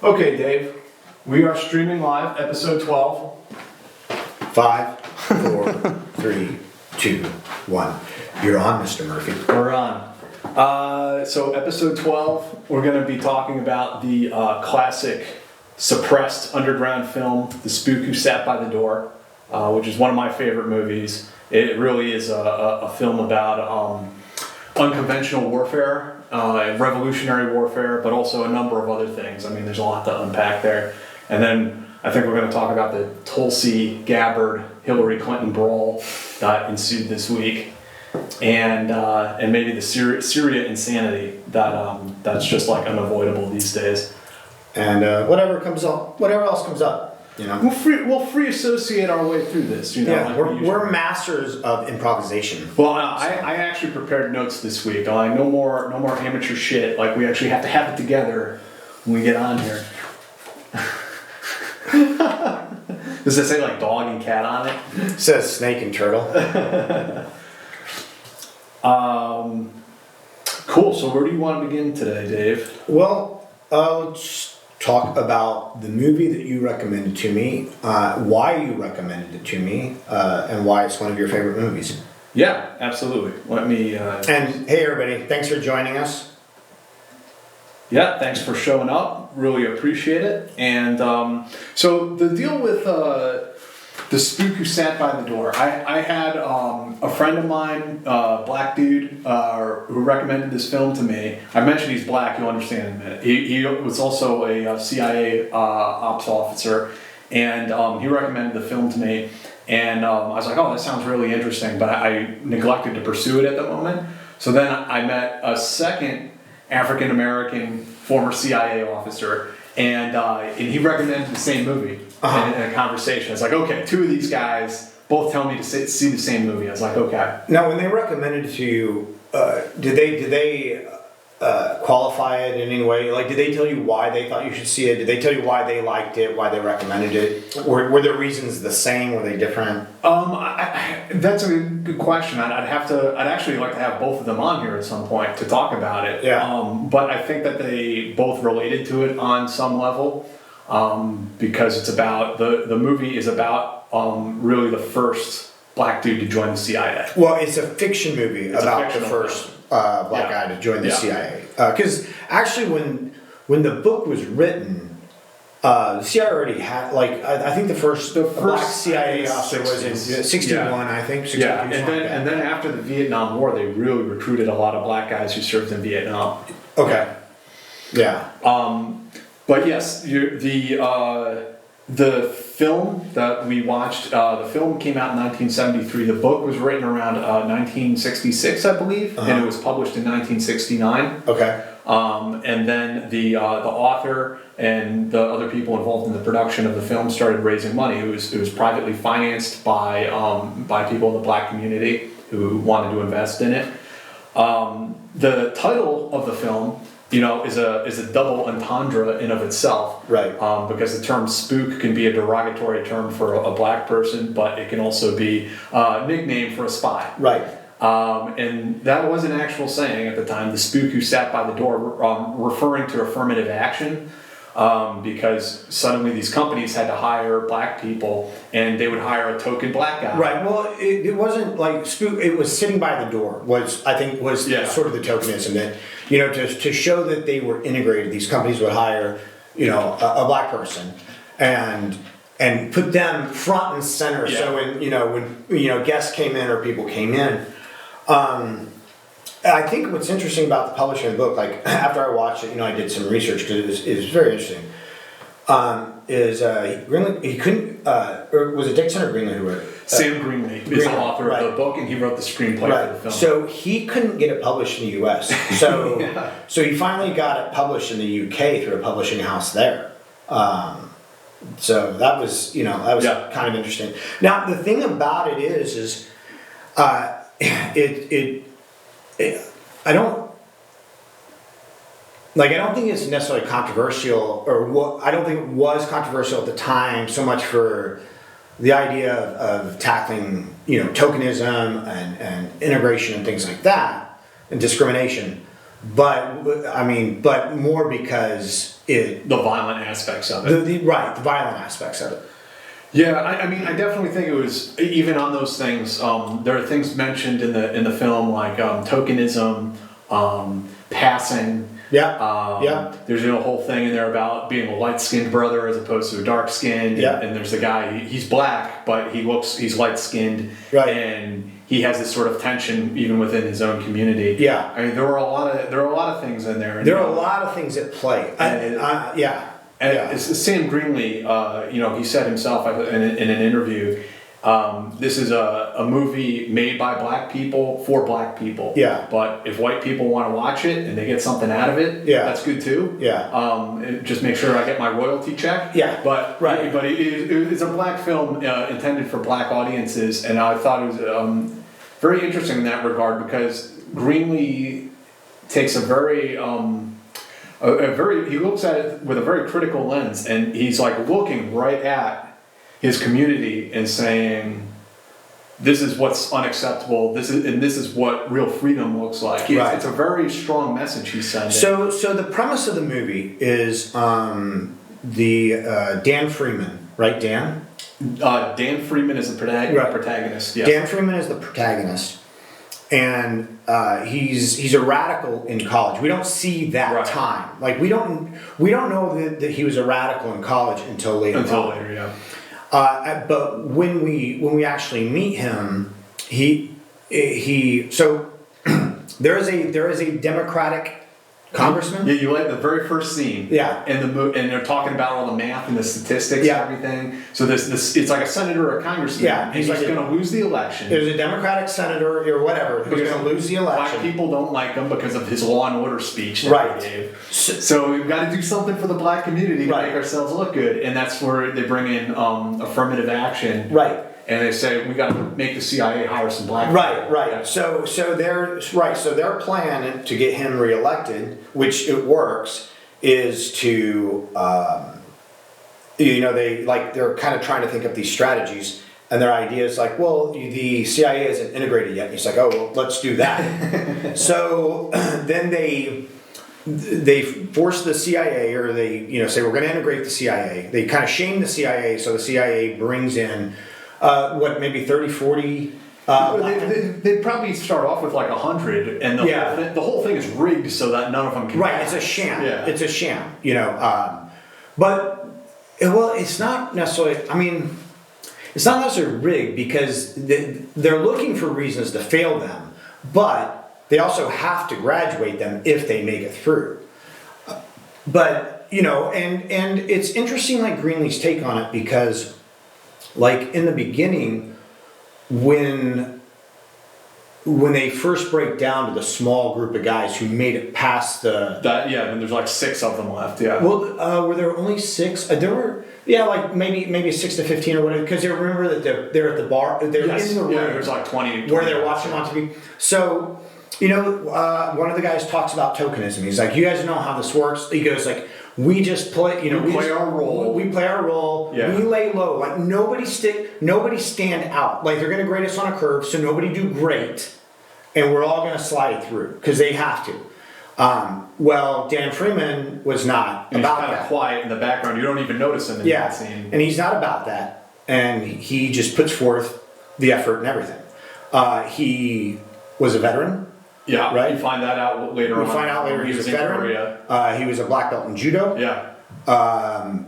Okay, Dave, we are streaming live, episode 12. 5, 4, 3, 2, 1. You're on, Mr. Murphy. We're on. So episode 12, we're going to be talking about the classic suppressed underground film, The Spook Who Sat by the Door, which is one of my favorite movies. It really is a film about unconventional warfare, revolutionary warfare, but also a number of other things. I mean, there's a lot to unpack there. And then I think we're going to talk about the Tulsi Gabbard, Hillary Clinton brawl that ensued this week, and maybe the Syria insanity that's just like unavoidable these days. And whatever else comes up, you know. We'll free associate our way through this, you know. Yeah, we're masters of improvisation. Well, I actually prepared notes this week. No more amateur shit. Like, we actually have to have it together when we get on here. Does it say like dog and cat on it? It says snake and turtle. Cool. So where do you want to begin today, Dave? Well, let's talk about the movie that you recommended to me, why you recommended it to me, and why it's one of your favorite movies. Yeah, absolutely. Let me... And hey everybody, thanks for joining us. Yeah, thanks for showing up. Really appreciate it. And so the deal with The Spook Who Sat by the Door, I had a friend of mine, black dude, who recommended this film to me. I mentioned he's black, you'll understand in a minute. He was also a CIA ops officer, and he recommended the film to me. And I was like, oh, that sounds really interesting, but I neglected to pursue it at the moment. So then I met a second African-American former CIA officer, and he recommended the same movie in a conversation. It's like, okay, two of these guys both tell me to see the same movie. I was like, okay. Now, when they recommended it to you, did they qualify it in any way? Like, did they tell you why they thought you should see it? Did they tell you why they liked it, why they recommended it? Were their reasons the same? Were they different? That's a good question. I'd actually like to have both of them on here at some point to talk about it. Yeah. But I think that they both related to it on some level, because it's about the movie is about really the first black dude to join the CIA. Well, it's a fiction movie about the first black guy to join the CIA. Because actually, when the book was written, the CIA already had, like, I think the first black CIA officer was in 61, I think. 62, yeah, and then after the Vietnam War, they really recruited a lot of black guys who served in Vietnam. Okay. Yeah. But yes, the film that we watched, the film came out in 1973. The book was written around 1966, I believe, and it was published in 1969. Okay. And then the author and the other people involved in the production of the film started raising money. It was privately financed by people in the black community who wanted to invest in it. The title of the film, you know, is a double entendre in of itself. Right. Because the term spook can be a derogatory term for a black person, but it can also be a nickname for a spy. Right. And that was an actual saying at the time, the spook who sat by the door, referring to affirmative action, because suddenly these companies had to hire black people, and they would hire a token black guy. Right. Well, it wasn't like spook. It was sitting by the door. Was sort of the tokenism that, you know, to show that they were integrated. These companies would hire, you know, a black person, and put them front and center. Yeah. So when guests came in or people came in. I think what's interesting about the publishing of the book, like after I watched it, you know, I did some research because it was very interesting. He couldn't, or was it Dixon or Greenlee who wrote it? Sam Greenlee is the author of the book, and he wrote the screenplay for the film. So he couldn't get it published in the U.S. So so he finally got it published in the U.K. through a publishing house there. So that was kind of interesting. Now the thing about it is I don't think it's necessarily controversial, I don't think it was controversial at the time so much for the idea of tackling, you know, tokenism and integration and things like that, and discrimination. but I mean, but more because the violent aspects of it. The violent aspects of it. Yeah, I mean, I definitely think it was even on those things. There are things mentioned in the film like tokenism, passing. Yeah. There's a whole thing in there about being a light-skinned brother as opposed to a dark-skinned. Yeah. And there's a guy, he's black, but he's light-skinned. Right. And he has this sort of tension even within his own community. Yeah. I mean, there are a lot of things in there. There are a lot of things at play. And Sam Greenlee, he said himself in an interview, this is a movie made by black people for black people. Yeah. But if white people want to watch it and they get something out of it, that's good too. Yeah. Just make sure I get my royalty check. Yeah. But it's a black film intended for black audiences, and I thought it was very interesting in that regard because Greenlee takes he looks at it with a very critical lens, and he's like looking right at his community and saying, "This is what's unacceptable. This is what real freedom looks like." It's a very strong message he's sending. So the premise of the movie is Dan Freeman, right? Dan Freeman is the protagonist. Yeah. Dan Freeman is the protagonist, and he's a radical in college. We don't see that time. Like we don't know that he was a radical in college until later. Yeah. But when we actually meet him, so there is a Democratic congressman. Yeah, you like the very first scene. Yeah. And they're talking about all the math and the statistics and everything. So this it's like a senator or a congressman. Yeah. And he's going to lose the election. There's a Democratic senator or whatever who's going to lose the election. Black people don't like him because of his law and order speech that he gave. So we've got to do something for the black community to make ourselves look good. And that's where they bring in affirmative action. Right. And they say we got to make the CIA hire some black people. Right. Yeah. So their plan to get him reelected, which it works, is to they're kind of trying to think up these strategies, and their idea is like, well, the CIA isn't integrated yet. And he's like, oh well, let's do that. So then they force the CIA, or they say we're going to integrate the CIA. They kind of shame the CIA, so the CIA brings in. Maybe 30, 40? They probably start off with like 100, and the whole thing is rigged so that none of them can. Right, it's a sham. Yeah. It's a sham, but it's not necessarily. I mean, it's not necessarily rigged because they're looking for reasons to fail them, but they also have to graduate them if they make it through. But and it's interesting, like Greenlee's take on it, because. Like in the beginning, when they first break down to the small group of guys who made it past and there's like 6 of them left. Yeah. Well, were there only 6? There were like maybe 6 to 15 or whatever. Because they remember that they're at the bar. They're in the room. Yeah, there's like 20 where they're watching on TV. So one of the guys talks about tokenism. He's like, you guys know how this works. He goes like. We just play, we play our role. We play our role. Yeah. We lay low. Like nobody stand out. Like they're going to grade us on a curve, so nobody do great, and we're all going to slide through because they have to. Well, Dan Freeman was not about that. He's kind of quiet in the background. You don't even notice him in that scene. And he's not about that. And he just puts forth the effort and everything. He was a veteran. Yeah, right. You find that out later on. We find out later he's a veteran. He was a black belt in judo. Yeah.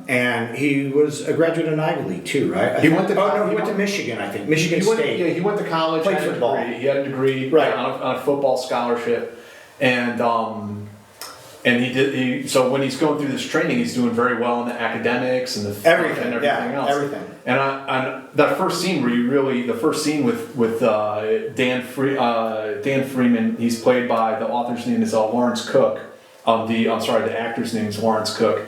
And he was a graduate of Ivy League too, right? He went to Michigan, I think. Michigan State. He went to college. Played football. He had a degree on a football scholarship, and he did. So when he's going through this training, he's doing very well in the academics and everything else. Everything. And that first scene with Dan Freeman, he's played by, the author's name is Lawrence Cook. The actor's name is Lawrence Cook.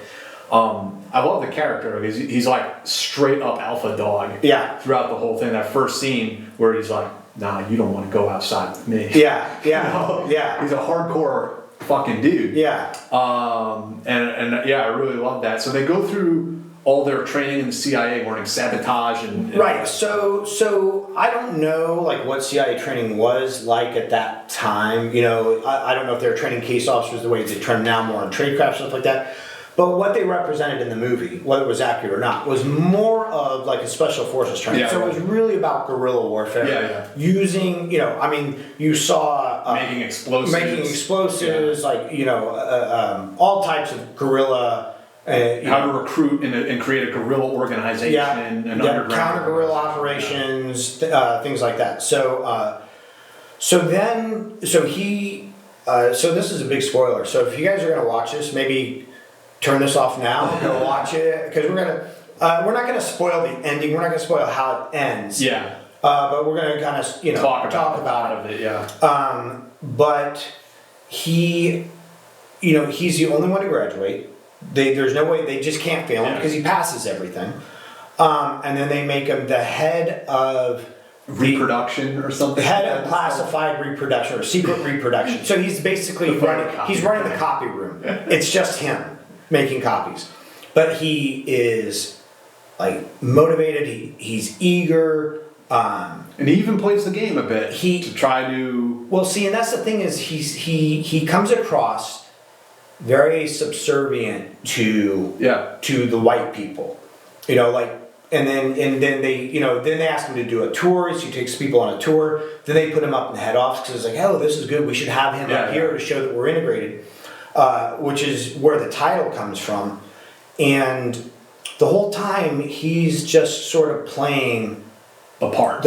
I love the character. He's like straight up alpha dog. Yeah. Throughout the whole thing, that first scene where he's like, "Nah, you don't want to go outside with me." Yeah. Yeah. He's a hardcore fucking dude. Yeah. I really love that. So they go through all their training in the CIA learning sabotage and right. So I don't know like what CIA training was like at that time. You know, I don't know if they were training case officers the way they train now, more on tradecraft, stuff like that. But what they represented in the movie, whether it was accurate or not, was more of like a special forces training. So it was really about guerrilla warfare. Using, you know, I mean, you saw making explosives, like, you know, all types of guerrilla. How to recruit and create a guerrilla organization and underground counter guerrilla operations, things like that. So, so this is a big spoiler. So if you guys are gonna watch this, maybe turn this off now and go watch it, because we're not gonna spoil the ending. We're not gonna spoil how it ends. But we're gonna kind of talk about it. But he, you know, he's the only one to graduate. There's no way, they just can't fail him because he passes everything. And then they make him the head of reproduction or something. Head of classified reproduction or secret reproduction. So he's basically running the copy room. It's just him making copies. But he is like motivated, he's eager. And he even plays the game a bit to try to... Well, see, and that's the thing is he comes across very subservient to the white people, you know, like, and then they, you know, then they ask him to do a tour. So he takes people on a tour. Then they put him up in the head office because it's like, oh, this is good. We should have him up here to show that we're integrated, which is where the title comes from. And the whole time he's just sort of playing the part.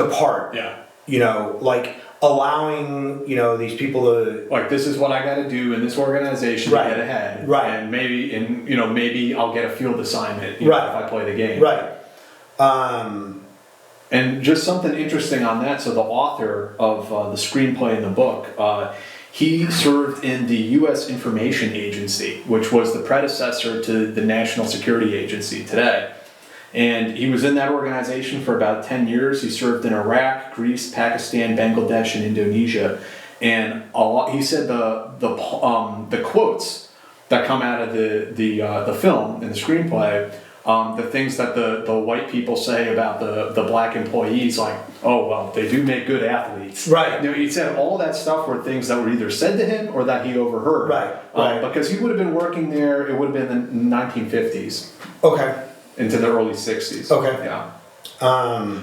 You know, like allowing, you know, these people to... Like, this is what I got to do in this organization to get ahead. And maybe I'll get a field assignment if I play the game. And just something interesting on that. So the author of the screenplay in the book, he served in the U.S. Information Agency, which was the predecessor to the National Security Agency today. And he was in that organization for about 10 years. He served in Iraq, Greece, Pakistan, Bangladesh, and Indonesia. And he said the quotes that come out of the film and the screenplay, the things that the white people say about the black employees, like, oh, well, they do make good athletes. You know, he said all that stuff were things that were either said to him or that he overheard. Because he would have been working there, it would have been in the 1950s. Into the early 60s.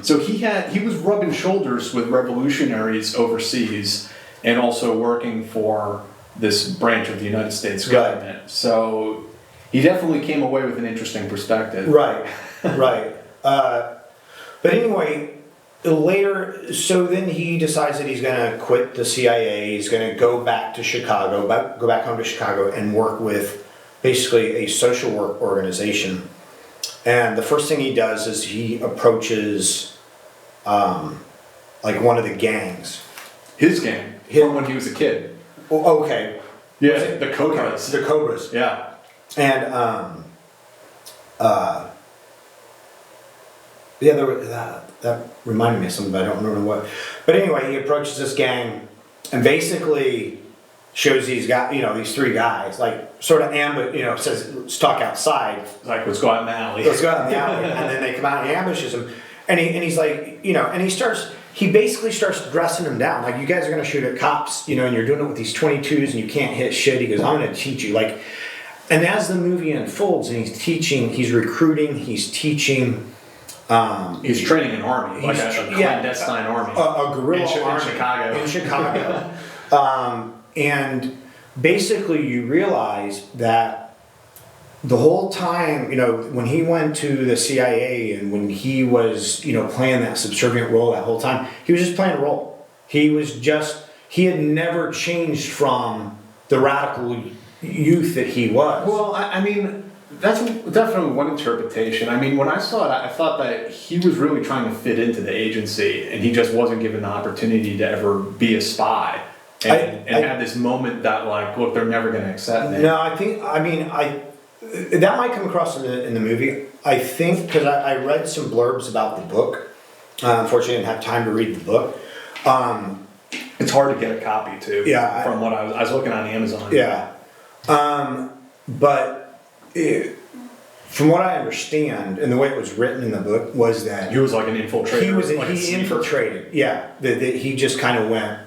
So he was rubbing shoulders with revolutionaries overseas and also working for this branch of the United States government. So he definitely came away with an interesting perspective. But anyway, later, so then he decides that he's going to quit the CIA. He's going to go back to Chicago, go back home to Chicago and work with basically a social work organization. And the first thing he does is he approaches like one of the gangs. His gang? From when he was a kid. The Cobras. The Cobras. And there was, that reminded me of something, but I don't remember what. But anyway, he approaches this gang and basically shows these guys, you know, these three guys, like sort of ambush, you know, says, let's talk outside. Like, let's go out in the alley. Let's go out in the alley. And then they come out and he ambushes him. And he's like, you know, and he basically starts dressing them down. Like, you guys are going to shoot at cops, you know, and you're doing it with these 22s and you can't hit shit. He goes, I'm going to teach you. Like, and as the movie unfolds and he's teaching, he's recruiting, he's teaching. He's training an army, like a clandestine army. A guerrilla army. In Chicago. And basically you realize that the whole time, you know, when he went to the CIA and when he was, you know, playing that subservient role that whole time, he was just playing a role. He had never changed from the radical youth that he was. Well, I mean, that's definitely one interpretation. I mean, when I saw it, I thought that he was really trying to fit into the agency and he just wasn't given the opportunity to ever be a spy. And had this moment that, like, look, they're never going to accept me. No, that might come across in the movie. I think, because I read some blurbs about the book. Unfortunately, I didn't have time to read the book. It's hard to get a copy, too. From what I was looking on Amazon. But from what I understand, and the way it was written in the book was that he was like an infiltrator. He infiltrated. Yeah, that he just kind of went.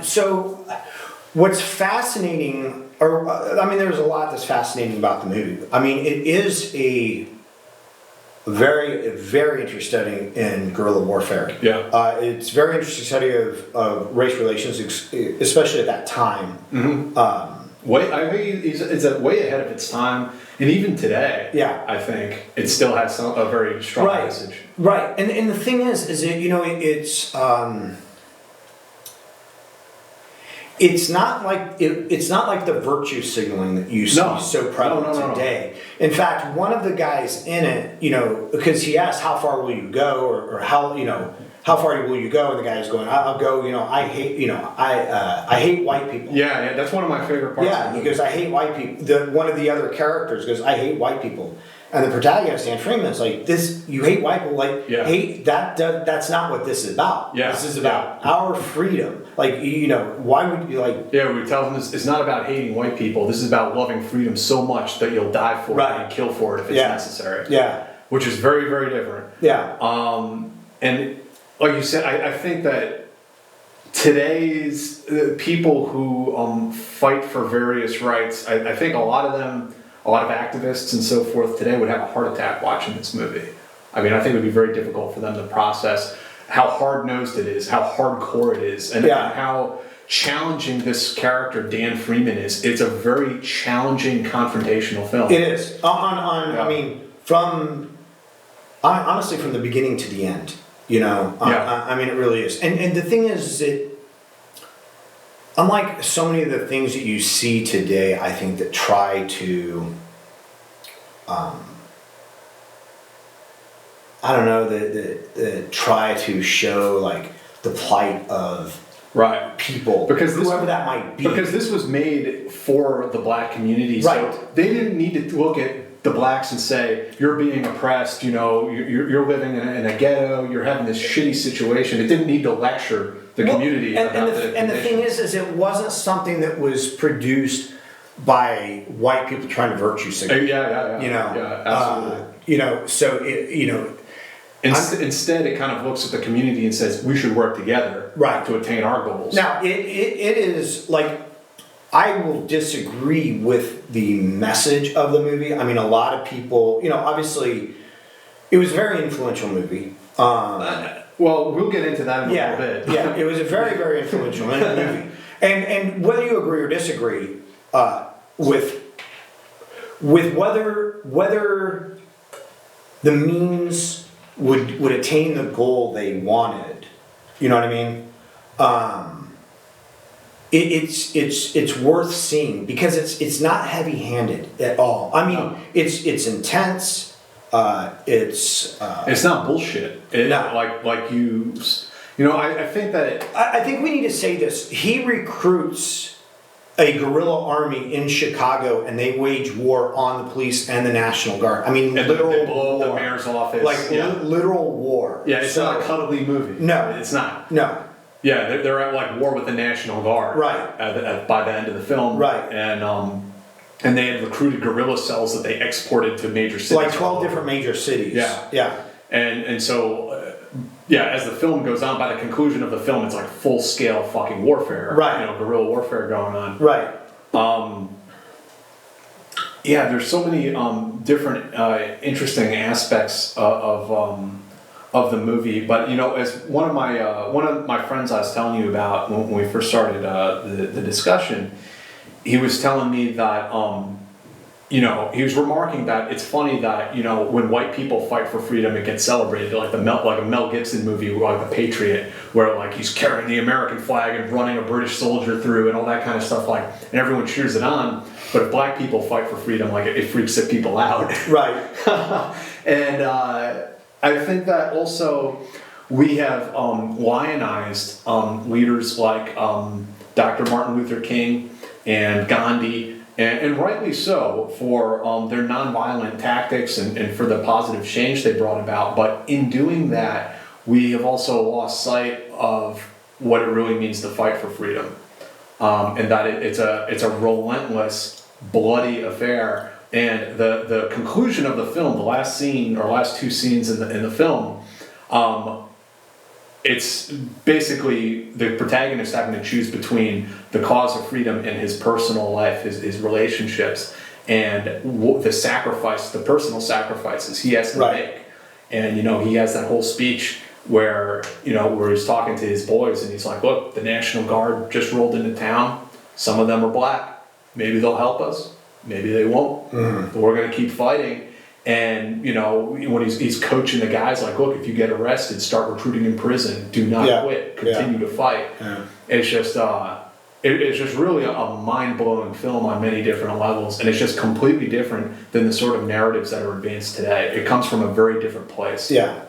So, what's fascinating, there's a lot that's fascinating about the movie. I mean, it is a very, very interesting study in guerrilla warfare. Yeah. It's a very interesting study of race relations, especially at that time. Mm-hmm. I think it's way ahead of its time, and even today, yeah, I think it still has a very strong message. Right, and the thing is it's not like the virtue signaling that you see so prevalent today. In fact, one of the guys in it, because he asked, "How far will you go?" or how far will you go? And the guy's going, "I'll go. I hate. I hate white people." Yeah, that's one of my favorite parts. Yeah, he goes, "I hate white people." One of the other characters goes, "I hate white people." And the protagonist, Dan Freeman's like, "This, you hate white people, hate that. That's not what this is about. Yeah. This is about our freedom. Why would you like?" Yeah, we tell them it's not about hating white people. This is about loving freedom so much that you'll die for it and kill for it if it's necessary. Yeah, which is very, very different. Yeah. And like you said, I think that today's people who fight for various rights, I think a lot of activists and so forth today would have a heart attack watching this movie. I mean, I think it would be very difficult for them to process how hard-nosed it is, how hardcore it is, and how challenging this character, Dan Freeman, is. It's a very challenging, confrontational film. It is. Honestly, from the beginning to the end. It really is. And the thing is that, unlike so many of the things that you see today, I think that try to, that try to show like the plight of people, because whoever that might be. Because this was made for the black community, right? So they didn't need to look at the blacks and say, "You're being oppressed. You're living in a ghetto. You're having this shitty situation." It didn't need to lecture the community about the and the thing is it wasn't something that was produced by white people trying to virtue signal. Absolutely. Instead, it kind of looks at the community and says, "We should work together to attain our goals." Now, it is like, I will disagree with the message of the movie. I mean, a lot of people, obviously, it was a very influential movie. Well, we'll get into that in a little bit. Yeah, it was a very, very influential movie. And whether you agree or disagree with whether the means would attain the goal they wanted, you know what I mean? It's worth seeing because it's not heavy-handed at all. I mean, it's intense. It's not bullshit. I think that I think we need to say this. He recruits a guerrilla army in Chicago, and they wage war on the police and the National Guard. I mean, literal they blow war. The mayor's office, literal war. Yeah, it's not a cuddly movie. No, it's not. No. Yeah, they're at war with the National Guard. Right. By the end of the film. Right. And they had recruited guerrilla cells that they exported to major cities. Like 12 different major cities. Yeah. Yeah. And so, as the film goes on, by the conclusion of the film, it's like full-scale fucking warfare. Right. Guerrilla warfare going on. Right. There's so many different interesting aspects of the movie, but as one of my friends I was telling you about when we first started the discussion, he was telling me that he was remarking that it's funny that when white people fight for freedom, it gets celebrated like a Mel Gibson movie like The Patriot, where like he's carrying the American flag and running a British soldier through and all that kind of stuff, and everyone cheers it on. But if black people fight for freedom, it freaks the people out. Right. And I think that also we have lionized leaders like Dr. Martin Luther King and Gandhi, and rightly so, for their nonviolent tactics and for the positive change they brought about. But in doing that, we have also lost sight of what it really means to fight for freedom, and that it's a relentless bloody affair. And the conclusion of the film, the last scene or last two scenes in the film, it's basically the protagonist having to choose between the cause of freedom and his personal life, his relationships, and the personal sacrifices he has to make. And he has that whole speech where he's talking to his boys, and he's like, "Look, the National Guard just rolled into town. Some of them are black. Maybe they'll help us. Maybe they won't. But we're going to keep fighting." And when he's coaching the guys, like, "Look, if you get arrested, start recruiting in prison. Do not quit. Continue to fight." It's just it's just really a mind-blowing film on many different levels, and it's just completely different than the sort of narratives that are advanced today. It comes from a very different place. Where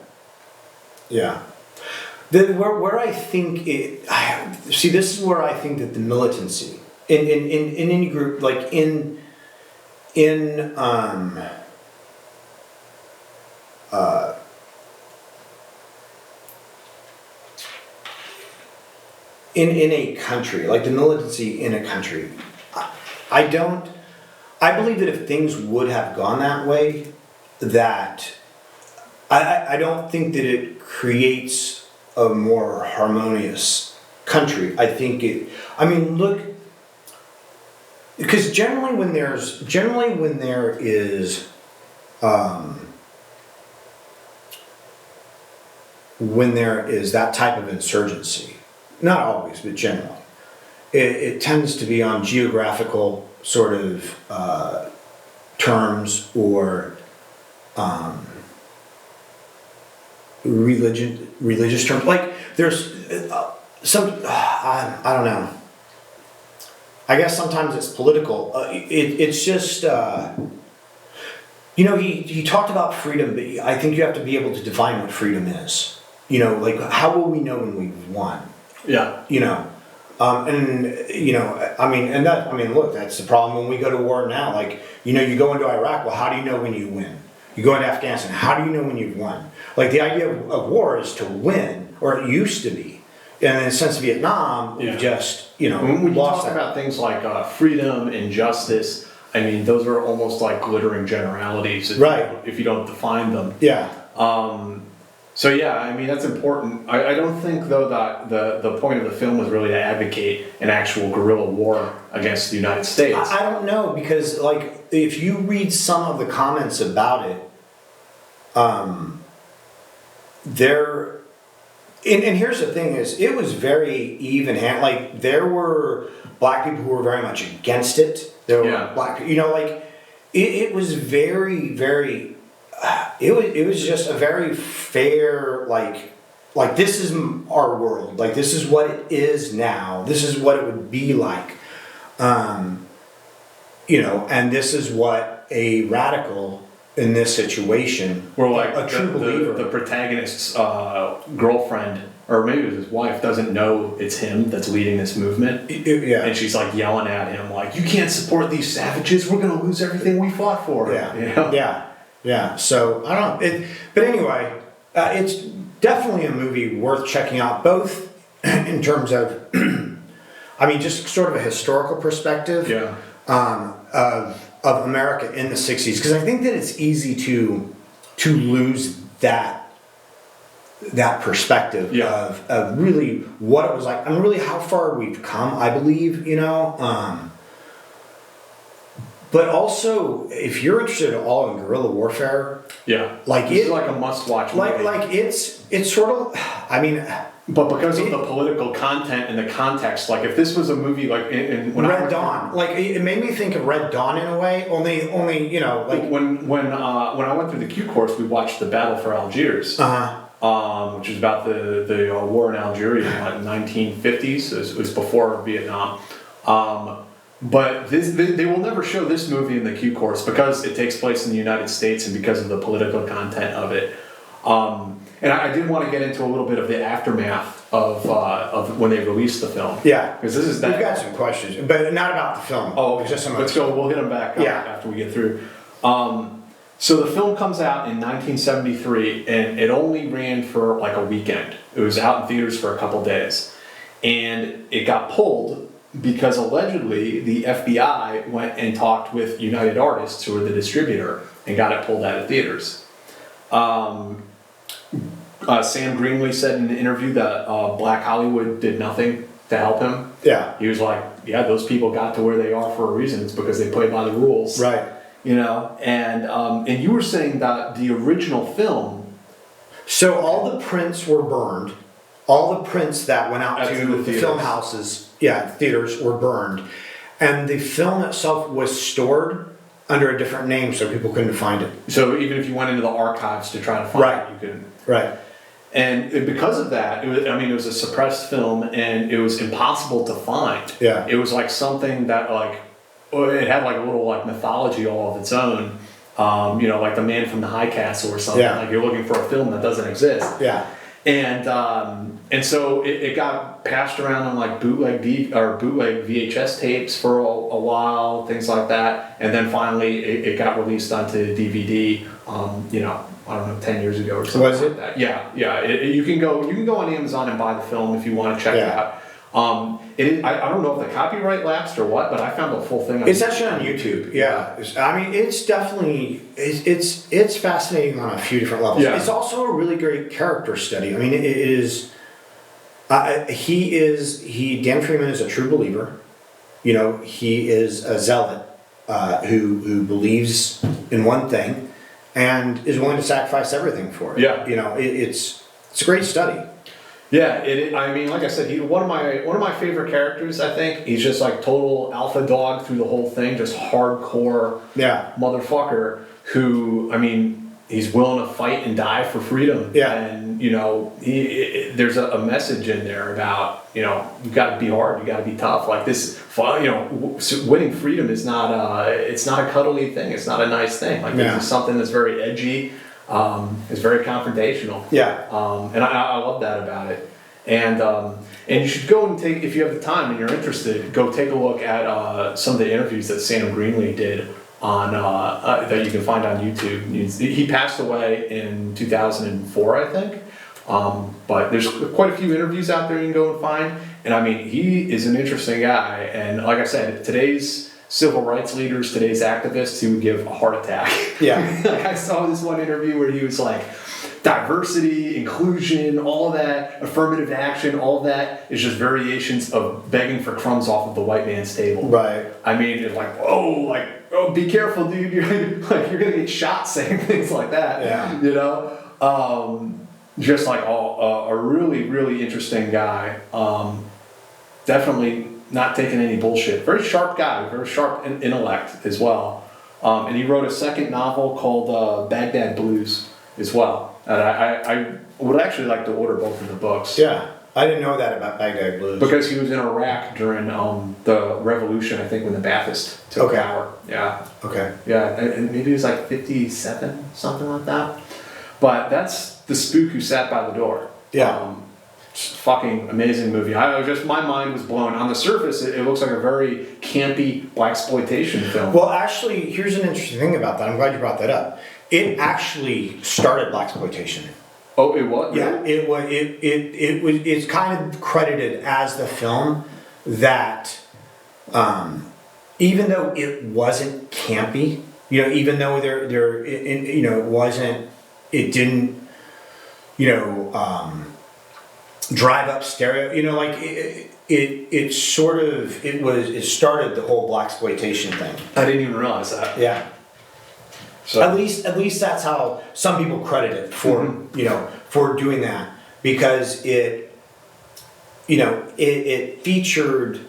I think this is where I think that the militancy in any group, like in a country, like the militancy in a country, I believe that if things would have gone that way, that I don't think that it creates a more harmonious country. I think look, because generally when there is that type of insurgency, not always, but generally, it tends to be on geographical sort of terms or religious terms. Like there's I don't know. I guess sometimes it's political. It's just he talked about freedom, but I think you have to be able to define what freedom is. Like how will we know when we've won? Yeah. Look, that's the problem when we go to war now. Like, you go into Iraq, well, how do you know when you win? You go into Afghanistan, how do you know when you've won? Like, the idea of war is to win, or it used to be. And in the sense of Vietnam, we've just, when we lost talk that. about things like freedom and justice, those are almost like glittering generalities if you don't define them. Yeah. That's important. I don't think, though, that the point of the film was really to advocate an actual guerrilla war against the United States. I don't know, because, like, if you read some of the comments about it, and here's the thing is, it was very even-handed. Like, there were black people who were very much against it. There were black people, it was very, very... It was just a very fair, like this is our world, like this is what it is now, this is what it would be like, and this is what a radical in this situation, or like a true believer, the protagonist's girlfriend, or maybe it was his wife, doesn't know it's him that's leading this movement. And she's like yelling at him, like, "You can't support these savages, we're gonna lose everything we fought for." Yeah, so I don't know. But anyway, it's definitely a movie worth checking out, both in terms of, just sort of a historical perspective of America in the 60s, because I think that it's easy to lose that perspective of really what it was like, and really how far we've come, I believe, but also, if you're interested at all in guerrilla warfare, it's like a must-watch movie. Like it's sort of, but because of the political content and the context, like if this was a movie like when Red Dawn, like it made me think of Red Dawn in a way. Only like when I went through the Q course, we watched the Battle for Algiers, which is about the war in Algeria in the 1950s. It was before Vietnam. But they will never show this movie in the Q course because it takes place in the United States and because of the political content of it. And I did want to get into a little bit of the aftermath of when they released the film. Yeah, because this is we've got some questions, but not about the film. Oh, okay. Just some. Let's go. We'll hit them back after we get through. So the film comes out in 1973, and it only ran for like a weekend. It was out in theaters for a couple days, and it got pulled because allegedly the FBI went and talked with United Artists, who were the distributor, and got it pulled out of theaters. Sam Greenlee said in an interview that Black Hollywood did nothing to help him. Yeah. He was like, yeah, those people got to where they are for a reason. It's because they played by the rules. Right. You know, and you were saying that the original film. So all the prints were burned. All the prints that went out to the film houses, theaters, were burned. And the film itself was stored under a different name so people couldn't find it. So even if you went into the archives to try to find it, you couldn't. Right. And because of that, it was a suppressed film, and it was impossible to find. Yeah. It was like something that it had like a little like mythology all of its own. You know, like The Man from the High Castle or something. Yeah. Like you're looking for a film that doesn't exist. Yeah. And so it got passed around on like bootleg VHS tapes for a while, things like that, and then finally it got released onto DVD. You know, I don't know, 10 years ago or something. Was it? Like that. Yeah. You can go on Amazon and buy the film if you want to check it out. I don't know if the copyright lapsed or what, but I found the full thing. It's actually on YouTube. Yeah, I mean, it's definitely it's fascinating on a few different levels. Yeah. It's also a really great character study. I mean, it is. Dan Freeman is a true believer. You know, he is a zealot who believes in one thing and is willing to sacrifice everything for it. Yeah. You know, it's a great study. Yeah, I mean, like I said, one of my favorite characters. I think he's just like total alpha dog through the whole thing, just hardcore motherfucker. Who, I mean, he's willing to fight and die for freedom. Yeah, and you know, there's a message in there about, you know, you got to be hard, you got to be tough. Like this, you know, winning freedom is not it's not a cuddly thing. It's not a nice thing. Like this is something that's very edgy. It's very confrontational. Yeah. And I love that about it. And you should go and if you have the time and you're interested, go take a look at some of the interviews that Sam Greenlee did on that you can find on YouTube. He passed away in 2004, I think. But there's quite a few interviews out there you can go and find. And I mean, he is an interesting guy. And like I said, today's civil rights leaders, today's activists, he would give a heart attack. Yeah. Like I saw this one interview where he was like, diversity, inclusion, all of that, affirmative action, all of that is just variations of begging for crumbs off of the white man's table. Right. I mean, it's like, whoa, be careful, dude. You're gonna get shot saying things like that. Yeah. You know? Just like a really, really interesting guy. Definitely not taking any bullshit. Very sharp guy, very sharp intellect as well. And he wrote a second novel called Baghdad Blues as well. And I would actually like to order both of the books. Yeah, I didn't know that about Baghdad Blues. Because he was in Iraq during the revolution, I think, when the Ba'athists took power. Yeah. Okay. Yeah, and maybe it was like 57, something like that. But that's The Spook Who Sat by the Door. Yeah. Fucking amazing movie. My mind was blown. On the surface, it looks like a very campy Blaxploitation film. Well, actually, here's an interesting thing about that. I'm glad you brought that up. It actually started Blaxploitation. Oh, it was? Yeah, it was. It's kind of credited as the film that, even though it wasn't campy, you know, even though it didn't, you know, drive up stereo, you know, like it started the whole Blaxploitation thing. I didn't even realize that. Yeah. So at least that's how some people credit it for, you know, for doing that, because it featured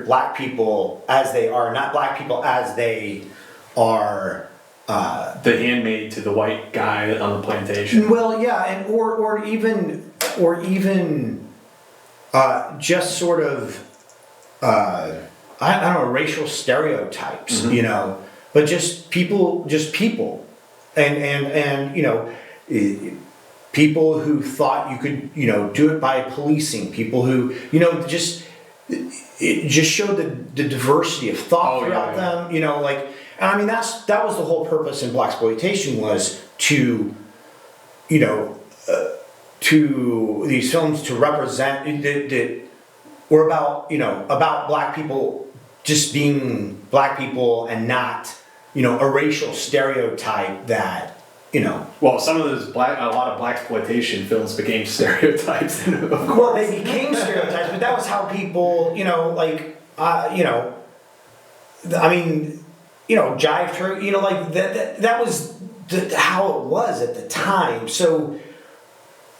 black people as they are, not black people as they are. The handmaid to the white guy on the plantation. Well, yeah, and or even just sort of I don't know, racial stereotypes, you know, but just people, and you know, people who thought you could, you know, do it by policing, people who, you know, it just showed the diversity of thought throughout them, you know, like. I mean, that was the whole purpose in Blaxploitation, was to, you know, to these films to represent that were about, about black people just being black people and not, a racial stereotype that, Well, some of those a lot of blaxploitation films became stereotypes. Well, they became stereotypes, but that was how people, jive church, that was how it was at the time. So,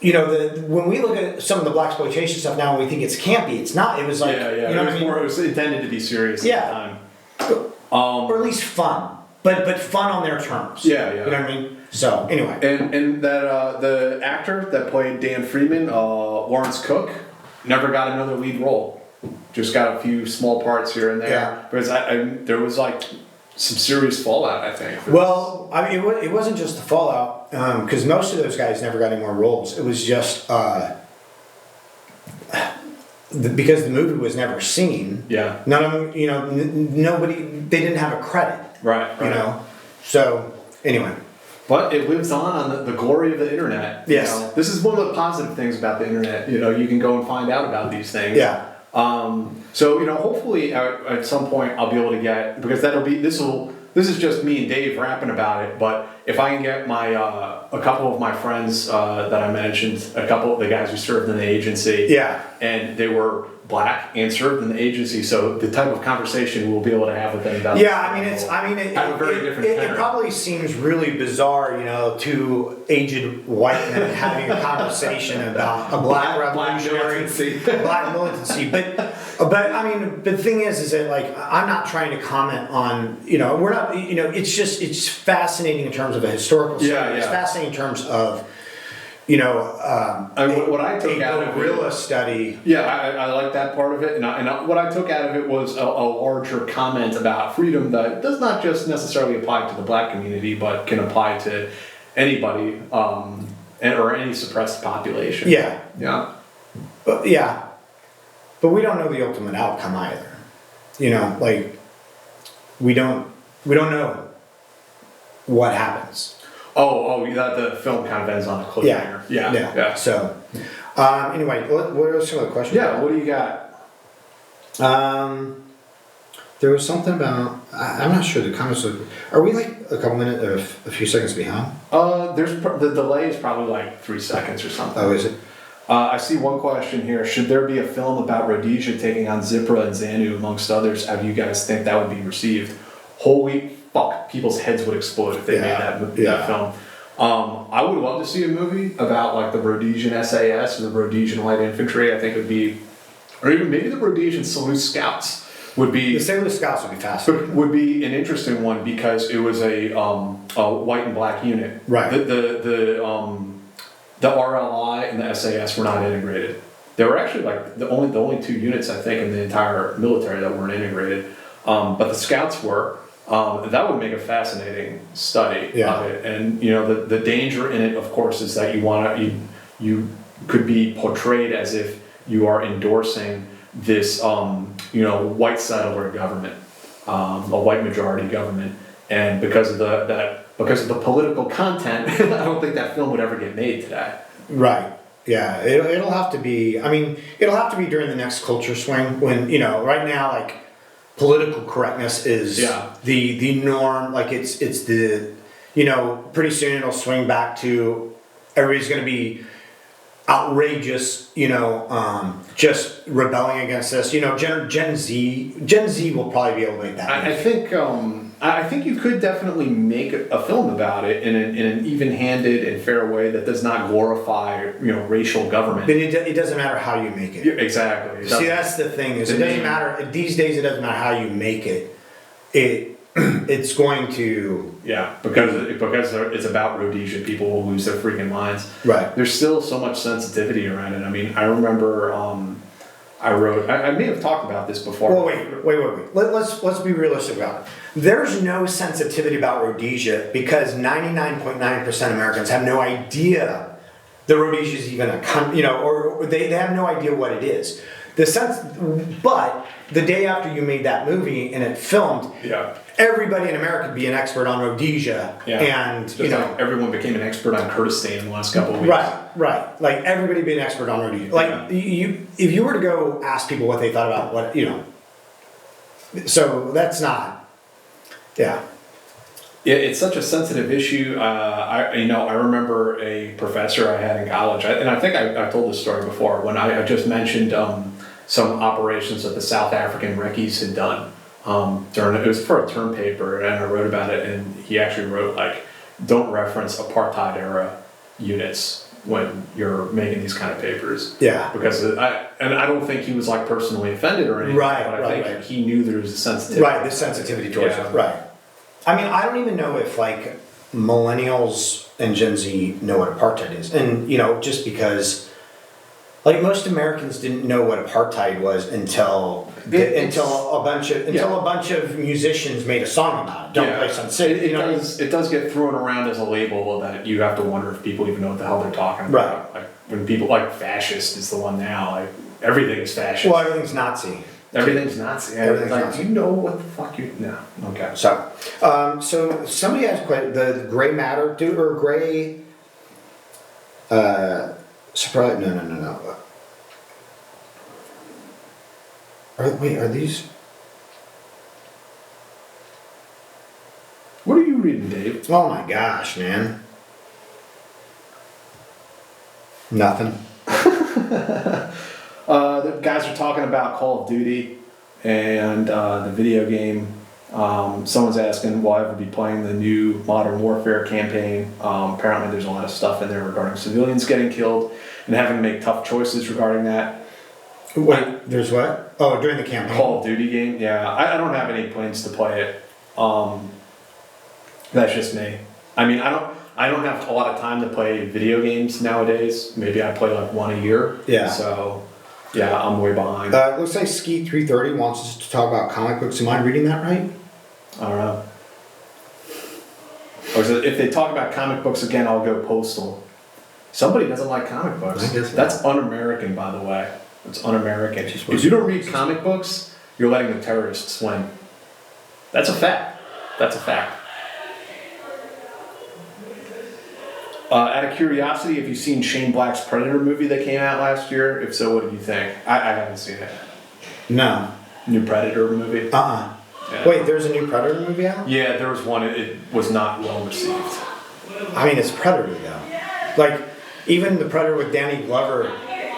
when we look at some of the blaxploitation stuff now, and we think it's campy. It's not. It was like, it was intended to be serious at the time, or at least fun, but fun on their terms. Yeah. You know what I mean? So anyway, and that the actor that played Dan Freeman, Lawrence Cook, never got another lead role. Just got a few small parts here and there. Yeah. Because there was like some serious fallout, I think. Well, it wasn't just the fallout, because most of those guys never got any more roles. It was just because the movie was never seen. Yeah. None of them, nobody, they didn't have a credit. Right. So anyway. But it lives on the glory of the internet. Yes. This is one of the positive things about the internet. You can go and find out about these things. Yeah. So hopefully at some point I'll be able to get, because this is just me and Dave rapping about it, but if I can get my a couple of my friends that I mentioned, a couple of the guys who served in the agency, and they were black and served in the agency, so the type of conversation we'll be able to have with them about it have a very different it probably seems really bizarre, two aged white men having a conversation about a black revolutionary, black militancy. But the thing is that like I'm not trying to comment on we're not it's fascinating in terms of a historical study. It's fascinating in terms of what I took out of guerrilla study. Yeah, I like that part of it, and what I took out of it was a larger comment about freedom that does not just necessarily apply to the black community, but can apply to anybody or any suppressed population. Yeah. But we don't know the ultimate outcome either. We don't know what happens. The film kind of ends on a cliffhanger. Yeah. So, anyway, what are some of the questions? Yeah, what do you got? There was something about, I'm not sure the comments, are we like a couple minutes or a few seconds behind? The delay is probably like 3 seconds or something. Oh, is it? I see one question here. Should there be a film about Rhodesia taking on Zipra and Zanu, amongst others? How do you guys think that would be received? Holy fuck, people's heads would explode if they made that film. I would love to see a movie about like the Rhodesian SAS or the Rhodesian Light Infantry. I think it would be, or even maybe the Rhodesian Salute Scouts would be. The Salute Scouts would be fascinating. Would be an interesting one because it was a white and black unit. Right. The RLI and the SAS were not integrated. They were actually like the only two units I think in the entire military that weren't integrated. But the Scouts were. That would make a fascinating study of it. And the danger in it, of course, is that you could be portrayed as if you are endorsing this white settler government, a white majority government, and because of the political content, I don't think that film would ever get made today. Right. Yeah. It'll have to be. I mean, it'll have to be during the next culture swing when right now like. Political correctness is the norm. Like it's the pretty soon it'll swing back to everybody's going to be outrageous. Just rebelling against this. Gen Z will probably be able to make that. I think you could definitely make a film about it in an even-handed and fair way that does not glorify racial government. But it doesn't matter how you make it. Yeah, exactly. See, that's the thing. It doesn't matter these days. It doesn't matter how you make it. It's going to because it's about Rhodesia. People will lose their freaking minds. Right. There's still so much sensitivity around it. I mean, I remember. I may have talked about this before. Well, wait. Let's be realistic about it. There's no sensitivity about Rhodesia because 99.9% of Americans have no idea that Rhodesia is even a country, or they have no idea what it is. the sense, but the day after you made that movie and it filmed, everybody in America would be an expert on Rhodesia, and just like everyone became an expert on Kurdistan in the last couple of weeks. Right. Like everybody be an expert on Rhodesia. Like if you were to go ask people what they thought about what so that's not, Yeah, it's such a sensitive issue. I remember a professor I had in college, and I think I've told this story before, when I just mentioned some operations that the South African Recce's had done. It was for a term paper, and I wrote about it, and he actually wrote, like, don't reference apartheid era units when you're making these kind of papers. Yeah. Because I don't think he was, like, personally offended or anything, but I think he knew there was a sensitivity. Right, the sensitivity towards it. Right. I mean, I don't even know if, like, millennials and Gen Z know what apartheid is. And, just because, like, most Americans didn't know what apartheid was until a bunch of musicians made a song about it. Don't play some city. It does get thrown around as a label that you have to wonder if people even know what the hell they're talking about. Right. Like, when people, like, fascist is the one now, like, everything is fascist. Well, everything's Nazi. Everything's Nazi. Everything's like, Nazi. You know what the fuck you... No. Okay. So somebody has the gray matter, or gray... surprise... No. Are these... What are you reading, Dave? Oh my gosh, man. Nothing. The guys are talking about Call of Duty and the video game. Someone's asking, will I ever be playing the new Modern Warfare campaign? Apparently there's a lot of stuff in there regarding civilians getting killed and having to make tough choices regarding that. Wait, there's what? Oh, during the campaign? Call of Duty game, yeah. I don't have any plans to play it. That's just me. I mean, I don't have a lot of time to play video games nowadays. Maybe I play like one a year. Yeah. So, yeah, I'm way behind. Looks like Skeet 330 wants us to talk about comic books. Am I reading that right? I don't know. Or is it, if they talk about comic books again, I'll go postal. Somebody doesn't like comic books. I guess that's un-American, by the way. It's un-American. If you don't read comic books, you're letting the terrorists win. That's a fact. That's a fact. Out of curiosity, have you seen Shane Black's Predator movie that came out last year? If so, what do you think? I haven't seen it. No. New Predator movie? Yeah. Wait, there's a new Predator movie out? Yeah, there was one. It was not well received. I mean, it's Predator, though. Like, even the Predator with Danny Glover,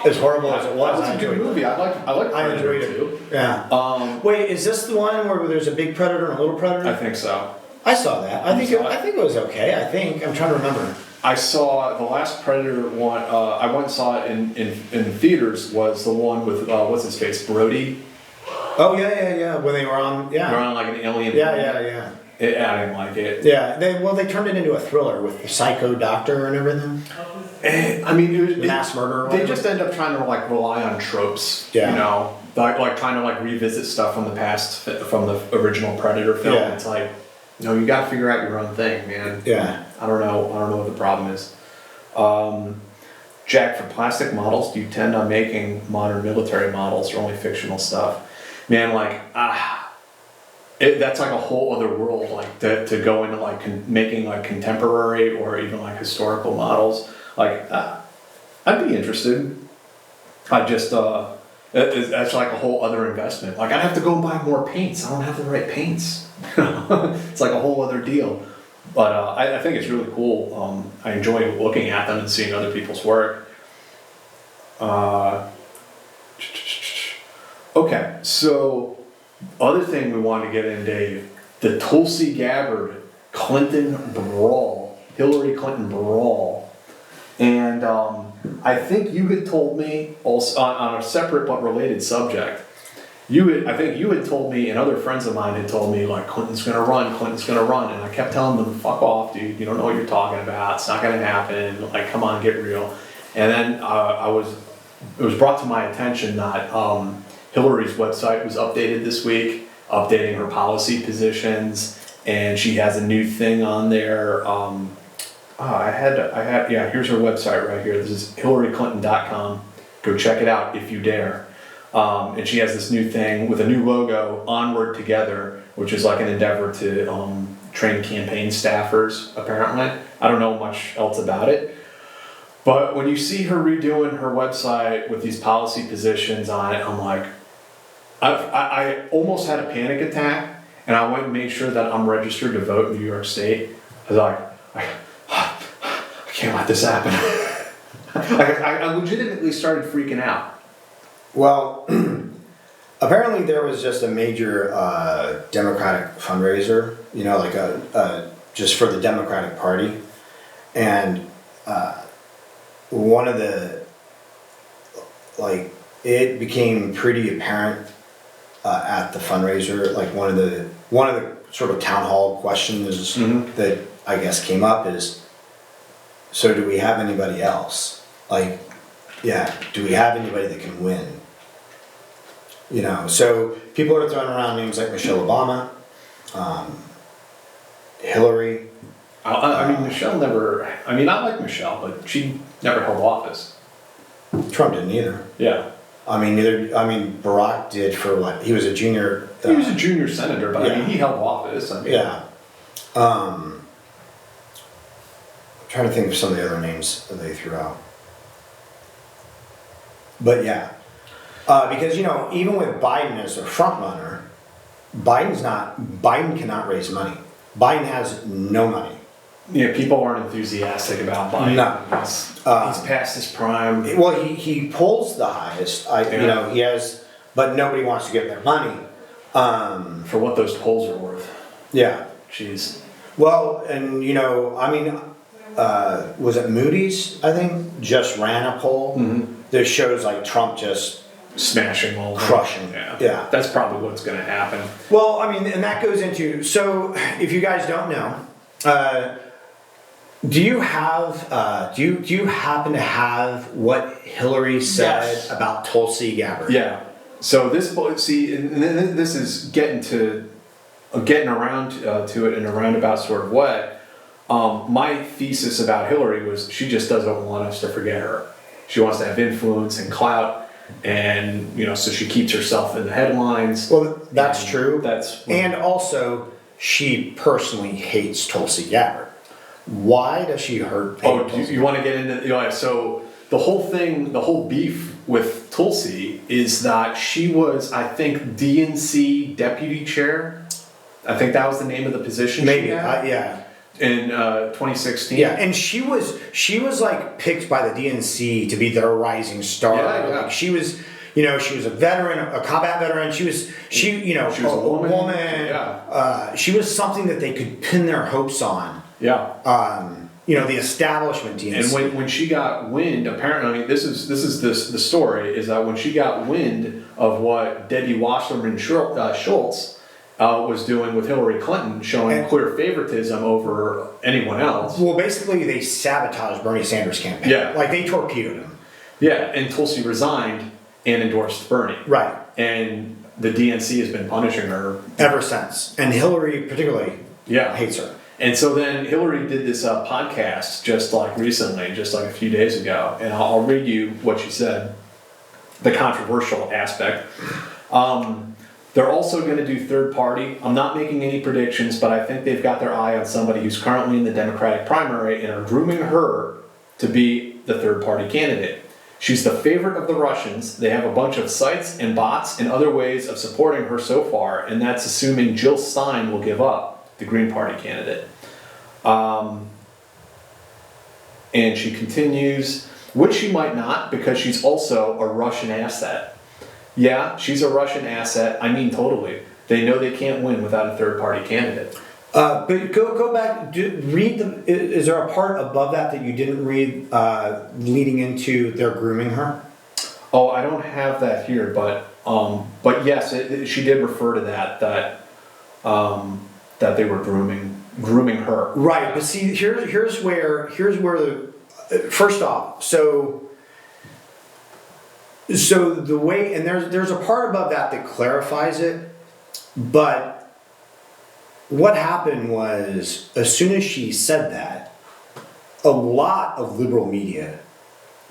as horrible as it was, I enjoyed a good movie. I enjoyed it too. Yeah. Wait, is this the one where there's a big Predator and a little Predator? I think so. I saw that. I think it was okay. I'm trying to remember. I saw the last Predator one. I went and saw it in theaters. Was the one with what's his face, Brody? Oh yeah. When they were on, They're on like an alien. Yeah. I didn't like it. Yeah, they turned it into a thriller with the psycho doctor and everything. I mean, it was mass murder. They just end up trying to like rely on tropes. Yeah. You know, like trying to like revisit stuff from the past, from the original Predator film. Yeah. It's like, no, you got to figure out your own thing, man. Yeah. I don't know what the problem is. Jack, for plastic models, do you tend on making modern military models or only fictional stuff? Man, like, that's like a whole other world, like to go into like making like contemporary or even like historical models. Like, I'd be interested. I just that's like a whole other investment. Like, I'd have to go and buy more paints. I don't have the right paints. It's like a whole other deal. But I think it's really cool. I enjoy looking at them and seeing other people's work. Okay, so other thing we want to get in, Dave, the Tulsi Gabbard Clinton brawl, Hillary Clinton brawl. And I think you had told me also on a separate but related subject. I think you had told me, and other friends of mine had told me, like, Clinton's gonna run, and I kept telling them, fuck off, dude, you don't know what you're talking about, it's not gonna happen, like, come on, get real. And then it was brought to my attention that Hillary's website was updated this week, updating her policy positions, and she has a new thing on there. Here's her website right here. This is HillaryClinton.com. Go check it out if you dare. And she has this new thing with a new logo, Onward Together, which is like an endeavor to train campaign staffers, apparently. I don't know much else about it. But when you see her redoing her website with these policy positions on it, I'm like, I almost had a panic attack, and I went and made sure that I'm registered to vote in New York State. I was like, I can't let this happen. I legitimately started freaking out. Well, apparently there was just a major Democratic fundraiser, you know, like just for the Democratic Party, and one of the, like, it became pretty apparent at the fundraiser, like one of the sort of town hall questions that I guess came up is, so do we have anybody else? Like, yeah, do we have anybody that can win? You know, so people are throwing around names like Michelle Obama, Hillary. I mean, Michelle never, I mean, I like Michelle, but she never held office. Trump didn't either. Yeah. Barack did for what? He was a junior. He was a junior senator, but yeah. I mean, he held office. I mean. Yeah. I'm trying to think of some of the other names that they threw out. But yeah. Because, you know, even with Biden as a front runner, Biden cannot raise money. Biden has no money. Yeah, people aren't enthusiastic about Biden. No. He's past his prime. Well, he polls the highest. You know, he has, but nobody wants to give their money. For what those polls are worth. Yeah. Jeez. Well, and you know, I mean, was it Moody's, I think, just ran a poll that shows like Trump just smashing all crushing. Yeah. That's probably what's going to happen. Well, I mean, and that goes into, so if you guys don't know, do you happen to have what Hillary said about Tulsi Gabbard? Yeah. So this is getting around to it in a roundabout sort of way. My thesis about Hillary was she just doesn't want us to forget her. She wants to have influence and clout, and you know, so she keeps herself in the headlines. Well, that's true. And also, she personally hates Tulsi Gabbard. Why does she hurt? You want to get into so the whole thing, the whole beef with Tulsi is that she was, I think, DNC deputy chair. I think that was the name of the position. Maybe, she had. yeah. In 2016. Yeah, and she was like picked by the DNC to be their rising star. Yeah. Like she was, you know, she was a veteran, a combat veteran. She was a woman. Yeah. She was something that they could pin their hopes on. Yeah. You know, the establishment DNC. And when she got wind, apparently, I mean, this is the story is that when she got wind of what Debbie Wasserman Schultz was doing with Hillary Clinton, showing clear favoritism over anyone else. Well, basically, they sabotaged Bernie Sanders' campaign. Yeah. Like, they torpedoed him. Yeah, and Tulsi resigned and endorsed Bernie. Right. And the DNC has been punishing her. Ever since. And Hillary particularly hates her. And so then Hillary did this podcast just like recently, just like a few days ago. And I'll read you what she said, the controversial aspect. They're also going to do third party. I'm not making any predictions, but I think they've got their eye on somebody who's currently in the Democratic primary and are grooming her to be the third party candidate. She's the favorite of the Russians. They have a bunch of sites and bots and other ways of supporting her so far, and that's assuming Jill Stein will give up, the Green Party candidate. And she continues, which she might not, because she's also a Russian asset. Yeah, she's a Russian asset. I mean, totally. They know they can't win without a third-party candidate. But go back. Read the. Is there a part above that you didn't read, leading into their grooming her? Oh, I don't have that here, but yes, she did refer to that they were grooming her. Right, but see, here's where the first off, so the way, and there's a part above that clarifies it, but what happened was, as soon as she said that, a lot of liberal media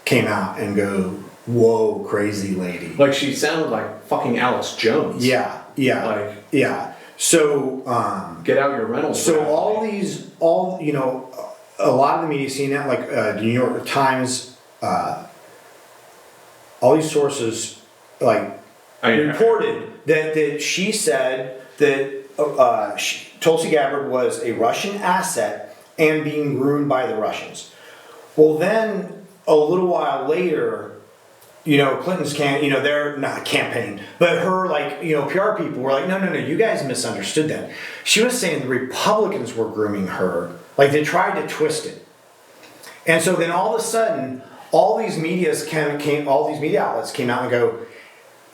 came out and go, whoa, crazy lady. Like, she sounded like fucking Alex Jones. Yeah. So, get out your Reynolds. So a lot of the media seen that, like the New York Times, all these sources, like, reported that she said that Tulsi Gabbard was a Russian asset and being groomed by the Russians. Well, then a little while later, Clinton's they're not campaign, but her PR people were like, no, you guys misunderstood that. She was saying the Republicans were grooming her, like they tried to twist it. And so then all of a sudden, all these media outlets came out and go,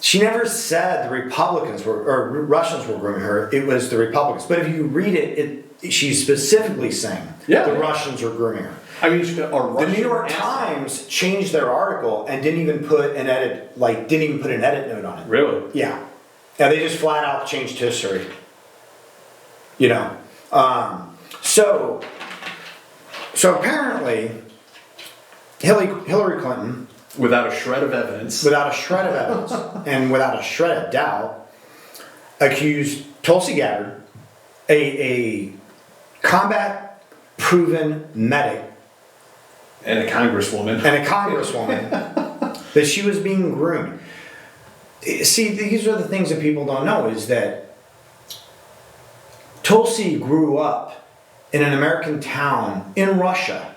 she never said the Republicans or Russians were grooming her. It was the Republicans. But if you read it, she's specifically saying the Russians were grooming her. I mean, the New York Times changed their article and didn't even put an edit note on it. Really? Yeah. Yeah, they just flat out changed history. So apparently, Hillary Clinton, without a shred of evidence, and without a shred of doubt, accused Tulsi Gabbard, a combat-proven medic, and a congresswoman, that she was being groomed. See, these are the things that people don't know, is that Tulsi grew up in an American town in Russia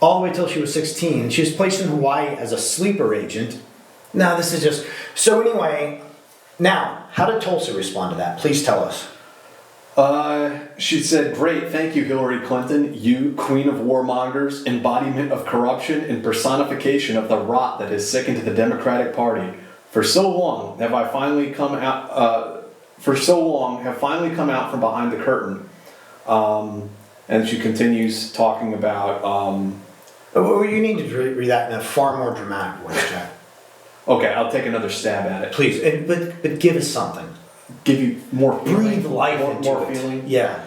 all the way till she was 16. She was placed in Hawaii as a sleeper agent. Now, this is just... So anyway, now, how did Tulsi respond to that? Please tell us. She said, "Great, thank you, Hillary Clinton, you queen of warmongers, embodiment of corruption and personification of the rot that has sickened the Democratic Party. For so long have finally come out from behind the curtain." And she continues talking about... Well, you need to read that in a far more dramatic voice, Jack. Okay, I'll take another stab at it. Please, but give us something. Give you more feeling. Breathe life into more it. Feeling. Yeah.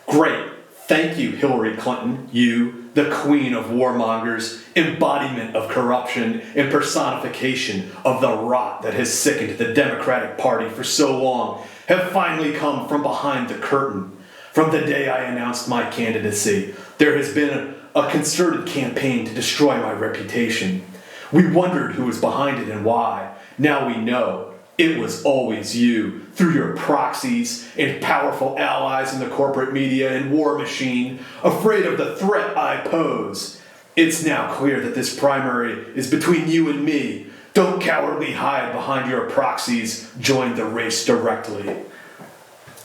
Great. Thank you, Hillary Clinton, you, the queen of warmongers, embodiment of corruption and personification of the rot that has sickened the Democratic Party for so long, have finally come from behind the curtain. From the day I announced my candidacy, there has been a concerted campaign to destroy my reputation. We wondered who was behind it and why. Now we know. It was always you, through your proxies and powerful allies in the corporate media and war machine, afraid of the threat I pose. It's now clear that this primary is between you and me. Don't cowardly hide behind your proxies. Join the race directly.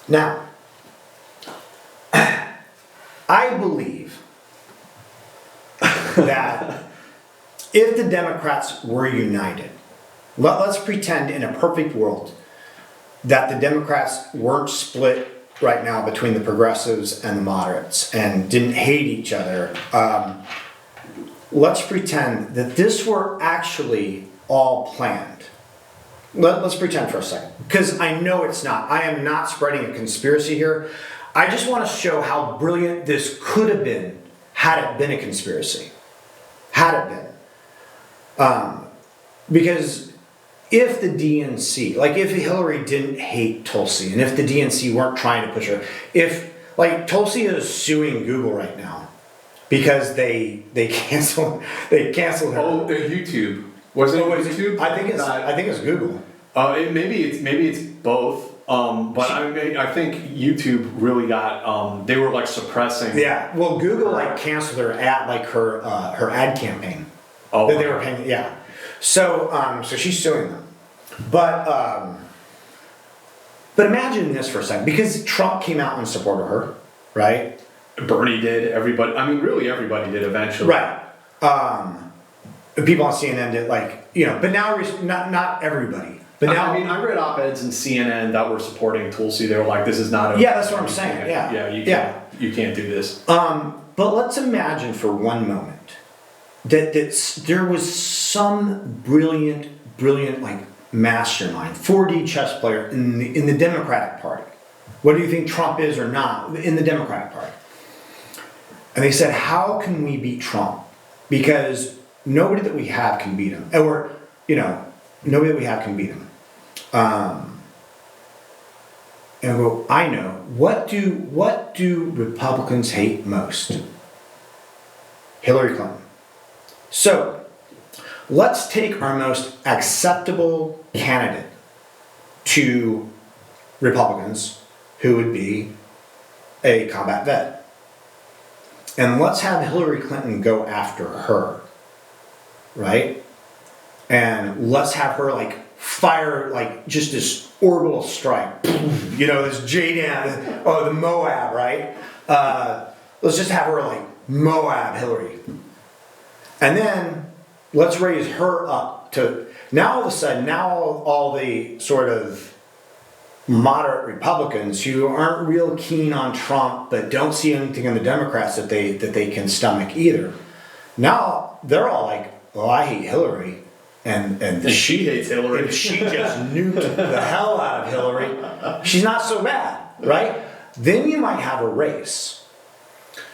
Now, I believe that if the Democrats were united, let's pretend in a perfect world that the Democrats weren't split right now between the progressives and the moderates and didn't hate each other. Let's pretend that this were actually all planned. Let's pretend for a second, because I know it's not. I am not spreading a conspiracy here. I just want to show how brilliant this could have been had it been a conspiracy. Had it been. Because if the DNC, like if Hillary didn't hate Tulsi, and if the DNC weren't trying to push her, if, like, Tulsi is suing Google right now because they canceled her. Oh, YouTube. Was it YouTube? I think it's Google. Maybe it's both. But I think YouTube really got they were like suppressing. Yeah. Well, Google canceled her ad her ad campaign. Oh. That they were paying. Yeah. So she's suing them. But imagine this for a second, because Trump came out in support of her, right? Bernie did. Everybody. I mean, really, everybody did eventually. Right. People on CNN did, but now not everybody. But now, I mean, I read op-eds in CNN that were supporting Tulsi. They were like, "This is not." Yeah, that's what I'm saying. Yeah. You can't do this. But let's imagine for one moment that there was some brilliant mastermind, 4D chess player in the Democratic Party. What do you think Trump is or not in the Democratic Party? And they said, "How can we beat Trump?" because nobody that we have can beat him. And nobody that we have can beat him. And I go, I know. What do Republicans hate most? Hillary Clinton. So, let's take our most acceptable candidate to Republicans, who would be a combat vet. And let's have Hillary Clinton go after her, right? And let's have her fire just this orbital strike, this JDAM, the Moab, right? Let's just have her Moab Hillary. And then let's raise her up to, now all of a sudden, all the sort of moderate Republicans who aren't real keen on Trump but don't see anything in the Democrats that they can stomach either. Now they're all like, "Oh, I hate Hillary," and she hates Hillary. And she just nuked the hell out of Hillary. She's not so bad, right? Then you might have a race,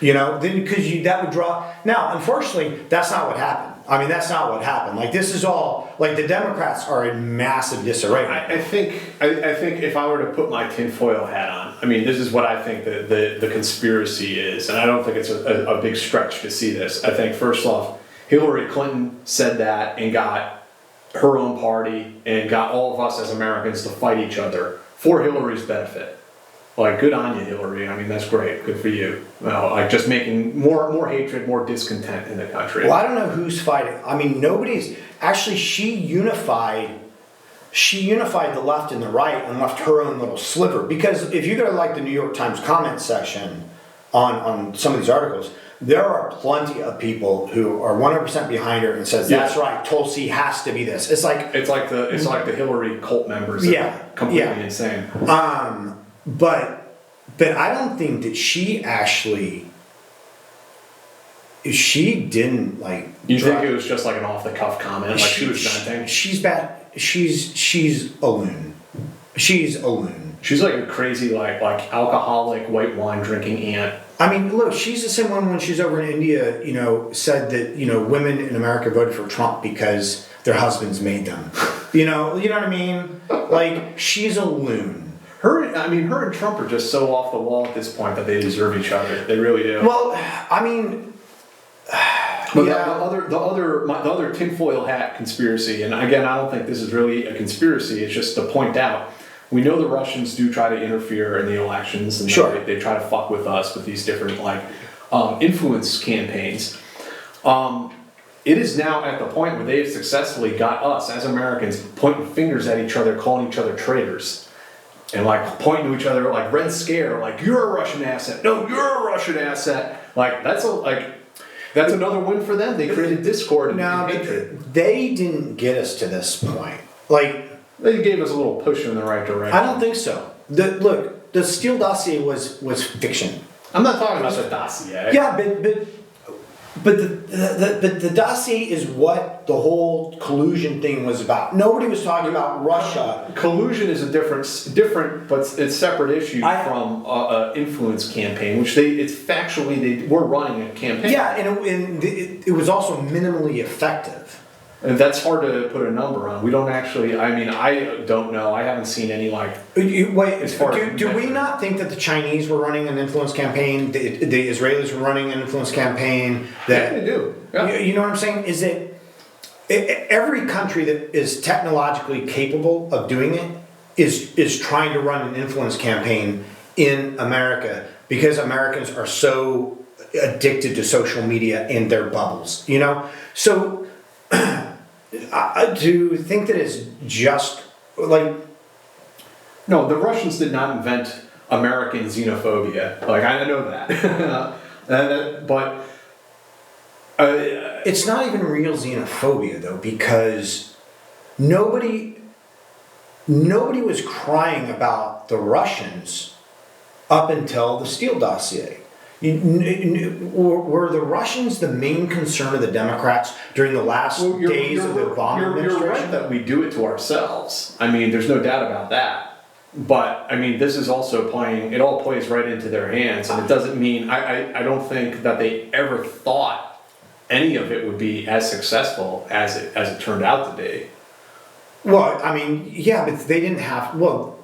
then because that would draw. Now, unfortunately, that's not what happened. I mean, that's not what happened. This is all, the Democrats are in massive disarray. I think if I were to put my tinfoil hat on, this is what I think the conspiracy is, and I don't think it's a big stretch to see this. I think, first off, Hillary Clinton said that and got her own party and got all of us as Americans to fight each other for Hillary's benefit. Good on you, Hillary. That's great. Good for you. Just making more hatred, more discontent in the country. Well, I don't know who's fighting. Nobody's actually. She unified the left and the right and left her own little sliver. Because if you go to the New York Times comment section on some of these articles, there are plenty of people who are 100% behind her and says, "That's right, Tulsi has to be this." It's like the Hillary cult members. Completely insane. But I don't think that she didn't You think it was just an off the cuff comment, she was venting? She's bad. She's a loon. She's a loon. She's a crazy alcoholic white wine drinking aunt. Look, she's the same one when she's over in India. Said that women in America voted for Trump because their husbands made them. You know what I mean? She's a loon. Her and Trump are just so off the wall at this point that they deserve each other. They really do. Well, but the other tinfoil hat conspiracy, and again, I don't think this is really a conspiracy. It's just to point out, we know the Russians do try to interfere in the elections, and sure. they try to fuck with us with these different influence campaigns. It is now at the point where they have successfully got us as Americans pointing fingers at each other, calling each other traitors. And pointing to each other Red Scare, you're a Russian asset. No, you're a Russian asset. That's another win for them. They created discord and hatred. They didn't get us to this point. They gave us a little push in the right direction. I don't think so. The Steele dossier was fiction. I'm not talking about the dossier. Yeah, but the dossier is what the whole collusion thing was about. Nobody was talking about Russia. Collusion is a different, but it's separate issue from influence campaign, which it's factually they were running a campaign. Yeah, and it was also minimally effective. And that's hard to put a number on. We don't actually. I don't know. I haven't seen any do we not think that the Chinese were running an influence campaign? The Israelis were running an influence campaign. Yeah, they do. Yeah. You know what I'm saying? Is that every country that is technologically capable of doing it is trying to run an influence campaign in America because Americans are so addicted to social media and their bubbles. So. To think that it's just no, the Russians did not invent American xenophobia. I know that, but it's not even real xenophobia though, because nobody was crying about the Russians up until the Steele dossier. Were the Russians the main concern of the Democrats during the last days of the Obama administration? You're right that we do it to ourselves. There's no doubt about that. But, this is also it all plays right into their hands. And it doesn't mean, I don't think that they ever thought any of it would be as successful as it turned out to be. Well, I mean, yeah, but they didn't have, well,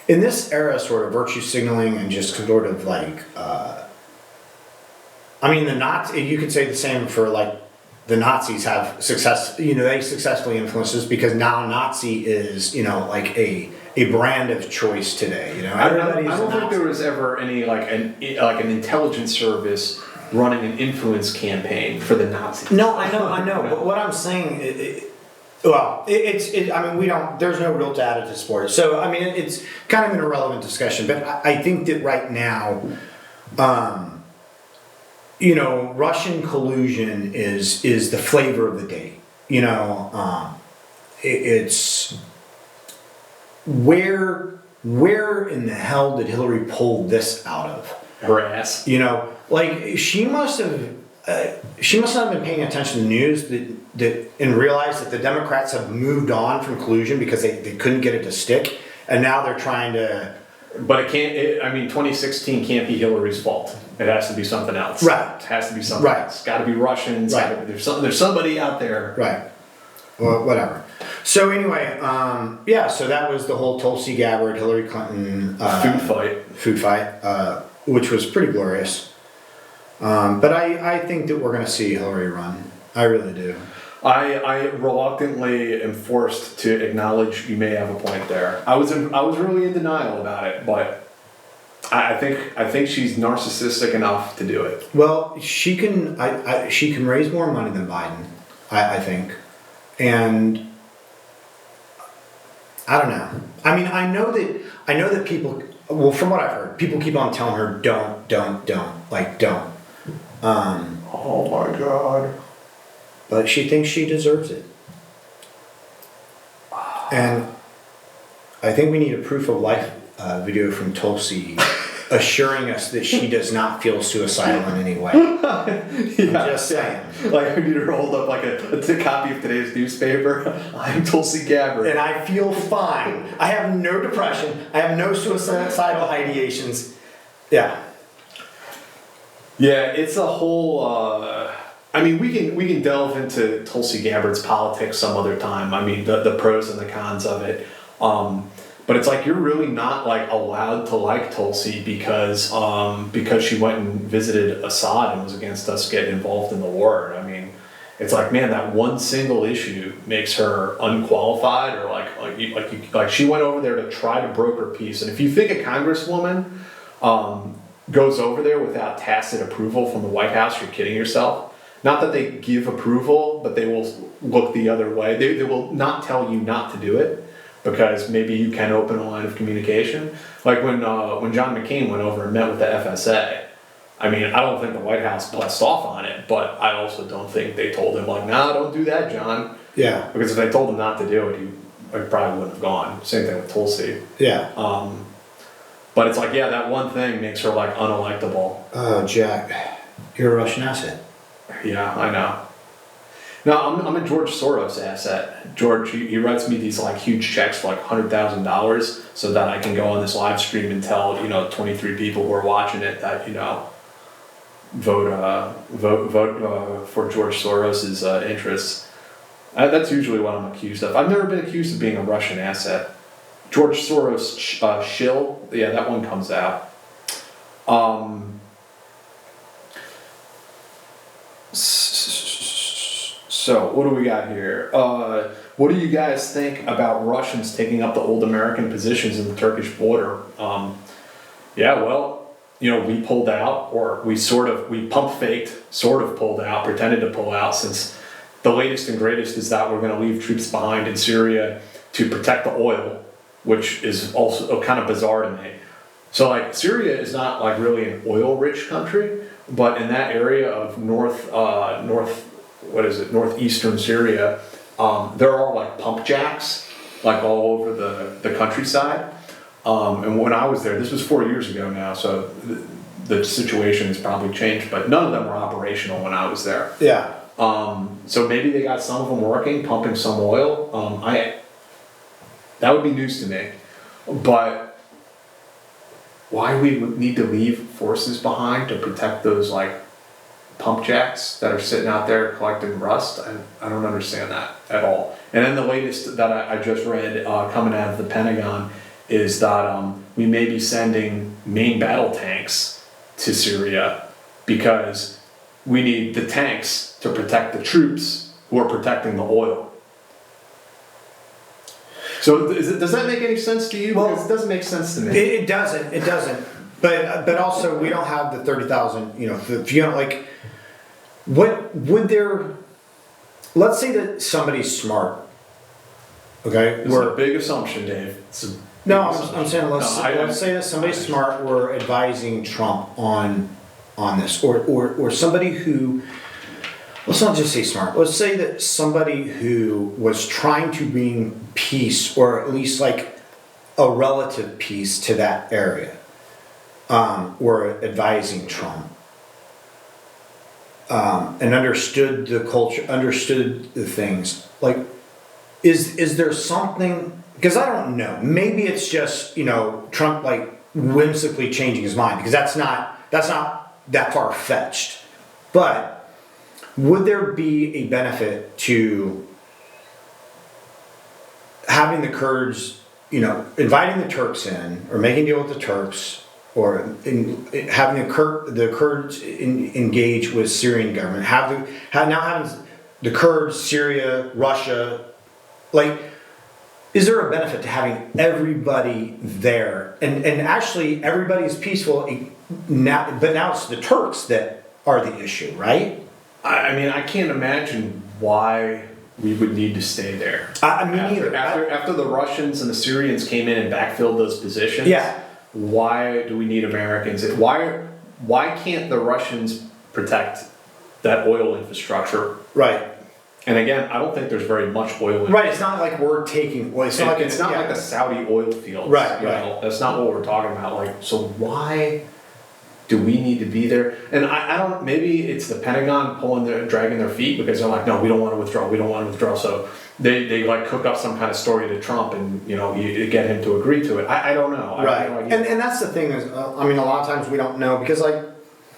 in this era, sort of virtue signaling and just sort of like, I mean, the Nazi, you could say the same for like, the Nazis have success, you know, they successfully influeed us because now Nazi is, you know, like a brand of choice today, you know. I don't think there was ever any like an intelligence service running an influence campaign for the Nazis. No, I know. But what I'm saying, I mean, we don't. There's no real data to support it. So, I mean, it's kind of an irrelevant discussion. But I think that right now, you know, Russian collusion is the flavor of the day. You know, it's where in the hell did Hillary pull this out of? Her ass. You know, like she must not have been paying attention to the news and realized that the Democrats have moved on from collusion because they couldn't get it to stick, and now they're trying to. But it can't. I mean, 2016 can't be Hillary's fault. It has to be something else. Right. It has to be something else. It's got to be Russians. Right. There's somebody out there. Right. Well, whatever. So anyway, yeah. So that was the whole Tulsi Gabbard, Hillary Clinton food fight, which was pretty glorious. But I think that we're going to see Hillary run. I really do. I reluctantly am forced to acknowledge you may have a point there. I was really in denial about it, but I think she's narcissistic enough to do it. Well, she can she can raise more money than Biden, I think, and I don't know. I mean, I know that people. Well, from what I've heard, people keep on telling her don't, like don't. Oh my God. But she thinks she deserves it. And I think we need a proof of life video from Tulsi assuring us that she does not feel suicidal in any way. I'm just saying. Like we need her to hold up like a copy of today's newspaper. I'm Tulsi Gabbard. And I feel fine. I have no depression. I have no suicidal ideations. Yeah. Yeah, it's a whole... I mean, we can delve into Tulsi Gabbard's politics some other time. I mean, the pros and the cons of it. But it's like you're really not like allowed to like Tulsi because she went and visited Assad and was against us getting involved in the war. I mean, it's like, man, that one single issue makes her unqualified, or like she went over there to try to broker peace. And if you think a congresswoman goes over there without tacit approval from the White House, you're kidding yourself. Not that they give approval, but they will look the other way. They will not tell you not to do it because maybe you can open a line of communication. Like when John McCain went over and met with the FSA. I mean, I don't think the White House blessed off on it, but I also don't think they told him like, nah, don't do that, John. Yeah. Because if they told him not to do it, he probably wouldn't have gone. Same thing with Tulsi. Yeah. But it's like, yeah, that one thing makes her like unelectable. Oh, Jack, you're a Russian asset. Yeah, I know. No, I'm a George Soros asset. George, he writes me these like huge checks for like $100,000 so that I can go on this live stream and tell 23 people who are watching it that vote for George Soros's interests. That's usually what I'm accused of. I've never been accused of being a Russian asset. George Soros shill, yeah, that one comes out. So, what do we got here? What do you guys think about Russians taking up the old American positions in the Turkish border? Yeah, well, we pulled out, or we pump faked, sort of pulled out, pretended to pull out, since the latest and greatest is that we're going to leave troops behind in Syria to protect the oil, which is also kind of bizarre to me. So, like, Syria is not like really an oil-rich country, but in that area of northeastern Syria, there are like pump jacks like all over the countryside. And when I was there, this was 4 years ago now, so the situation has probably changed, but none of them were operational when I was there. Yeah. So maybe they got some of them working, pumping some oil. That would be news to me. But why we would need to leave forces behind to protect those like pump jacks that are sitting out there collecting rust. I don't understand that at all. And then the latest that I just read coming out of the Pentagon is that we may be sending main battle tanks to Syria because we need the tanks to protect the troops who are protecting the oil. So does that make any sense to you? Well, because it doesn't make sense to me. It doesn't. But also we don't have the 30,000. You know, if you don't like, what would there? Let's say that somebody's smart. Okay, it's a big assumption, Dave. I'm saying let's say that somebody's smart were advising Trump on this, or somebody who, let's not just say smart. Let's say that somebody who was trying to bring peace, or at least like a relative peace to that area, were advising Trump, and understood the culture, understood the things. Like, is there something? Because I don't know. Maybe it's just, you know, Trump like whimsically changing his mind, because that's not that far fetched. But would there be a benefit to having the Kurds, you know, inviting the Turks in, or making a deal with the Turks, or having the Kurds engage with Syrian government, having the Kurds, Syria, Russia, like, is there a benefit to having everybody there? And actually everybody is peaceful now, but now it's the Turks that are the issue, right? I mean, I can't imagine why we would need to stay there. After the Russians and the Syrians came in and backfilled those positions, yeah. Why do we need Americans? Why can't the Russians protect that oil infrastructure? Right. And again, I don't think there's very much oil in Right, it's not like we're taking oil. It's not like a Saudi oil field. Right. That's not what we're talking about. Like, so why do we need to be there? And I don't, maybe it's the Pentagon dragging their feet, because they're like, no, we don't want to withdraw. So they like cook up some kind of story to Trump, and, you know, you get him to agree to it. I don't know. Right. And that's the thing is, I mean, a lot of times we don't know, because like,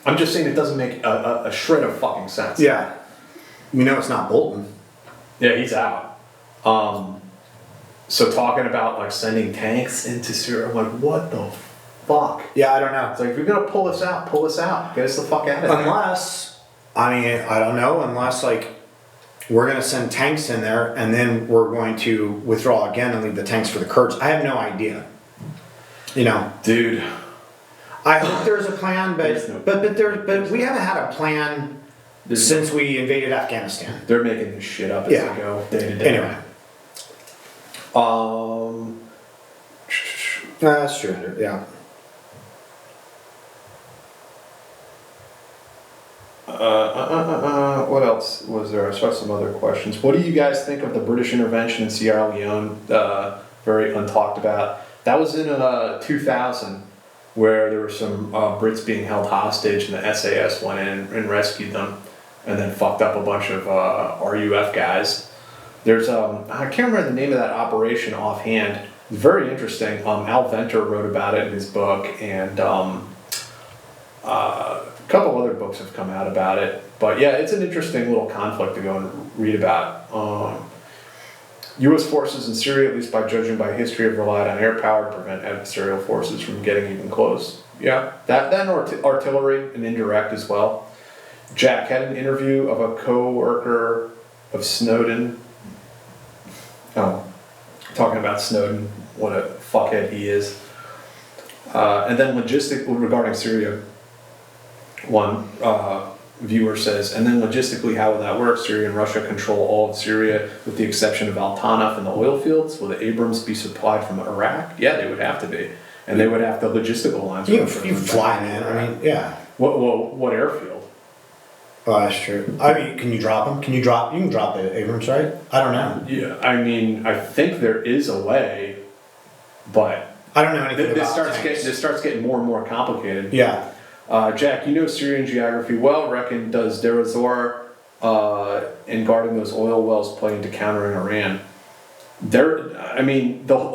I'm just saying it doesn't make a shred of fucking sense. Yeah. We know it's not Bolton. Yeah, he's out. So talking about like sending tanks into Syria, I'm like, what the fuck? Yeah, I don't know. It's like, if you're gonna pull us out. Get us the fuck out of there. Unless, I mean, I don't know, unless like we're gonna send tanks in there and then we're going to withdraw again and leave the tanks for the Kurds. I have no idea. You know, dude. I hope there's a plan, but we haven't had a plan since we invaded Afghanistan. They're making this shit up as they go day to day. Anyway. That's true, yeah. What else was there? I saw some other questions. What do you guys think of the British intervention in Sierra Leone? Very untalked about. That was in 2000, where there were some Brits being held hostage, and the SAS went in and rescued them, and then fucked up a bunch of RUF guys. There's I can't remember the name of that operation offhand. It's very interesting. Al Venter wrote about it in his book, and a couple other books have come out about it. But yeah, it's an interesting little conflict to go and read about. U.S. forces in Syria, at least by judging by history, have relied on air power to prevent adversarial forces from getting even close. Yeah, that and artillery and indirect as well. Jack had an interview of a co-worker of Snowden. Oh, talking about Snowden, what a fuckhead he is. And then regarding Syria, one viewer says, and then logistically, how will that work? Syria and Russia control all of Syria with the exception of Al Tanaf and the oil fields. Will the Abrams be supplied from Iraq? Yeah, they would have to be. And they would have the logistical lines. You fly, man. I mean, yeah. What airfield? Oh, that's true. I mean, can you drop them? You can drop the Abrams, right? I don't know. Yeah, I mean, I think there is a way, but I don't know anything about this starts getting more and more complicated. Yeah. Jack, you know Syrian geography well. Reckon does Deir ez-Zor in guarding those oil wells play into countering Iran?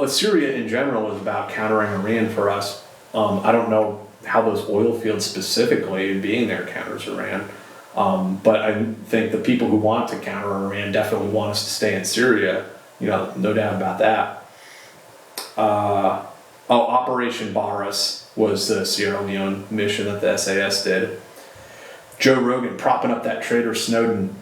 Syria in general is about countering Iran for us. I don't know how those oil fields specifically and being there counters Iran. But I think the people who want to counter Iran definitely want us to stay in Syria. No doubt about that. Operation Barras was the Sierra Leone mission that the SAS did. Joe Rogan propping up that traitor Snowden.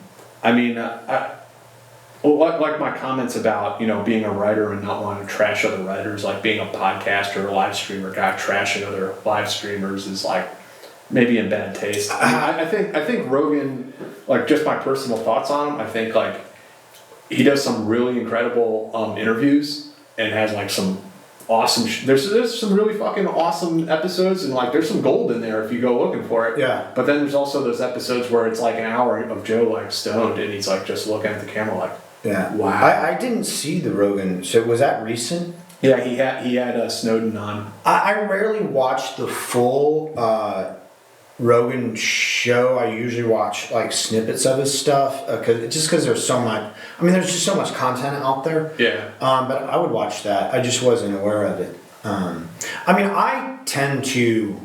I mean, like my comments about, being a writer and not wanting to trash other writers, like being a podcaster or a live streamer guy trashing other live streamers is like maybe in bad taste. I think Rogan, like just my personal thoughts on him, I think like he does some really incredible interviews and has like some awesome there's some really fucking awesome episodes, and like there's some gold in there if you go looking for it. Yeah. But then there's also those episodes where it's like an hour of Joe like stoned and he's like just looking at the camera like, yeah, wow. I didn't see the Rogan. So was that recent? Yeah, he had Snowden on. I rarely watch the full Rogan show. I usually watch like snippets of his stuff because there's so much. I mean, there's just so much content out there. Yeah. But I would watch that. I just wasn't aware of it. I mean, I tend to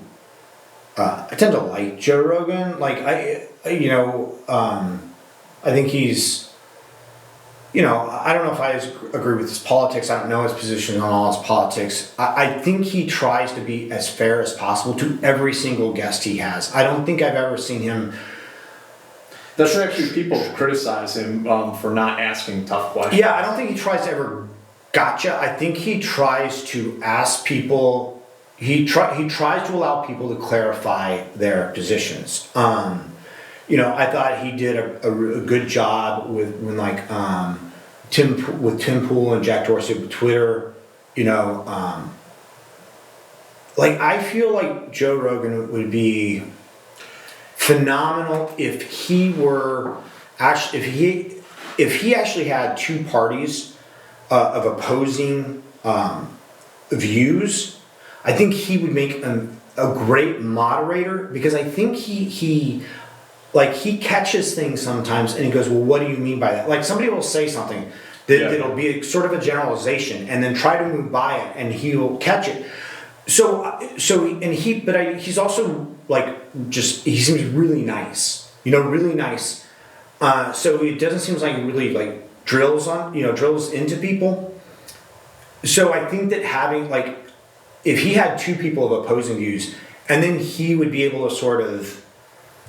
like Joe Rogan. Like I think he's. I don't know if I agree with his politics. I don't know his position on all his politics. I think he tries to be as fair as possible to every single guest he has. I don't think I've ever seen him. That's actually people criticize him for not asking tough questions. Yeah, I don't think he tries to ever gotcha. I think he tries to ask people. He tries to allow people to clarify their positions. I thought he did a good job with Tim Pool and Jack Dorsey with Twitter. I feel like Joe Rogan would be phenomenal if he actually had two parties of opposing views. I think he would make a great moderator, because I think he catches things sometimes and he goes, well, what do you mean by that? Like somebody will say something that'll be sort of a generalization and then try to move by it and he'll catch it. He's also he seems really nice, really nice. So it doesn't seem like he really drills into people. So I think that having if he had two people of opposing views, and then he would be able to sort of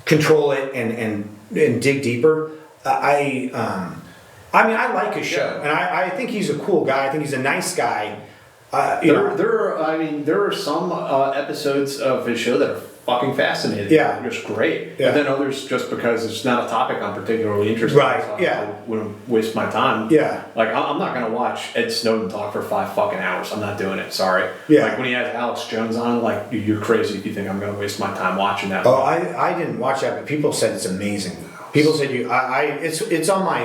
control it and dig deeper. I like his show, and I think he's a cool guy. I think he's a nice guy. There are some episodes of his show that are fucking fascinating. Yeah, they're just great. Yeah. And then others, just because it's not a topic I'm particularly interested in, right? So Yeah, I wouldn't waste my time. Yeah, I'm not gonna watch Ed Snowden talk for 5 fucking hours. I'm not doing it. Sorry. Yeah. When he has Alex Jones on, you're crazy if you think I'm gonna waste my time watching that. Oh, I didn't watch that, but people said it's amazing. People said it's on my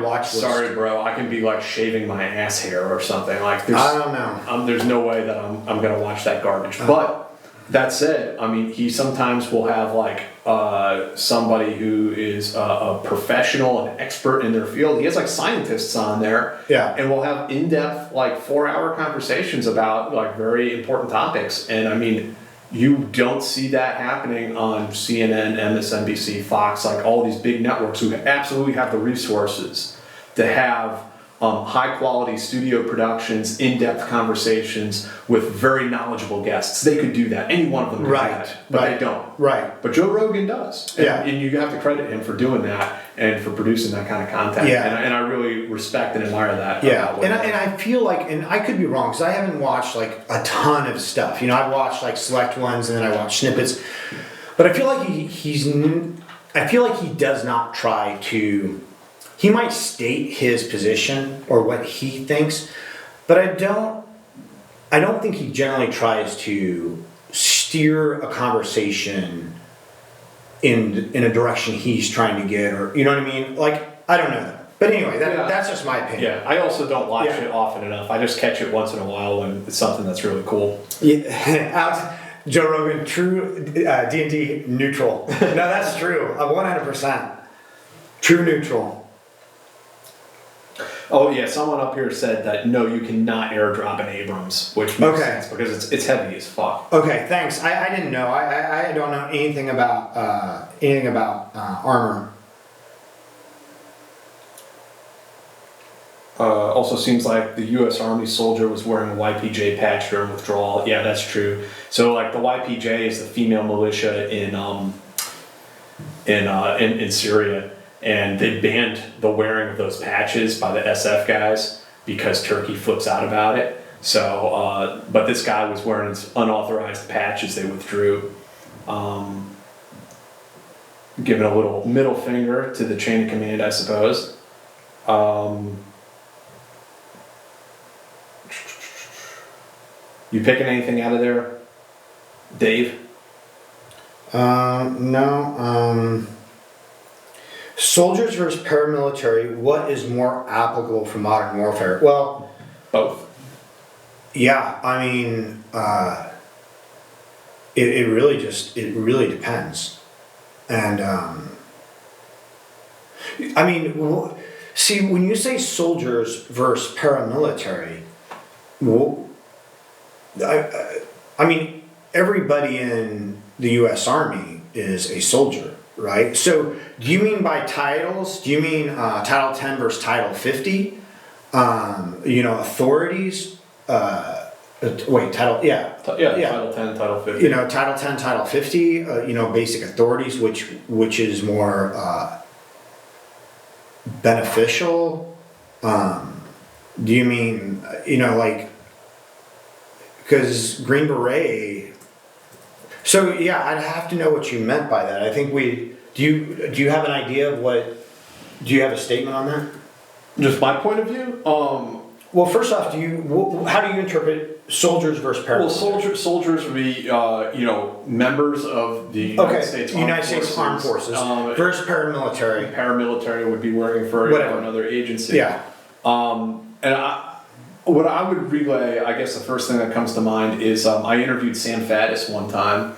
watch list. Sorry, bro. I can be shaving my ass hair or something. I don't know. There's no way that I'm gonna watch that garbage. But that said, he sometimes will have somebody who is a professional and expert in their field. He has scientists on there. Yeah. And we'll have in-depth 4-hour conversations about very important topics. And you don't see that happening on CNN, MSNBC, Fox, all these big networks who absolutely have the resources to have high quality studio productions, in-depth conversations with very knowledgeable guests. They could do that. Any one of them could do that, but they don't. Right. But Joe Rogan does. Yeah. And you have to credit him for doing that and for producing that kind of content. Yeah. And I really respect and admire that. Yeah. And I feel and I could be wrong because I haven't watched a ton of stuff. I've watched select ones and then I watch snippets. But I feel like he does not try to. He might state his position or what he thinks, but I don't think he generally tries to steer a conversation in a direction he's trying to get, or you know what I mean? I don't know. But anyway, that's just my opinion. Yeah, I also don't watch it often enough. I just catch it once in a while when it's something that's really cool. Yeah, Alex, Joe Rogan, true D&D neutral. No, that's true. 100%. True neutral. Oh yeah, someone up here said that no, you cannot airdrop an Abrams, which makes sense because it's heavy as fuck. Okay, thanks. I didn't know. I don't know anything about armor. Also seems like the U.S. Army soldier was wearing a YPJ patch during withdrawal. Yeah, that's true. So like the YPJ is the female militia in Syria, and they banned the wearing of those patches by the SF guys because Turkey flips out about it. So, but this guy was wearing his unauthorized patches. They withdrew, giving a little middle finger to the chain of command, I suppose. You picking anything out of there, Dave? No. Soldiers versus paramilitary, what is more applicable for modern warfare? Well, both. Yeah, I mean, it really depends. And, I mean, see, when you say soldiers versus paramilitary, well, I mean, everybody in the U.S. Army is a soldier, right? So, do you mean by titles? Do you mean Title 10 versus Title 50? Authorities? Title 10, Title 50. Title 10, Title 50. Basic authorities, which is more beneficial. Do you mean because Green Beret? So yeah, I'd have to know what you meant by that. I think do you have an idea of what? Do you have a statement on that? Just my point of view. Well, first off, how do you interpret soldiers versus paramilitary? Well, soldiers would be members of the United States Armed Forces versus paramilitary. Paramilitary would be working for another agency. Yeah. What I would relay, I guess the first thing that comes to mind is I interviewed Sam Faddis one time,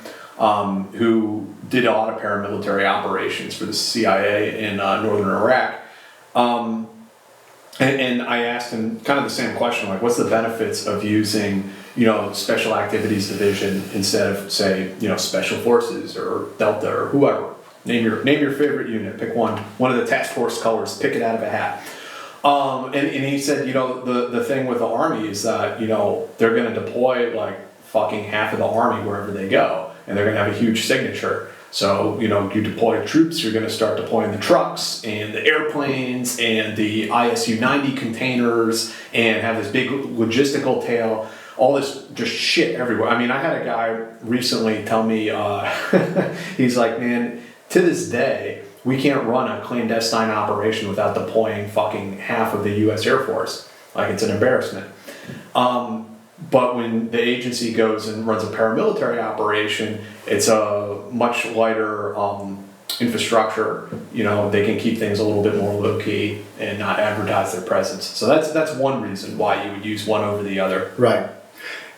who did a lot of paramilitary operations for the CIA in northern Iraq. And I asked him kind of the same question, like, what's the benefits of using, Special Activities Division instead of, say, Special Forces or Delta or whoever. Name your favorite unit. Pick one of the task force colors. Pick it out of a hat. And he said, the thing with the Army is that, they're going to deploy like fucking half of the Army wherever they go, and they're going to have a huge signature. So, you deploy troops, you're going to start deploying the trucks and the airplanes and the ISU-90 containers and have this big logistical tail, all this just shit everywhere. I mean, I had a guy recently tell me, he's like, man, to this day, we can't run a clandestine operation without deploying fucking half of the U.S. Air Force. Like, it's an embarrassment. But when the agency goes and runs a paramilitary operation, it's a much lighter infrastructure. They can keep things a little bit more low-key and not advertise their presence. So that's one reason why you would use one over the other. Right.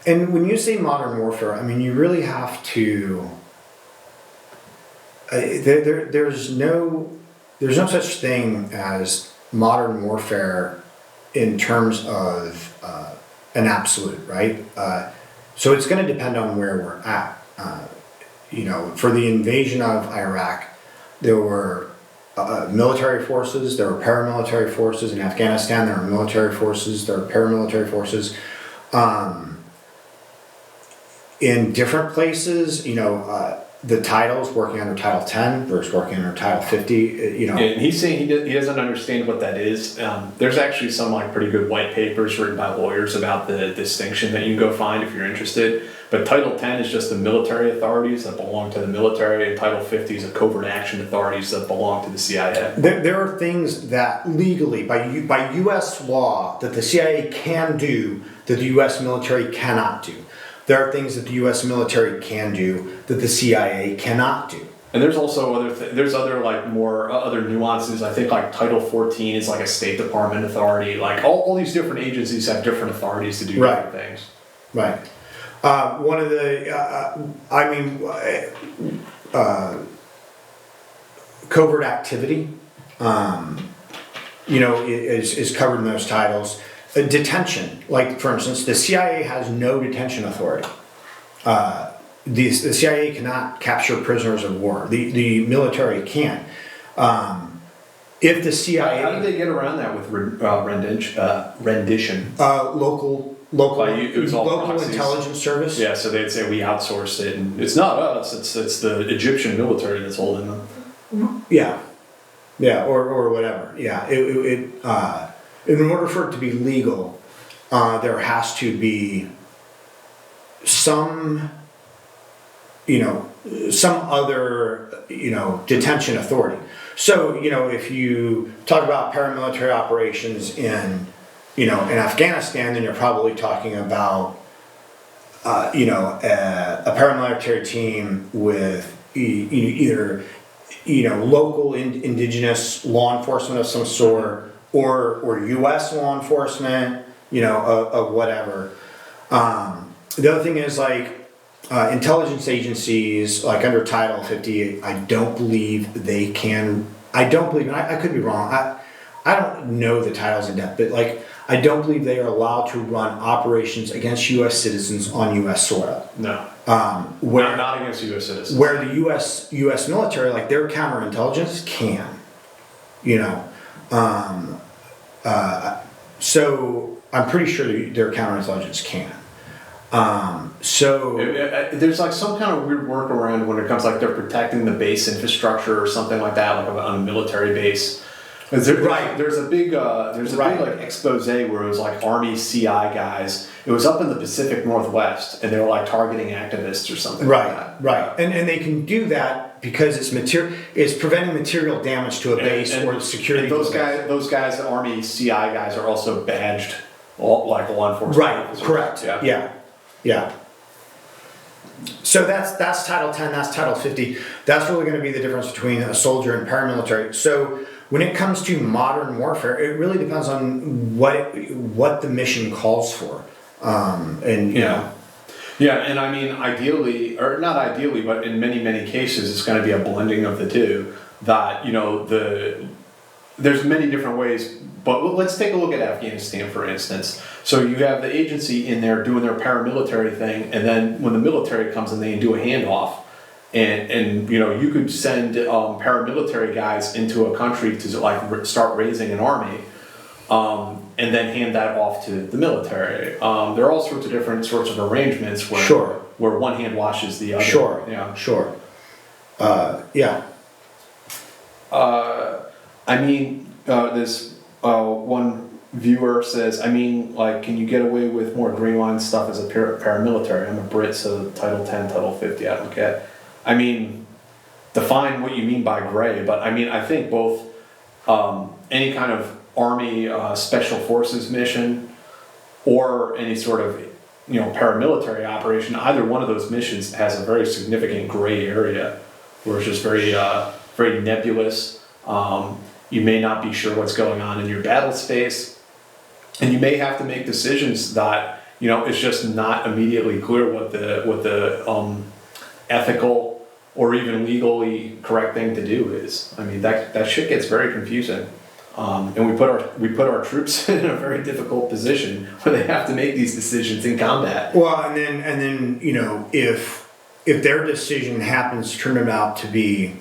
And when you say modern warfare, I mean, you really have to... There's no such thing as modern warfare in terms of an absolute, right? So it's going to depend on where we're at. For the invasion of Iraq, there were military forces, there were paramilitary forces. In Afghanistan, there were military forces, there were paramilitary forces. In different places, the titles working under Title 10 versus working under Title 50, And he's saying he doesn't understand what that is. There's actually some pretty good white papers written by lawyers about the distinction that you can go find if you're interested. But Title 10 is just the military authorities that belong to the military, and Title 50 is the covert action authorities that belong to the CIA. There are things that legally, by U.S. law, that the CIA can do that the U.S. military cannot do. There are things that the U.S. military can do that the CIA cannot do. And there's also other nuances. I think Title 14 is a State Department authority. All these different agencies have different authorities to do different things. Right. One of the, covert activity. is covered in those titles. Detention, like for instance, the CIA has no detention authority. The CIA cannot capture prisoners of war. The military can. If the CIA, how did they get around that with rendition? Local It was all local proxies. intelligence service. Yeah, so they'd say we outsourced it, and it's not us. It's the Egyptian military that's holding them. Yeah, or whatever. Yeah, in order for it to be legal, there has to be some other, detention authority. So, if you talk about paramilitary operations in Afghanistan, then you're probably talking about, a paramilitary team with either, local indigenous law enforcement of some sort, or U.S. law enforcement, of whatever. The other thing is intelligence agencies, like under Title 50, I don't believe they can. I don't believe, and I could be wrong. I don't know the titles in depth, but I don't believe they are allowed to run operations against U.S. citizens on U.S. soil. No. Not against U.S. citizens. Where the U.S. military, their counterintelligence can, so I'm pretty sure their counterintelligence can. There's some kind of weird workaround when it comes they're protecting the base infrastructure or something like that, on a military base. There's a big expose where it was Army CI guys. It was up in the Pacific Northwest, and they were targeting activists or something. Right. And they can do that because it's preventing material damage to a base or security. And those guys, the Army CI guys, are also badged law enforcement. Right. officers. Correct. Yeah. So that's Title 10, that's Title 50. That's really going to be the difference between a soldier and paramilitary. So when it comes to modern warfare, it really depends on what the mission calls for. Yeah, and I mean, ideally, or not ideally, but in many, many cases, it's going to be a blending of the two. That, there's many different ways, but let's take a look at Afghanistan, for instance. So you have the agency in there doing their paramilitary thing, and then when the military comes in, they do a handoff. And you could send paramilitary guys into a country to start raising an army, and then hand that off to the military. There are all sorts of different sorts of arrangements where one hand washes the other. Sure. This one viewer says, can you get away with more green line stuff as a paramilitary? I'm a Brit, so Title 10, Title 50, I don't get. Define what you mean by gray, but I think both any kind of Army Special Forces mission or any sort of paramilitary operation, either one of those missions has a very significant gray area where it's just very very nebulous. You may not be sure what's going on in your battle space, and you may have to make decisions that it's just not immediately clear what the ethical or even legally correct thing to do is. That shit gets very confusing. And we put our troops in a very difficult position where they have to make these decisions in combat. Well, and then if their decision happens to turn out to be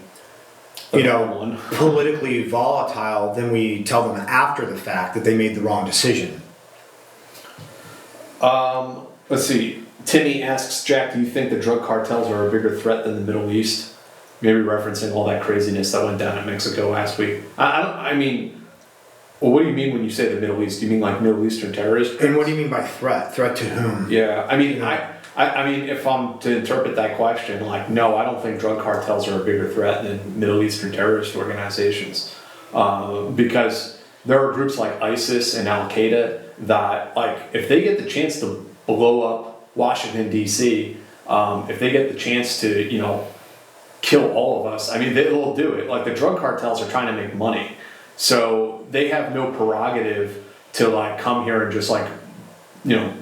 politically volatile, then we tell them after the fact that they made the wrong decision. Let's see. Timmy asks, Jack, do you think the drug cartels are a bigger threat than the Middle East? Maybe referencing all that craziness that went down in Mexico last week. Well, what do you mean when you say the Middle East? Do you mean Middle Eastern terrorists? And what do you mean by threat? Threat to whom? Yeah, if I'm to interpret that question, no, I don't think drug cartels are a bigger threat than Middle Eastern terrorist organizations. Because there are groups like ISIS and Al Qaeda that, if they get the chance to blow up Washington, D.C., if they get the chance to, kill all of us, they'll do it. The drug cartels are trying to make money. So they have no prerogative to come here and just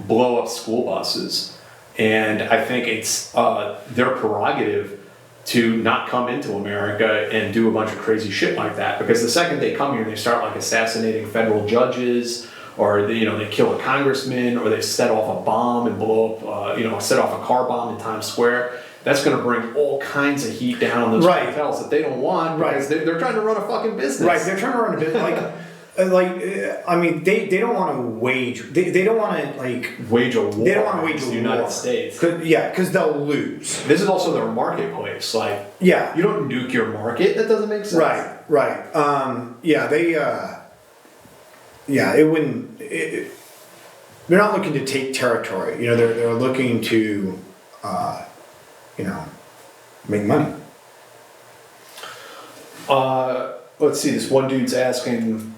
blow up school buses. And I think it's their prerogative to not come into America and do a bunch of crazy shit like that. Because the second they come here, they start like assassinating federal judges, or they kill a congressman, or they set off a bomb and blow up, set off a car bomb in Times Square. That's going to bring all kinds of heat down on those hotels that they don't want, because they're trying to run a fucking business. Right, they're trying to run a business. They don't want to wage. They don't want to wage a war. They don't want to wage against a the United States. Because they'll lose. This is also their marketplace. You don't nuke your market. That doesn't make sense. Right. It wouldn't. They're not looking to take territory. They're looking to, make money. Let's see. This one dude's asking.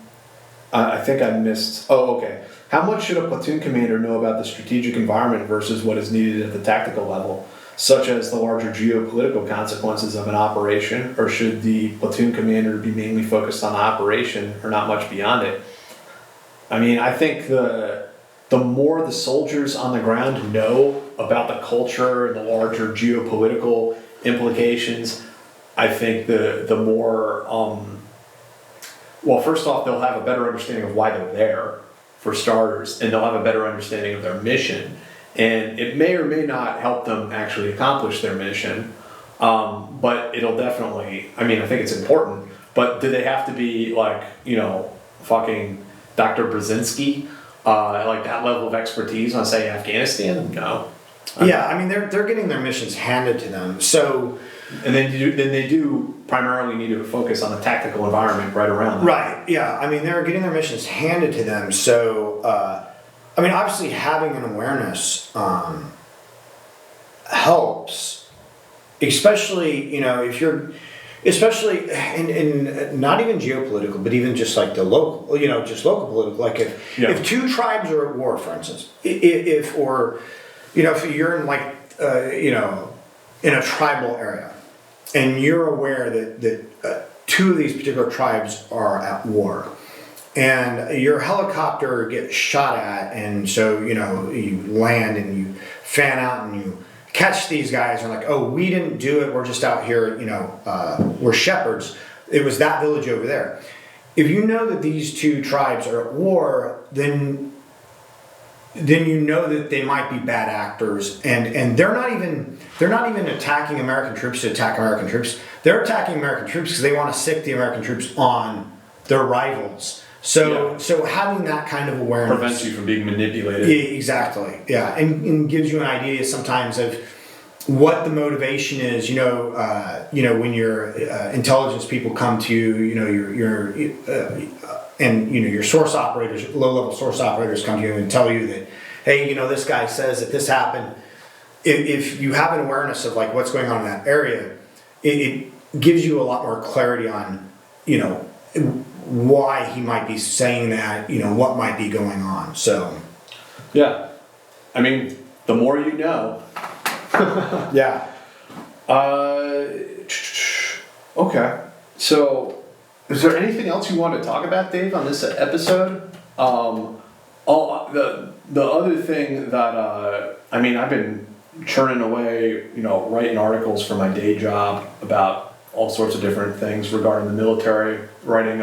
I think I missed. Oh, okay. How much should a platoon commander know about the strategic environment versus what is needed at the tactical level, such as the larger geopolitical consequences of an operation, or should the platoon commander be mainly focused on the operation or not much beyond it? I mean, I think the more the soldiers on the ground know about the culture and the larger geopolitical implications, I think the more, well, first off, they'll have a better understanding of why they're there, for starters, and they'll have a better understanding of their mission. And it may or may not help them actually accomplish their mission, but it'll definitely, I think it's important, but do they have to be fucking Dr. Brzezinski, that level of expertise on, say, Afghanistan? No. They're getting their missions handed to them. So, and then they do primarily need to focus on the tactical environment right around them. Right. Yeah. They're getting their missions handed to them. So, obviously, having an awareness helps, especially if you're. Especially in not even geopolitical, but even just the local, just local political. If two tribes are at war, for instance, if you're in in a tribal area, and you're aware that two of these particular tribes are at war, and your helicopter gets shot at, and so you land and you fan out and you catch these guys and we didn't do it, we're just out here, we're shepherds. It was that village over there. If you know that these two tribes are at war, then you know that they might be bad actors, and they're not even attacking American troops to attack American troops. They're attacking American troops because they want to sick the American troops on their rivals. So having that kind of awareness prevents you from being manipulated. Yeah, exactly. Yeah, and gives you an idea sometimes of what the motivation is. When your intelligence people come to you, your source operators, low-level source operators come to you and tell you that, hey, this guy says that this happened. If you have an awareness of what's going on in that area, it gives you a lot more clarity on why he might be saying that, what might be going on. So, yeah, the more you know. Yeah. Okay. So, is there anything else you want to talk about, Dave, on this episode? The other thing that I've been churning away, writing articles for my day job about all sorts of different things regarding the military. Writing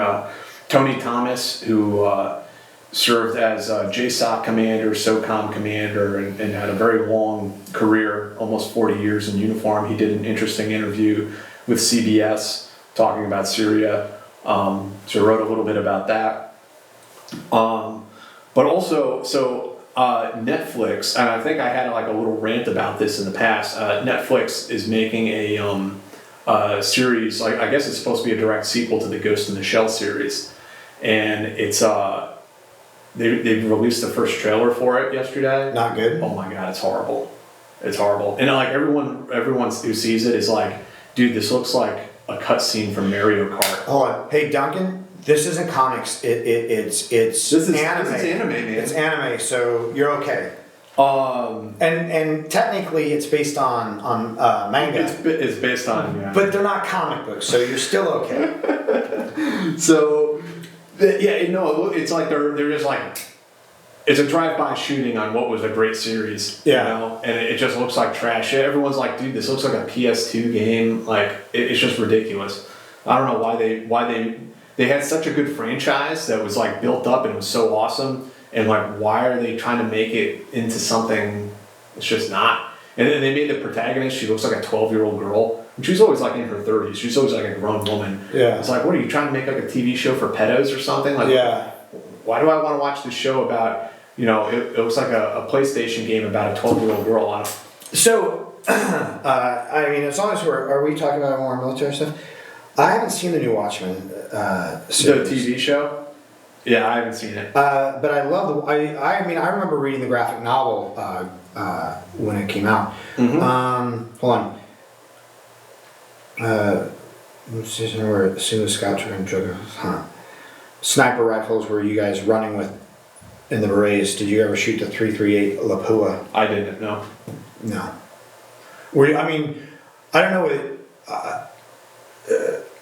Tony Thomas, who served as JSOC commander, SOCOM commander, and had a very long career, almost 40 years in uniform. He did an interesting interview with CBS talking about Syria. So I wrote a little bit about that. But also, Netflix, and I think I had a little rant about this in the past. Netflix is making a series, I guess it's supposed to be a direct sequel to the Ghost in the Shell series, and it's they released the first trailer for it yesterday. Not good. Oh my god, it's horrible. It's horrible, and everyone who sees it is dude, this looks like a cutscene from Mario Kart. Hold on, hey Duncan, this isn't comics. It's anime. This is anime, man. It's anime, so you're okay. And technically it's based on manga. It's based on, yeah. But they're not comic books, so you're still okay. So, it's they're just it's a drive-by shooting on what was a great series, Yeah. you know, and it just looks like trash. Everyone's like, dude, this looks like a PS2 game. Like, it's just ridiculous. I don't know why they had such a good franchise that was like built up and it was so awesome, and like, why are they trying to make it into something it's just not? And then they made the protagonist, she looks like a 12-year-old girl. And she's always like in her 30s. She's always like a grown woman. Yeah. It's like, what are you trying to make like a TV show for pedos or something? Like, Yeah. Why do I want to watch this show about, you know, it looks like a PlayStation game about a 12-year-old girl on it. So, I mean, as long as are we talking about more military stuff? I haven't seen the new Watchmen series. The TV show? Yeah, I haven't seen it. But I love I mean, I remember reading the graphic novel when it came out. Mm-hmm. Hold on. Season where single scouts were in drug, sniper rifles. Were you guys running with in the berets? Did you ever shoot the 338 Lapua? I didn't. No. No. Were you, I mean, I don't know what.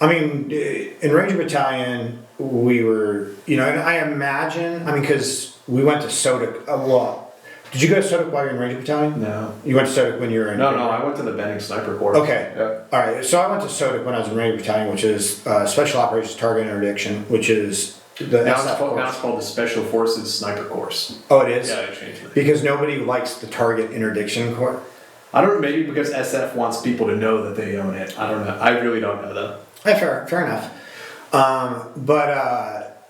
I mean, in Ranger Battalion, we were, you know, and I imagine, I mean, because we went to Sodak. Well, did you go to Sodak while you were in Ranger Battalion? No. You went to Sodak when you were in. No, I went to the Benning Sniper Corps. Okay. Yeah. All right. So I went to Sodak when I was in Ranger Battalion, which is Special Operations Target Interdiction, which is the Now SF course. it's called the Special Forces Sniper Course. Oh, it is? Yeah, they changed it. Because nobody likes the Target Interdiction Corps. I don't know, maybe because SF wants people to know that they own it. I don't know. I really don't know though. Fair enough.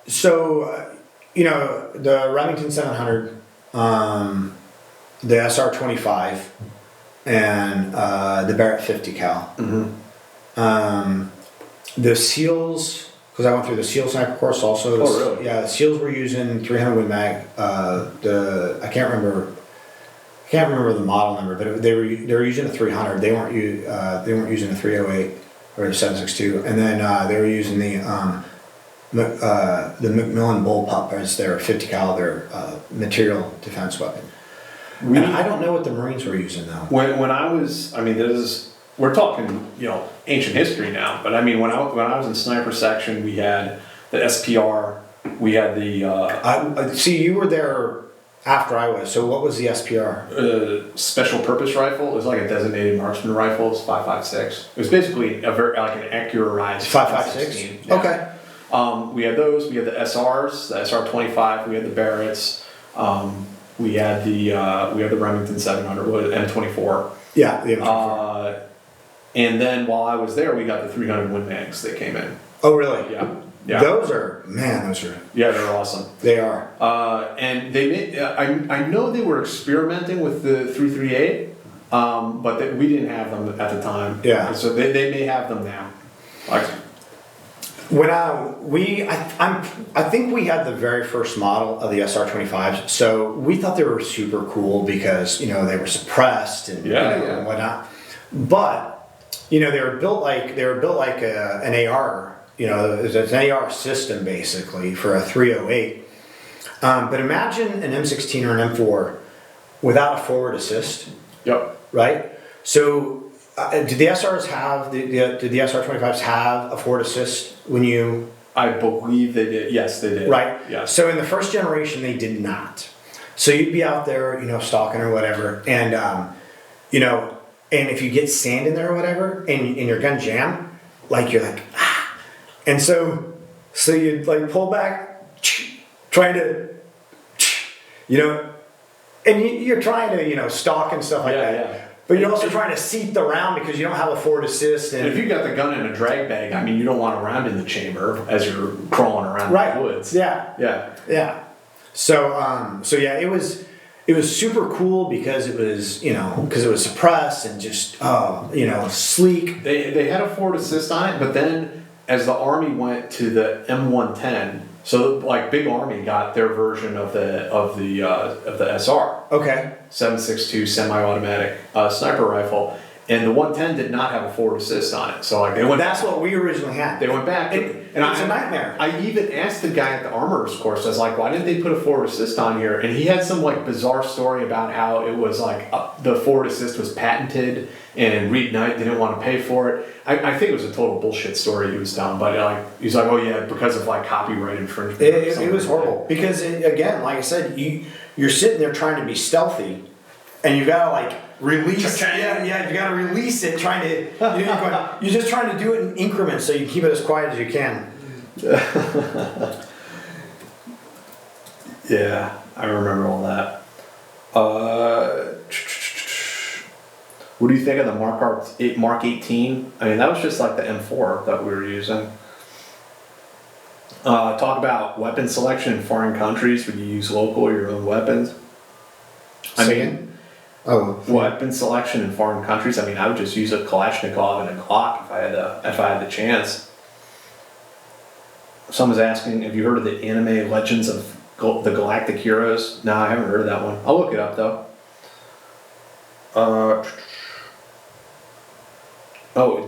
So, you know, the Remington 700, the SR-25, and the Barrett 50 cal. Mm-hmm. The SEALs, because I went through the SEAL sniper course also. Oh, really? Yeah, the SEALs were using 300 Win Mag. I can't remember the model number, but they were using a 300. They weren't using a 308 or a 7.62, and then they were using the Macmillan Bullpup as their 50 caliber material defense weapon. And I don't know what the Marines were using though. When I was, I mean, we're talking, you know, ancient history now, but I mean, when I was in sniper section, we had the SPR, we had the. See, you were there after I was. So what was the SPR? Special purpose rifle. It was like a designated marksman rifle. It's 5.56. It was basically like an accurarized 5.56. Yeah. Okay. We had those. We had the SRs, the SR-25. We had the Barretts. We had the Remington 700, M24. Yeah, the M24. And then while I was there, we got the 300 Win Mags that came in. Oh, really? Yeah. Those are. Yeah, they're awesome. They are. And they made. I know they were experimenting with the 338, but we didn't have them at the time. Yeah. So they may have them now. Like. When I think we had the very first model of the SR-25s, so we thought they were super cool because, you know, they were suppressed and, and whatnot. But, you know, they were built like an AR, you know, it's an AR system basically for a 308. But imagine an M16 or an M4 without a forward assist. Yep. Right? So did the SRs have did the SR-25s have a forward assist when you? I believe they did. Yes, they did. Right. Yeah. So in the first generation, they did not. So you'd be out there, you know, stalking or whatever, and you know, and if you get sand in there or whatever, and your gun jam, like you're like, ah, and so you'd like pull back, trying to, you know, and you're trying to, you know, stalk and stuff like that. Yeah. But you're also trying to seat the round because you don't have a forward assist. And if you got the gun in a drag bag, I mean, you don't want a round in the chamber as you're crawling around the woods. Yeah. Yeah. Yeah. So yeah, it was super cool because it was, you know, because it was suppressed and just, you know, sleek. They had a forward assist on it, but then as the Army went to the M110, so like Big Army got their version of the SR. Okay. 7.62 semi-automatic sniper rifle, and the 110 did not have a forward assist on it. So like they went. That's what we originally had. They went back, and it's a nightmare. I even asked the guy at the armorer's course. I was like, "Why didn't they put a forward assist on here?" And he had some like bizarre story about how it was like the forward assist was patented, and Reed Knight didn't want to pay for it. I think it was a total bullshit story he was telling, but like he's like, "Oh yeah, because of like copyright infringement." It was horrible because again, like I said, you're sitting there trying to be stealthy, and you gotta like release. Yeah, you gotta release it. Trying to, you're just trying to do it in increments so you keep it as quiet as you can. Yeah, I remember all that. What do you think of the Mark 18? I mean, that was just like the M4 that we were using. Talk about weapon selection in foreign countries. Would you use local or your own weapons? Weapon selection in foreign countries. I mean, I would just use a Kalashnikov and a Glock if I had the chance. Someone's asking, have you heard of the anime Legends of the Galactic Heroes? No, I haven't heard of that one. I'll look it up though.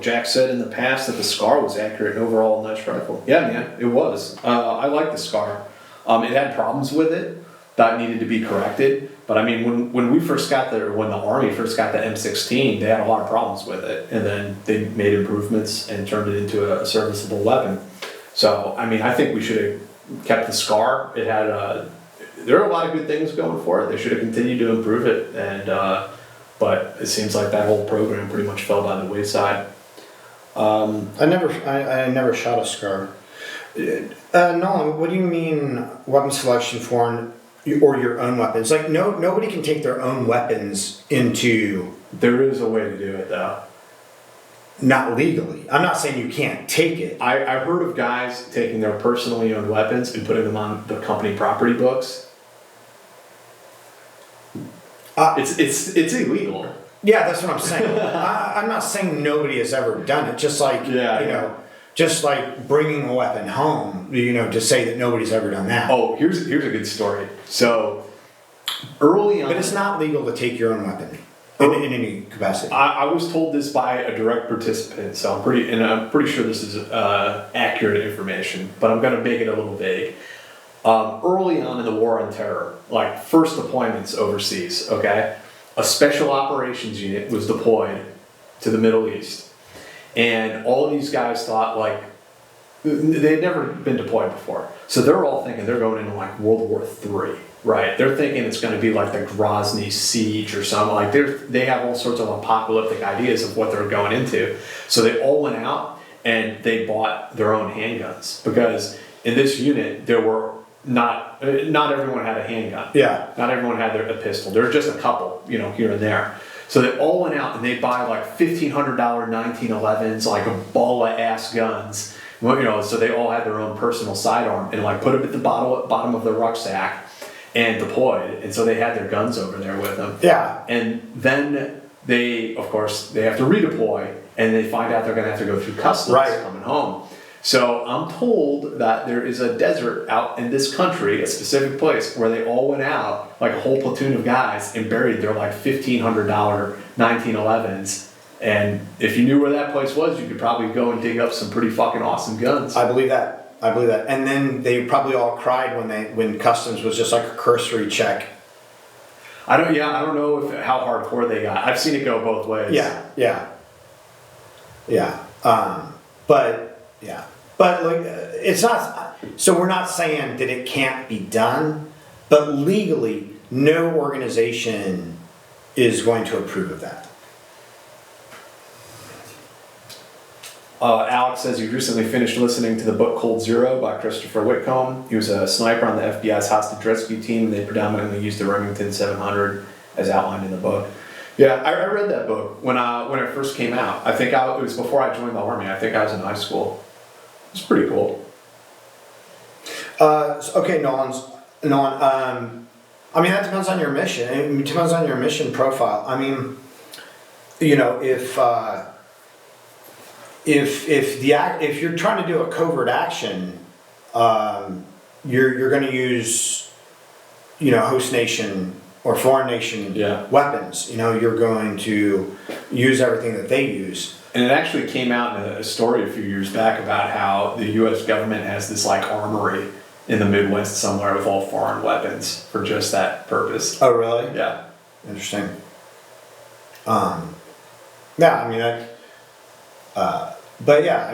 Jack said in the past that the SCAR was accurate and overall nice rifle. Yeah, man, it was. I like the SCAR. It had problems with it that needed to be corrected. But I mean, when we first got there, when the Army first got the M16, they had a lot of problems with it. And then they made improvements and turned it into a serviceable weapon. So, I mean, I think we should have kept the SCAR. It had, there are a lot of good things going for it. They should have continued to improve it. And, but it seems like that whole program pretty much fell by the wayside. I never shot a SCAR. Nolan, what do you mean weapon selection foreign or your own weapons? Like nobody can take their own weapons into. There is a way to do it though. Not legally. I'm not saying you can't take it. I've heard of guys taking their personally owned weapons and putting them on the company property books. It's illegal. Yeah, that's what I'm saying. I'm not saying nobody has ever done it. Just like just like bringing a weapon home. To say that nobody's ever done that. Oh, here's a good story. So early on, but it's not legal to take your own weapon in any capacity. I was told this by a direct participant, so I'm pretty sure this is accurate information. But I'm going to make it a little vague. Early on in the war on terror, like first deployments overseas, okay, a special operations unit was deployed to the Middle East, and all of these guys thought like they'd never been deployed before, so they're all thinking they're going into like World War III, right? They're thinking it's going to be like the Grozny siege or something. Like they have all sorts of apocalyptic ideas of what they're going into, so they all went out and they bought their own handguns because in this unit there were. Not everyone had a handgun. Yeah. Not everyone had a pistol. There were just a couple, here and there. So they all went out and they buy like $1,500 1911s, like a ball of ass guns. So they all had their own personal sidearm and like put them at the bottom of their rucksack and deployed. And so they had their guns over there with them. Yeah. And then they have to redeploy and they find out they're going to have to go through customs coming home. So I'm told that there is a desert out in this country, a specific place, where they all went out, like a whole platoon of guys, and buried their like $1,500 1911s. And if you knew where that place was, you could probably go and dig up some pretty fucking awesome guns. I believe that. And then they probably all cried when customs was just like a cursory check. I don't know how hardcore they got. I've seen it go both ways. But like it's not. So we're not saying that it can't be done, but legally, no organization is going to approve of that. Alex says he recently finished listening to the book Cold Zero by Christopher Whitcomb. He was a sniper on the FBI's hostage rescue team, and they predominantly used the Remington 700 as outlined in the book. Yeah, I read that book when it first came out. I think it was before I joined the Army. I think I was in high school. It's pretty cool. Okay, Nolan. I mean, that depends on your mission. It depends on your mission profile. I mean, if you're trying to do a covert action, you're going to use, host nation or foreign nation weapons. You're going to use everything that they use. And it actually came out in a story a few years back about how the U.S. government has this like armory in the Midwest somewhere with all foreign weapons for just that purpose. Oh, really? Yeah. Interesting. Yeah, I mean, but yeah,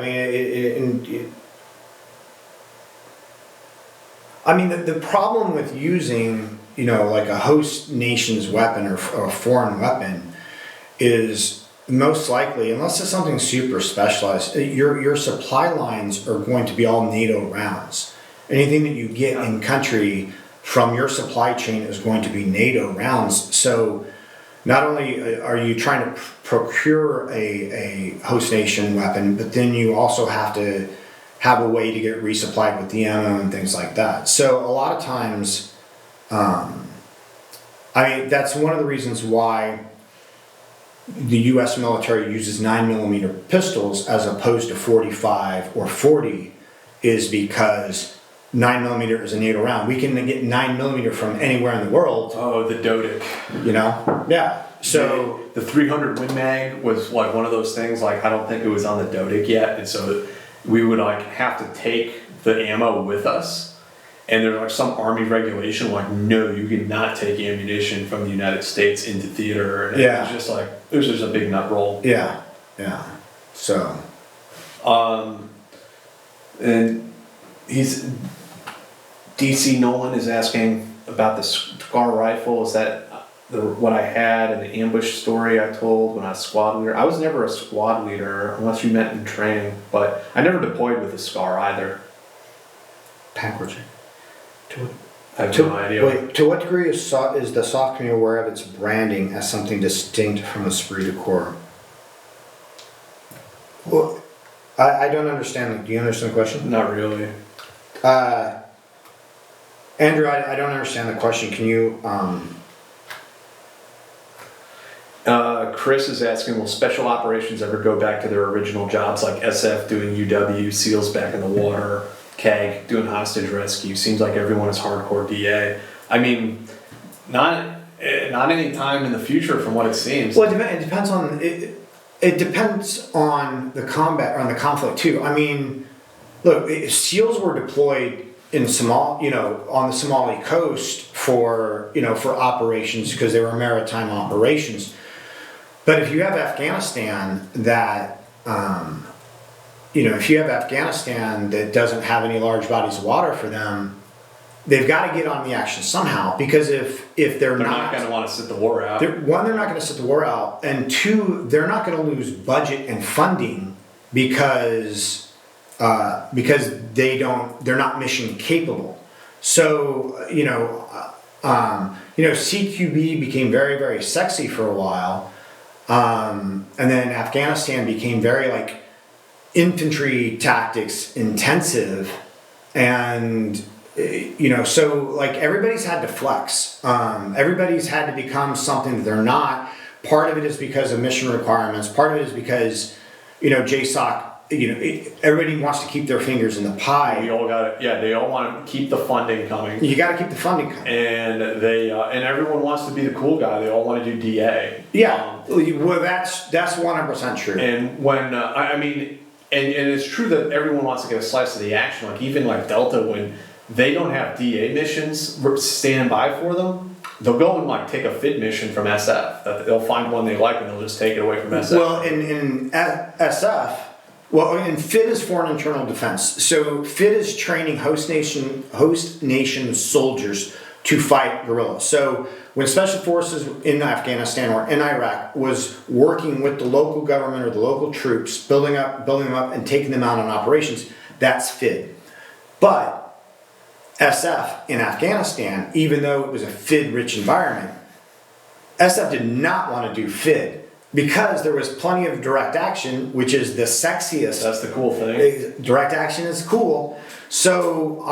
I mean, the problem with using like a host nation's weapon or a foreign weapon is most likely, unless it's something super specialized, your supply lines are going to be all NATO rounds. Anything that you get in country from your supply chain is going to be NATO rounds. So not only are you trying to procure a host nation weapon, but then you also have to have a way to get resupplied with the ammo and things like that. So a lot of times, that's one of the reasons why the U.S. military uses 9mm pistols as opposed to 45 or 40, is because 9mm is a NATO round. We can get 9mm from anywhere in the world. Oh, the Dodic. Yeah. So the 300 Win Mag was like one of those things. Like, I don't think it was on the Dodic yet, and so we would like have to take the ammo with us. And there's like some army regulation, like, no, you cannot take ammunition from the United States into theater. And it was just like, it was just a big nut roll. Yeah. So. And DC Nolan is asking about the Scar rifle. Is that what I had in the ambush story I told when I was squad leader? I was never a squad leader, unless you meant in training, but I never deployed with a Scar either. Backwards. I have no idea. Wait, to what degree is the SOF community aware of its branding as something distinct from esprit de corps? Well, I don't understand. Do you understand the question? Not really. Andrew, I don't understand the question. Can you... Chris is asking, will special operations ever go back to their original jobs, like SF doing UW, SEALs back in the water, CAG doing hostage rescue? Seems like everyone is hardcore DA. I mean, not any time in the future, from what it seems. Well, it depends on it. It depends on the combat or on the conflict too. I mean, look, SEALs were deployed in on the Somali coast for operations because they were maritime operations. But if you have Afghanistan that doesn't have any large bodies of water for them, they've got to get on the action somehow, because if they're not going to want to sit the war out. One, they're not going to sit the war out, and two, they're not going to lose budget and funding because they're not mission capable. So CQB became very, very sexy for a while, and then Afghanistan became very like infantry tactics intensive, and so like everybody's had to flex. Everybody's had to become something that they're not. Part of it is because of mission requirements. Part of it is because JSOC. Everybody wants to keep their fingers in the pie. We all got it. Yeah, they all want to keep the funding coming. You got to keep the funding coming. And and everyone wants to be the cool guy. They all want to do DA. Yeah, well, that's 100% true. And when and it's true that everyone wants to get a slice of the action. Like even like Delta, when they don't have DA missions stand by for them, they'll go and like take a FID mission from SF. That they'll find one they like and they'll just take it away from SF. Well, in SF. Well, and FID is foreign internal defense. So FID is training host nation soldiers to fight guerrillas. So when special forces in Afghanistan or in Iraq was working with the local government or the local troops, building them up and taking them out on operations, that's FID. But SF in Afghanistan, even though it was a FID-rich environment, SF did not want to do FID. Because there was plenty of direct action, which is the sexiest. That's the cool thing. Direct action is cool. So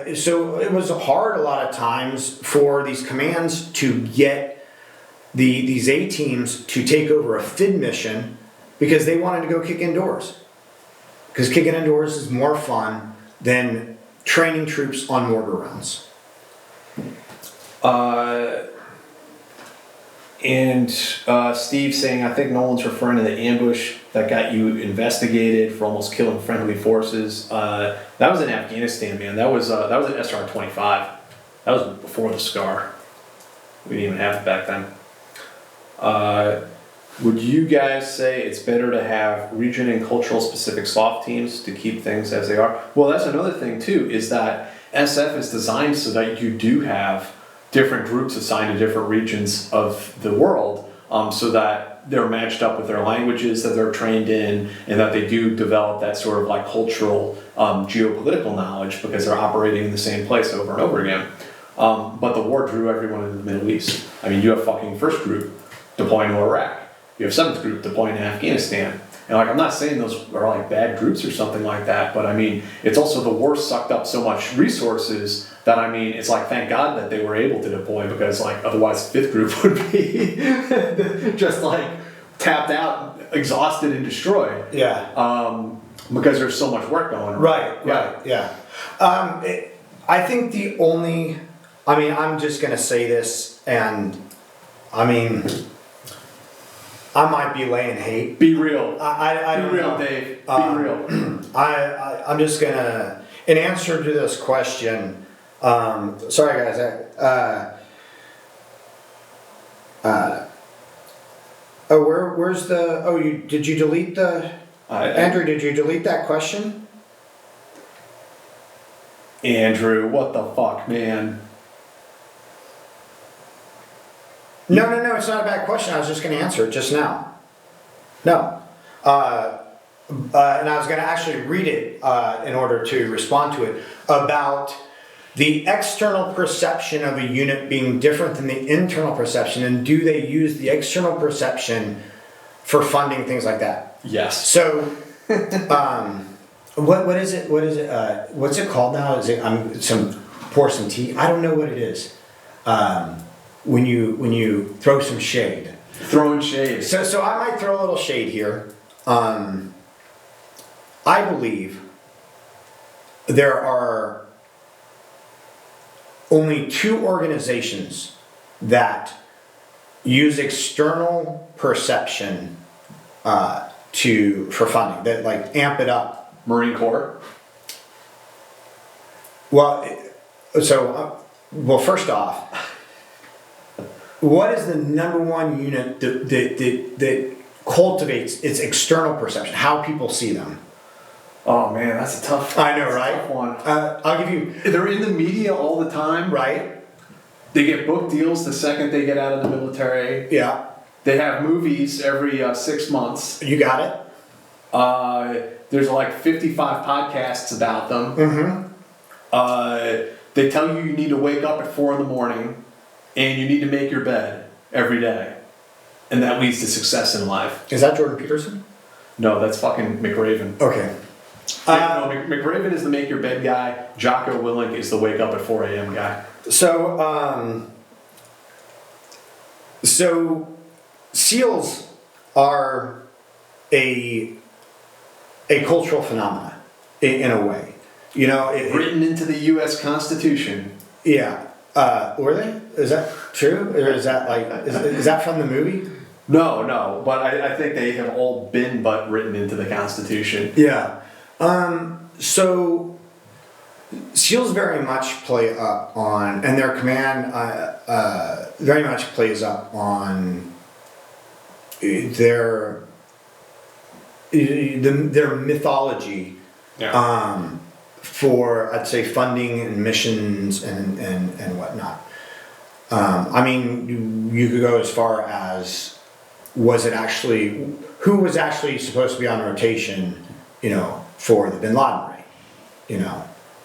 it was hard a lot of times for these commands to get these A teams to take over a FID mission because they wanted to go kick indoors. Because kicking indoors is more fun than training troops on mortar rounds. And Steve saying, I think Nolan's referring to the ambush that got you investigated for almost killing friendly forces. That was in Afghanistan, man. That was an SR-25. That was before the SCAR. We didn't even have it back then. Would you guys say it's better to have region and cultural specific SOF teams to keep things as they are? Well, that's another thing too, is that SF is designed so that you do have different groups assigned to different regions of the world, so that they're matched up with their languages that they're trained in, and that they do develop that sort of like cultural, geopolitical knowledge because they're operating in the same place over and over again. But the war drew everyone into the Middle East. I mean, you have fucking first group deploying to Iraq. You have seventh group deploying to Afghanistan. And like, I'm not saying those are like bad groups or something like that, but I mean, it's also the war sucked up so much resources that, I mean, it's like, thank God that they were able to deploy, because like otherwise fifth group would be just like tapped out, exhausted and destroyed. Yeah. Because there's so much work going on. Right, yeah. I think the only, I mean, I'm just going to say this, and I mean, I might be laying hate. Be real. I Be don't real, know. Dave. Be real. I'm just going to, in answer to this question, sorry guys, where's the, did you delete the, Andrew, did you delete that question? Andrew, what the fuck, man? No, it's not a bad question. I was just going to answer it just now. No. And I was going to actually read it in order to respond to it, about the external perception of a unit being different than the internal perception, and do they use the external perception for funding things like that? Yes. So, what is it? What's it called now? Is it pour some tea? I don't know what it is. When you throw some shade. Throwing shade. So I might throw a little shade here. I believe there are only two organizations that use external perception for funding, that like amp it up. Marine Corps. Well, first off, what is the number one unit that cultivates its external perception, how people see them? Oh man, that's a tough. I know, right? Tough one. I'll give you. They're in the media all the time, right? They get book deals the second they get out of the military. Yeah. They have movies every 6 months. You got it. There's like 55 podcasts about them. Mm-hmm. They tell you need to wake up at 4 a.m. and you need to make your bed every day, and that leads to success in life. Is that Jordan Peterson? No, that's fucking McRaven. Okay. McRaven is the make your bed guy. Jocko Willink is the wake up at 4 a.m. guy. So SEALs are a cultural phenomenon in a way. You know, written into the U.S. Constitution. Yeah. Were they? Is that true? Or is that like, is that from the movie? No, but I think they have all been but written into the Constitution. Yeah. So SEALs very much play up on, and their command very much plays up on their mythology. Yeah. For, I'd say, funding and missions and whatnot. I mean, you could go as far as, who was actually supposed to be on rotation, for the Bin Laden raid?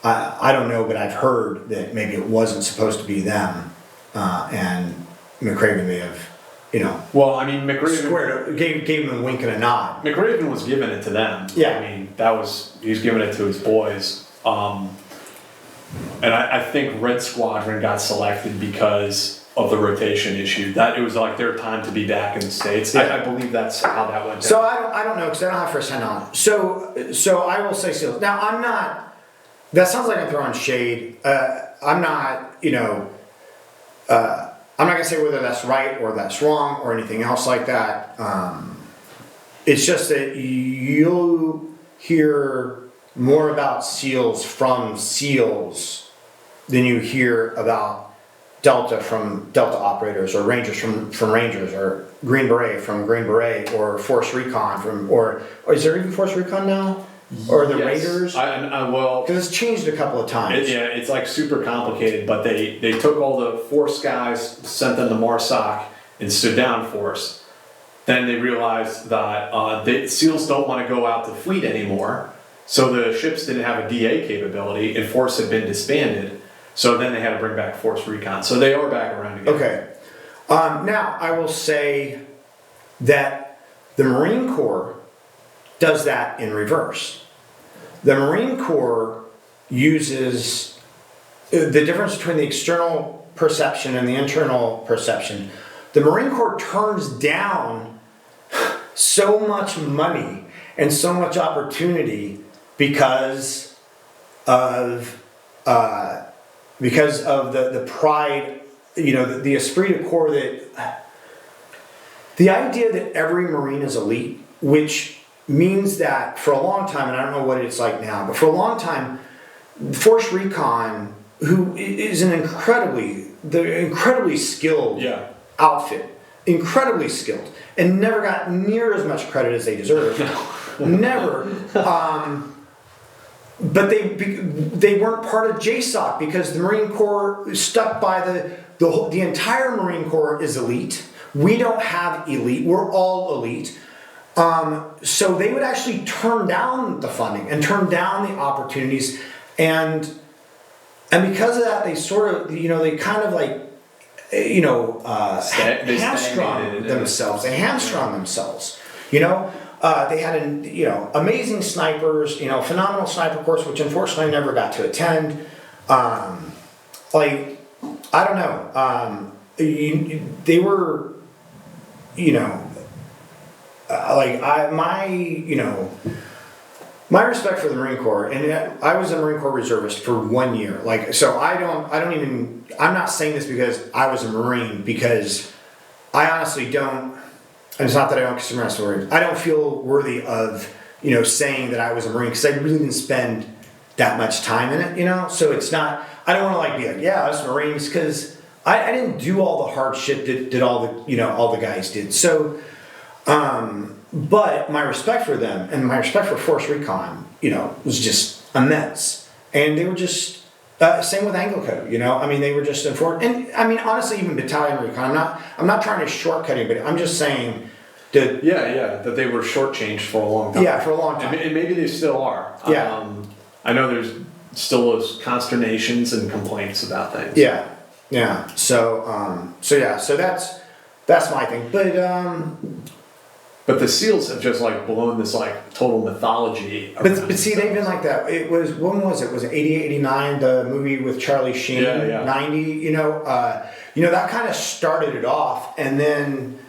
I don't know, but I've heard that maybe it wasn't supposed to be them, and McRaven may have, Well, I mean, McRaven gave him a wink and a nod. McRaven was giving it to them. Yeah. I mean, he was giving it to his boys. And I think Red Squadron got selected because of the rotation issue. That it was like their time to be back in the States. Yeah. I believe that's how that went down. So I don't know, because I don't have first-hand knowledge. So I will say SEALs. Now I'm not. That sounds like I'm throwing shade. I'm not. I'm not gonna say whether that's right or that's wrong or anything else like that. It's just that you'll hear more about SEALs from SEALs than you hear about Delta from Delta operators, or Rangers from Rangers, or Green Beret from Green Beret, or Force Recon or is there even Force Recon now? or the Yes. Raiders? Well, Because it's changed a couple of times. it's like super complicated, but they took all the force guys, sent them to MARSOC, and stood down force. Then they realized that the SEALs don't want to go out to fleet anymore, so the ships didn't have a DA capability, and force had been disbanded. So then they had to bring back force recon. So they are back around again. Okay. Now, I will say that the Marine Corps does that in reverse. The Marine Corps uses the difference between the external perception and the internal perception. The Marine Corps turns down so much money and so much opportunity because of the pride, the esprit de corps, that the idea that every Marine is elite, which means that for a long time, and I don't know what it's like now, but for a long time, Force Recon, who is an incredibly skilled outfit, incredibly skilled, and never got near as much credit as they deserve. Never. But they weren't part of JSOC because the Marine Corps stuck by the entire Marine Corps is elite. We don't have elite. We're all elite. So they would actually turn down the funding and turn down the opportunities, and because of that, they sort of, they kind of like, hamstrung themselves. They hamstrung themselves. They had amazing snipers, phenomenal sniper course, which unfortunately I never got to attend. I don't know. They were, my respect for the Marine Corps, and I was a Marine Corps reservist for 1 year. I'm not saying this because I was a Marine, because I honestly don't. And it's not that I don't consider myself a Marine. I don't feel worthy of, saying that I was a Marine, because I really didn't spend that much time in it, So it's not, I don't want to be like, yeah, I was Marines, because I didn't do all the hard shit that all the guys did. So, but my respect for them and my respect for Force Recon, was just immense. And they were just, same with Anglo-Co, they were just informed. And honestly, even Battalion Recon, I'm not trying to shortcut it, but I'm just saying that. That they were shortchanged for a long time. Yeah, for a long time. And maybe they still are. Yeah. I know there's still those consternations and complaints about things. Yeah. Yeah. So that's my thing. But the SEALs have just blown this total mythology. But see, they've been like that. It was, when was it? Was it 88, 89, the movie with Charlie Sheen? Yeah. 90, that kind of started it off, and then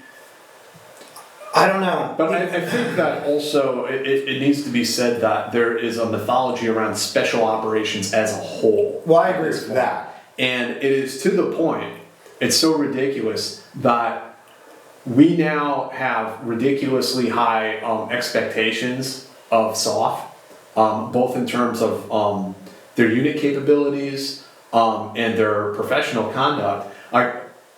I don't know. But I think that also it needs to be said that there is a mythology around special operations as a whole. Well, I agree with that. And it is to the point, it's so ridiculous that we now have ridiculously high expectations of SOF, both in terms of their unit capabilities and their professional conduct,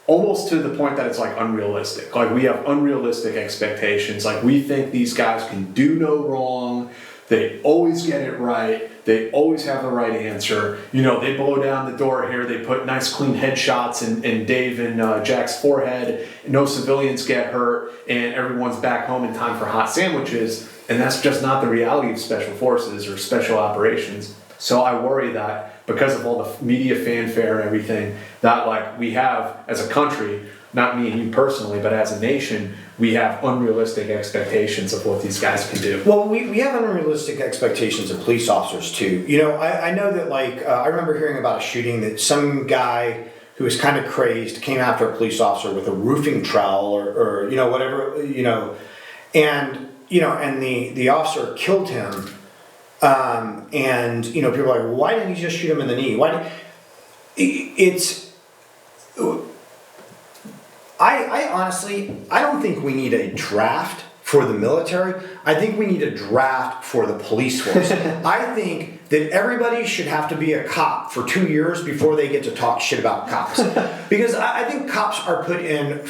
almost to the point that it's unrealistic. We have unrealistic expectations. We think these guys can do no wrong. They always get it right. They always have the right answer. They blow down the door here. They put nice clean headshots in Dave and Jack's forehead. No civilians get hurt, and everyone's back home in time for hot sandwiches. And that's just not the reality of special forces or special operations. So I worry that because of all the media fanfare and everything, that we have as a country, not me and you personally, but as a nation, we have unrealistic expectations of what these guys can do. Well, we have unrealistic expectations of police officers too. I know that I remember hearing about a shooting that some guy who was kind of crazed came after a police officer with a roofing trowel or whatever, and the officer killed him. And people are like, well, why didn't you just shoot him in the knee? I honestly, I don't think we need a draft for the military. I think we need a draft for the police force. I think that everybody should have to be a cop for 2 years before they get to talk shit about cops. Because I think cops are put in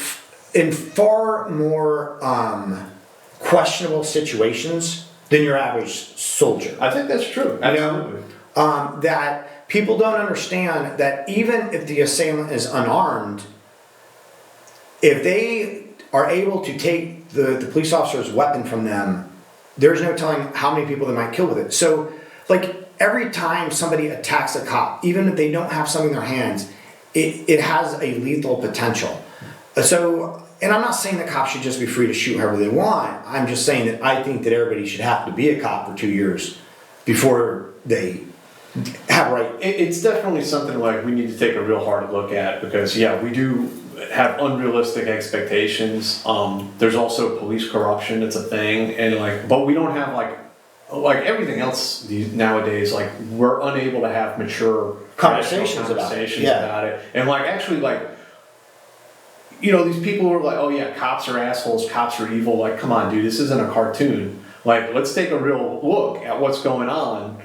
far more questionable situations than your average soldier. I think that's true. Absolutely. That people don't understand that even if the assailant is unarmed, if they are able to take the police officer's weapon from them, there's no telling how many people they might kill with it. So, like, every time somebody attacks a cop, even if they don't have something in their hands, it has a lethal potential. So, and I'm not saying that cops should just be free to shoot whoever they want. I'm just saying that I think that everybody should have to be a cop for 2 years before they have right. It's definitely something like we need to take a real hard look at, because yeah, we do have unrealistic expectations. There's also police corruption. It's a thing, and like, but we don't have like everything else nowadays. Like, we're unable to have mature conversations about it. And like, actually, like, you know, these people are like, oh yeah, cops are assholes, cops are evil. Like, come on, dude, this isn't a cartoon. Like, let's take a real look at what's going on.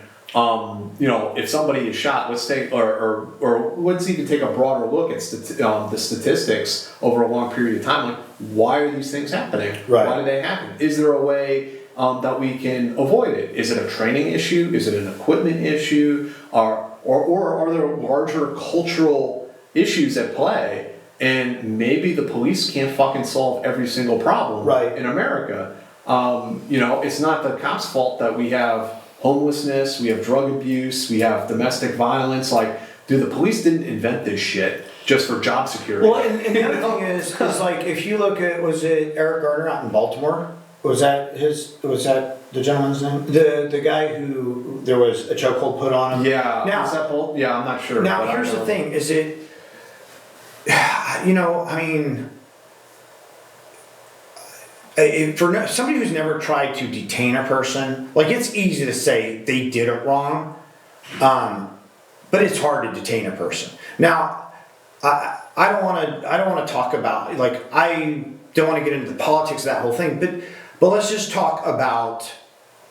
You know, if somebody is shot, let's take, or let's even take a broader look at the statistics over a long period of time. Like, why are these things happening? Right. Why do they happen? Is there a way that we can avoid it? Is it a training issue? Is it an equipment issue? Or are there larger cultural issues at play? And maybe the police can't fucking solve every single problem in America. You know, it's not the cops' fault that we have homelessness, we have drug abuse, we have domestic violence. Like, dude, the police didn't invent this shit just for job security. Well, and the other thing is like, if you look at, was it Eric Garner out in Baltimore? Was that the gentleman's name? The guy who there was a chokehold put on him? Yeah. Now, is that yeah, I'm not sure. Now, here's the thing, is it, you know, I mean, for somebody who's never tried to detain a person, like, it's easy to say they did it wrong, but it's hard to detain a person. Now, I don't want to talk about, like, I don't want to get into the politics of that whole thing, but let's just talk about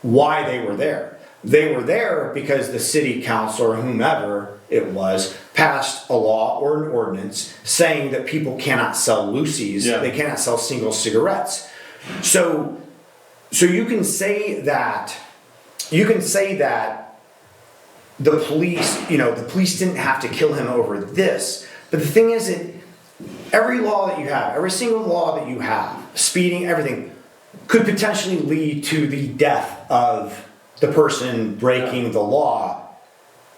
why they were there. They were there because the city council or whomever it was passed a law or an ordinance saying that people cannot sell loosies, they cannot sell single cigarettes. So you can say that the police, you know, the police didn't have to kill him over this. But the thing is that every law that you have, every single law that you have, speeding, everything, could potentially lead to the death of the person breaking the law.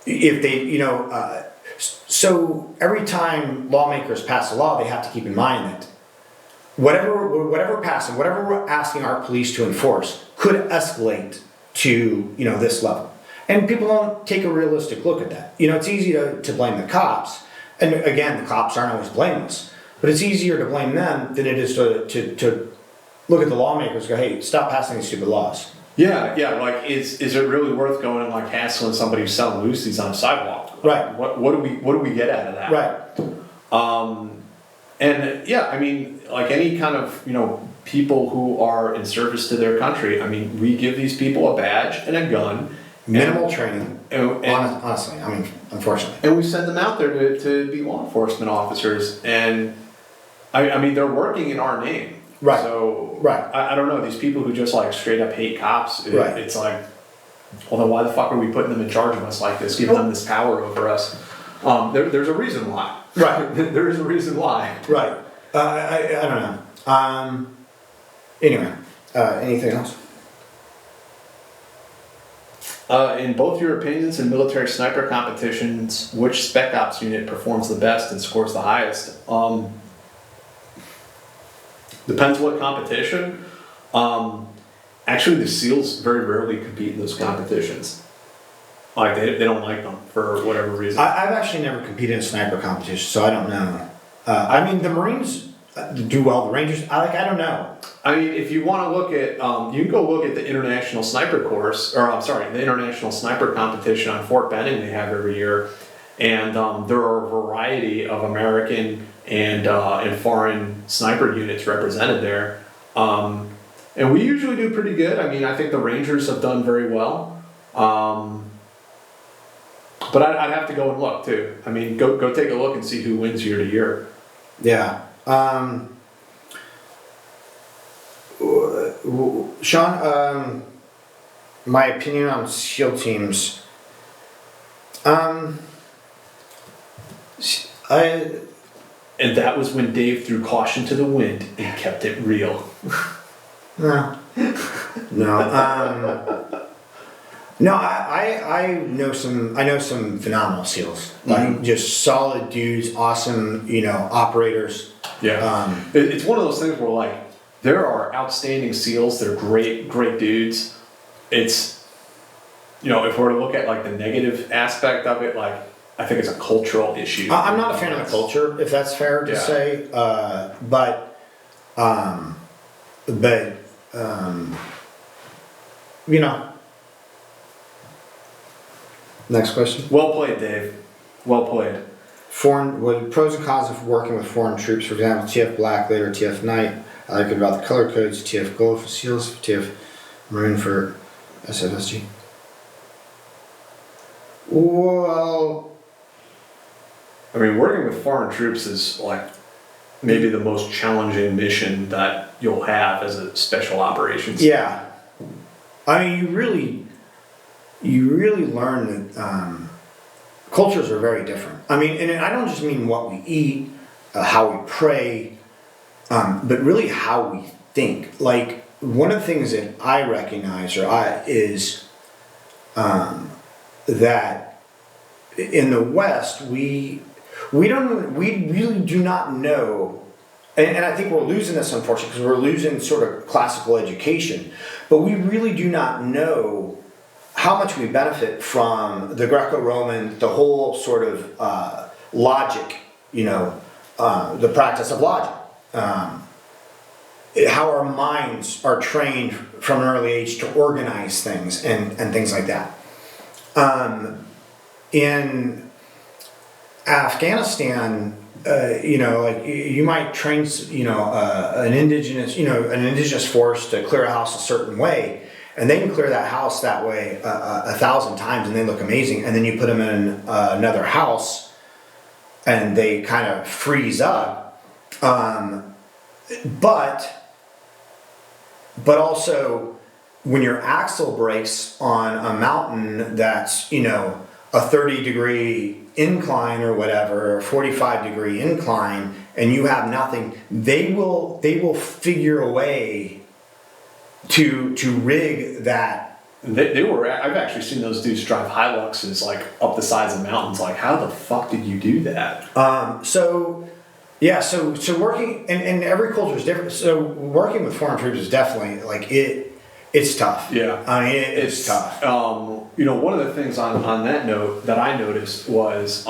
If they, you know, so every time lawmakers pass a law, they have to keep in mind that whatever passing, whatever we're asking our police to enforce could escalate to, you know, this level. And people don't take a realistic look at that. You know, it's easy to blame the cops. And again, the cops aren't always blameless. But it's easier to blame them than it is to look at the lawmakers and go, hey, stop passing these stupid laws. Yeah, like, is it really worth going and like hassling somebody who's selling loosies on a sidewalk? Right. What do we get out of that? Right. And yeah, I mean, like any kind of, you know, people who are in service to their country, I mean, we give these people a badge and a gun. Minimal training. Honestly, I mean, unfortunately. And we send them out there to be law enforcement officers. And I mean, they're working in our name. Right. So right. I don't know, these people who just like straight up hate cops, it's like, well, then why the fuck are we putting them in charge of us like this, giving them this power over us? There's a reason why. Right. There is a reason why. Right. I don't know. Anyway, anything else? In both your opinions in military sniper competitions, which Spec Ops unit performs the best and scores the highest? Depends what competition. Actually, the SEALs very rarely compete in those competitions. Like, they don't like them for whatever reason. I've actually never competed in sniper competition, so I don't know. I mean, the Marines do well. The Rangers, I don't know. I mean, if you want to look at, you can go look at the International Sniper course, or the International Sniper competition on Fort Benning they have every year, and there are a variety of American and foreign sniper units represented there, and we usually do pretty good. I mean, I think the Rangers have done very well, but I'd have to go and look too. I mean, go take a look and see who wins year to year. Yeah. Sean, my opinion on SEAL teams. And that was when Dave threw caution to the wind and kept it real. No. No, I know some phenomenal SEALs. Like just solid dudes, awesome, operators. Yeah. It's one of those things where like there are outstanding SEALs, they're great dudes. It's if we're to look at like the negative aspect of it, like I think it's a cultural issue. I'm not a fan of the culture, if that's fair to say. Next question. Well played, Dave. Well played. What pros and cons of working with foreign troops? For example, TF Black, later TF Knight. I like it about the color codes. TF Gold for SEALs, TF Maroon for SFSG. Well, I mean, working with foreign troops is like maybe the most challenging mission that you'll have as a special operations. Yeah, I mean, you really learn that cultures are very different. I mean, and I don't just mean what we eat, how we pray, but really how we think. Like one of the things that I recognize is that in the West we really do not know, and I think we're losing this unfortunately because we're losing sort of classical education, but we really do not know how much we benefit from the Greco-Roman, the whole sort of logic, the practice of logic. How our minds are trained from an early age to organize things and things like that. In Afghanistan, you might train, an indigenous force to clear a house a certain way, and they can clear that house that way 1,000 times, and they look amazing. And then you put them in another house, and they kind of freeze up. But also, when your axle breaks on a mountain that's a 30-degree incline or whatever, or 45-degree incline, and you have nothing, they will figure a way to rig that. I've actually seen those dudes drive Hiluxes like up the sides of mountains. Like, how the fuck did you do that? So working, and every culture is different. So working with foreign troops is definitely like it's tough. Yeah, I mean it's tough. One of the things on that note that I noticed was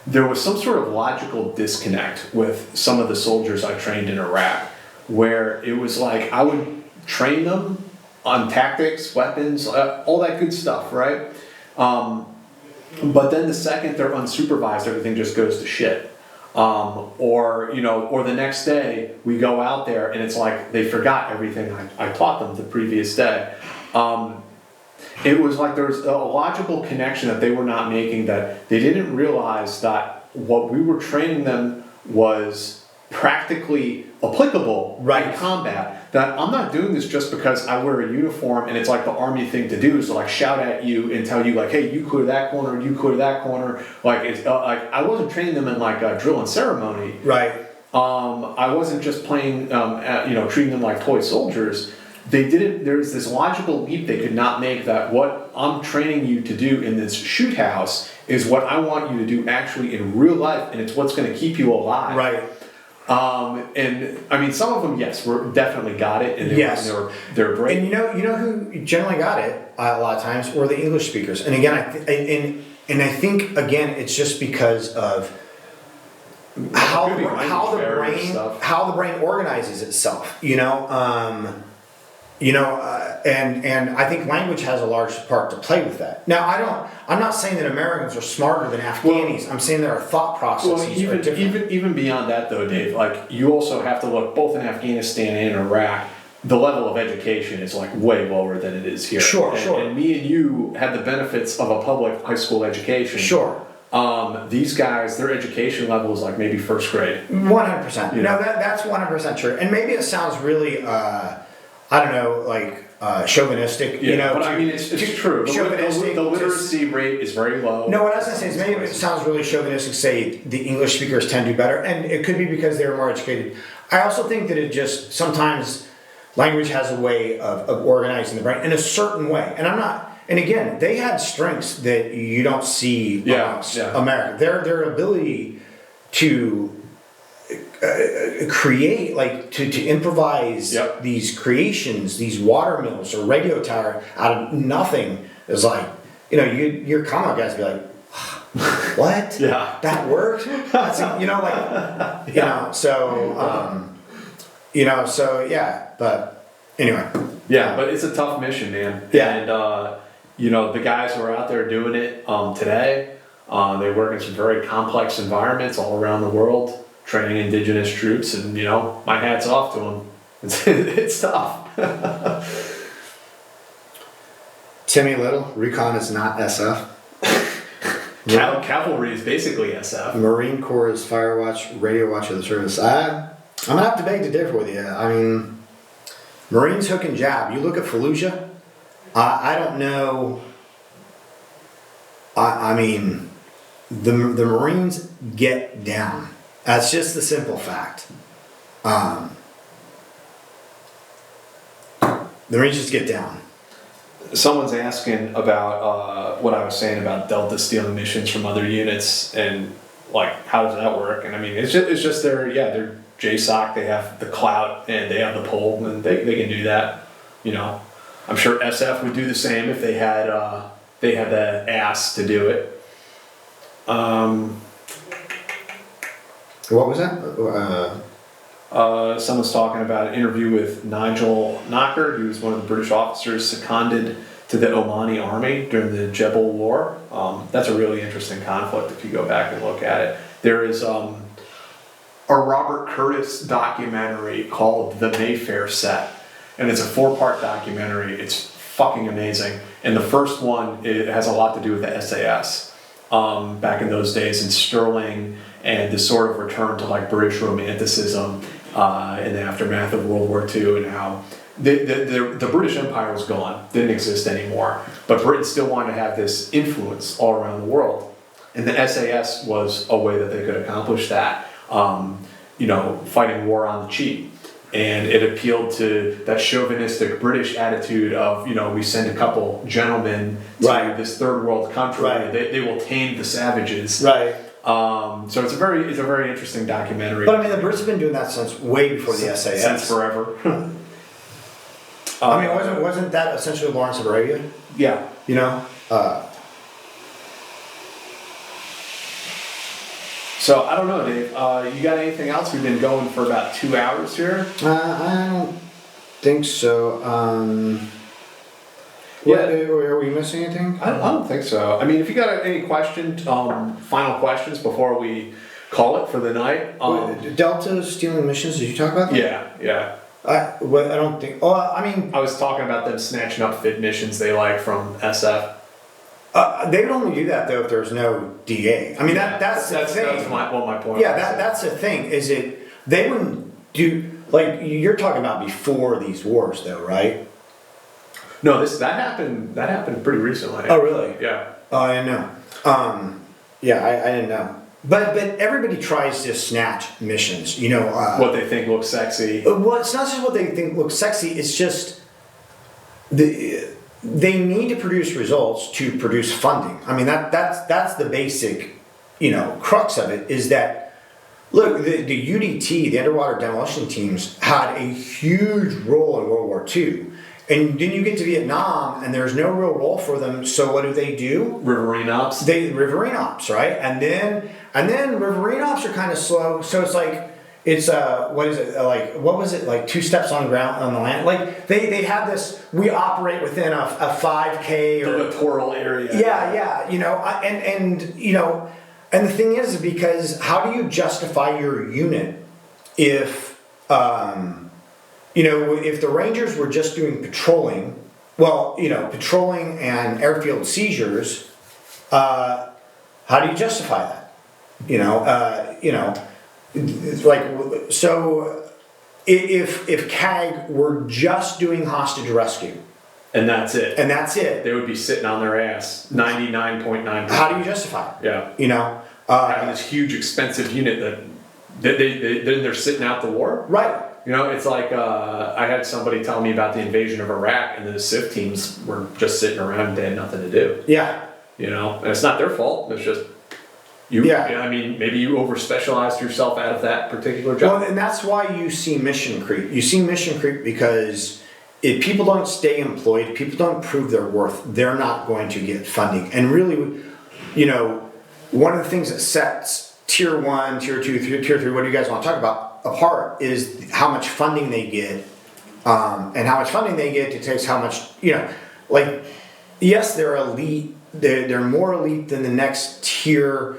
there was some sort of logical disconnect with some of the soldiers I trained in Iraq, where it was like I would train them on tactics, weapons, all that good stuff, right? But then the second they're unsupervised, everything just goes to shit. Or the next day we go out there and it's like they forgot everything I taught them the previous day. It was like there was a logical connection that they were not making, that they didn't realize that what we were training them was practically applicable in combat. That I'm not doing this just because I wear a uniform and it's like the army thing to do is to like shout at you and tell you like, hey, you clear that corner, you clear that corner. Like it's like I wasn't training them in like a drill and ceremony. Right. I wasn't just playing, treating them like toy soldiers. They didn't. There's this logical leap they could not make, that what I'm training you to do in this shoot house is what I want you to do actually in real life, and it's what's going to keep you alive. Right. And I mean, some of them, yes, definitely got it, and they're great. And you know who generally got it a lot of times were the English speakers. And again, I think again it's just because of how the brain organizes itself. And I think language has a large part to play with that. Now, I'm not saying that Americans are smarter than Afghanis. I'm saying that our thought processes are different. Even beyond that, though, Dave, like you also have to look both in Afghanistan and Iraq. The level of education is like way lower than it is here. Sure. And me and you had the benefits of a public high school education. Sure. These guys, their education level is like maybe first grade. 100%. That's 100% true. And maybe it sounds really. I don't know, like chauvinistic. Yeah, you know, but I mean, it's true. Chauvinistic. The literacy rate is very low. No, what I was gonna say is maybe it sounds really chauvinistic. Say the English speakers tend to do better, and it could be because they're more educated. I also think that it just sometimes language has a way of organizing the brain in a certain way, and I'm not. And again, they had strengths that you don't see amongst America. Their ability to create, like to improvise these creations, these water mills or radio tower out of nothing is like, you know, your comic guys be like, what? Yeah, that worked. That's, you know, like, you know, so you know, so yeah, but anyway. Yeah, but it's a tough mission, man. Yeah. And you know, the guys who are out there doing it today, they work in some very complex environments all around the world, training indigenous troops, and you know, my hat's off to them. It's tough. Timmy Little, recon is not SF. Cavalry is basically SF. Marine Corps is fire watch, radio watch of the service. I'm gonna have to beg to differ with you. I mean, Marines hook and jab. You look at Fallujah. I don't know. I mean, the Marines get down. That's just the simple fact. The Marines just get down. Someone's asking about what I was saying about Delta stealing missions from other units, and like, how does that work? And I mean, it's just they're JSOC, they have the clout and they have the pull, and they can do that. You know, I'm sure SF would do the same if they had the ass to do it. what was that? Someone's talking about an interview with Nigel Knocker. He was one of the British officers seconded to the Omani army during the Jebel War. That's a really interesting conflict if you go back and look at it. There is a Robert Curtis documentary called The Mayfair Set, and it's a 4-part documentary. It's fucking amazing. And the first one, it has a lot to do with the SAS back in those days in Sterling, and the sort of return to like British romanticism in the aftermath of World War II, and how the British Empire was gone, didn't exist anymore, but Britain still wanted to have this influence all around the world, and the SAS was a way that they could accomplish that. You know, fighting war on the cheap. And it appealed to that chauvinistic British attitude of, you know, we send a couple gentlemen to this third world country. Right. They will tame the savages. Right. So it's a very interesting documentary. But I mean, the Brits have been doing that since way before the SAS. Since forever. I mean, wasn't that essentially Lawrence of Arabia? Yeah. You know? So I don't know, Dave. You got anything else? We've been going for about 2 hours here. I don't think so. Are we missing anything? I don't think so. I mean, if you got any questions, final questions before we call it for the night. Delta stealing missions, did you talk about that? Yeah. I don't think. Oh, I mean, I was talking about them snatching up fit missions they like from SF. they would only do that though if there's no DA. I mean, that's the thing. That's my point. Yeah, that's the thing. Is they wouldn't do, like, you're talking about before these wars though, right? No, that happened pretty recently. Oh, really? Yeah. Oh, I didn't know. Yeah, I didn't know. But everybody tries to snatch missions, you know. What they think looks sexy. Well, it's not just what they think looks sexy. It's just they need to produce results to produce funding. I mean, that's the basic, you know, crux of it. Is that, look, the UDT, the underwater demolition teams, had a huge role in World War II. And then you get to Vietnam, and there's no real role for them. So what do? Riverine ops. Riverine ops, right? And then riverine ops are kind of slow. So it's like what is it like? What was it like? 2 steps on ground on the land. Like they have this. We operate within a 5K or the littoral area. Yeah. You know, and you know, and the thing is, because how do you justify your unit if you know, if the Rangers were just doing patrolling, well, you know, patrolling and airfield seizures, how do you justify that? You know, it's like, so if CAG were just doing hostage rescue, and that's it, they would be sitting on their ass 99.9%. How do you justify it? Yeah. You know, having this huge expensive unit that they're sitting out the war. Right. You know, it's like I had somebody tell me about the invasion of Iraq, and the SIF teams were just sitting around and they had nothing to do. Yeah. You know, and it's not their fault. It's just you. Yeah. I mean, maybe you over specialized yourself out of that particular job. Well, and that's why you see mission creep. You see mission creep because if people don't stay employed, people don't prove their worth, they're not going to get funding. And really, you know, one of the things that sets tier 1, tier 2, tier 3, what do you guys want to talk about, apart is how much funding they get. And how much funding they get dictates how much, you know, like, yes, they're elite, they're more elite than the next tier,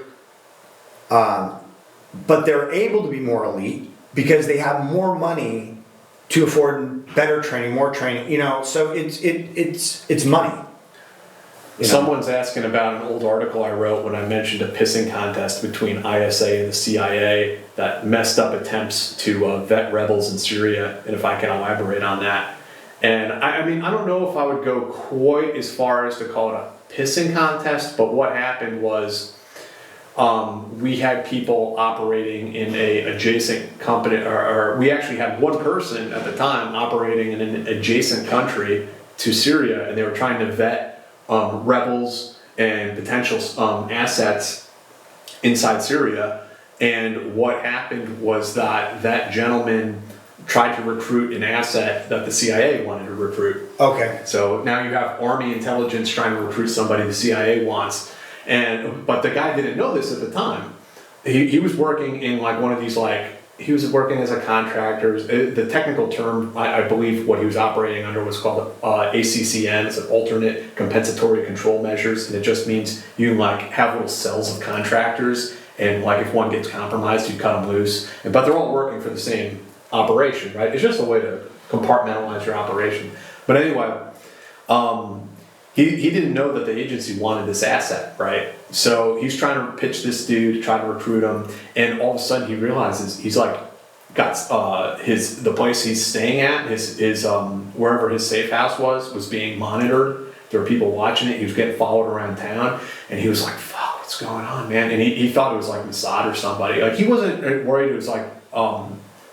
but they're able to be more elite because they have more money to afford better training, more training, you know, so it's money. You know? Someone's asking about an old article I wrote when I mentioned a pissing contest between ISA and the CIA that messed up attempts to vet rebels in Syria, and if I can elaborate on that. And I mean, I don't know if I would go quite as far as to call it a pissing contest, but what happened was we had people operating in a adjacent company, or we actually had one person at the time operating in an adjacent country to Syria, and they were trying to vet rebels and potential assets inside Syria. And what happened was that gentleman tried to recruit an asset that the CIA wanted to recruit. Okay. So now you have Army intelligence trying to recruit somebody the CIA wants. But the guy didn't know this at the time. He was working in like one of these he was working as a contractor. The technical term, I believe what he was operating under was called ACCN. It's an alternate compensatory control measures. And it just means you have little cells of contractors. And if one gets compromised, you cut them loose. But they're all working for the same operation, right? It's just a way to compartmentalize your operation. But anyway, he didn't know that the agency wanted this asset, right? So he's trying to pitch this dude, trying to recruit him, and all of a sudden he realizes he's got the place he's staying at, his wherever his safe house was being monitored. There were people watching it. He was getting followed around town, and he was like, "Fuck, what's going on, man?" And he thought it was like Mossad or somebody. He wasn't worried it was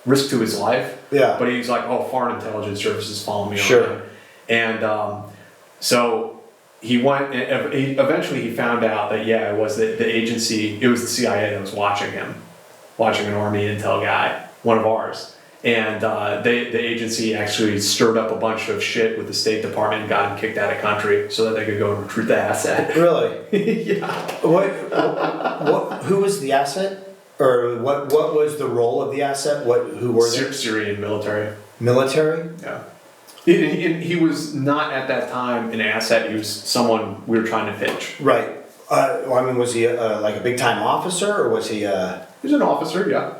risk to his life. Yeah. But he's like, "Oh, foreign intelligence services following me." Sure. And so he went, and eventually he found out that, it was the agency, it was the CIA that was watching him, watching an Army intel guy, one of ours. And the agency actually stirred up a bunch of shit with the State Department and got him kicked out of country so that they could go and recruit the asset. Really? Yeah. Who was the asset? Or what was the role of the asset? Who were they? Syrian military. Military? Yeah. He was not at that time an asset. He was someone we were trying to pitch. Right. Was he like a big time officer, or was he? He was an officer, yeah,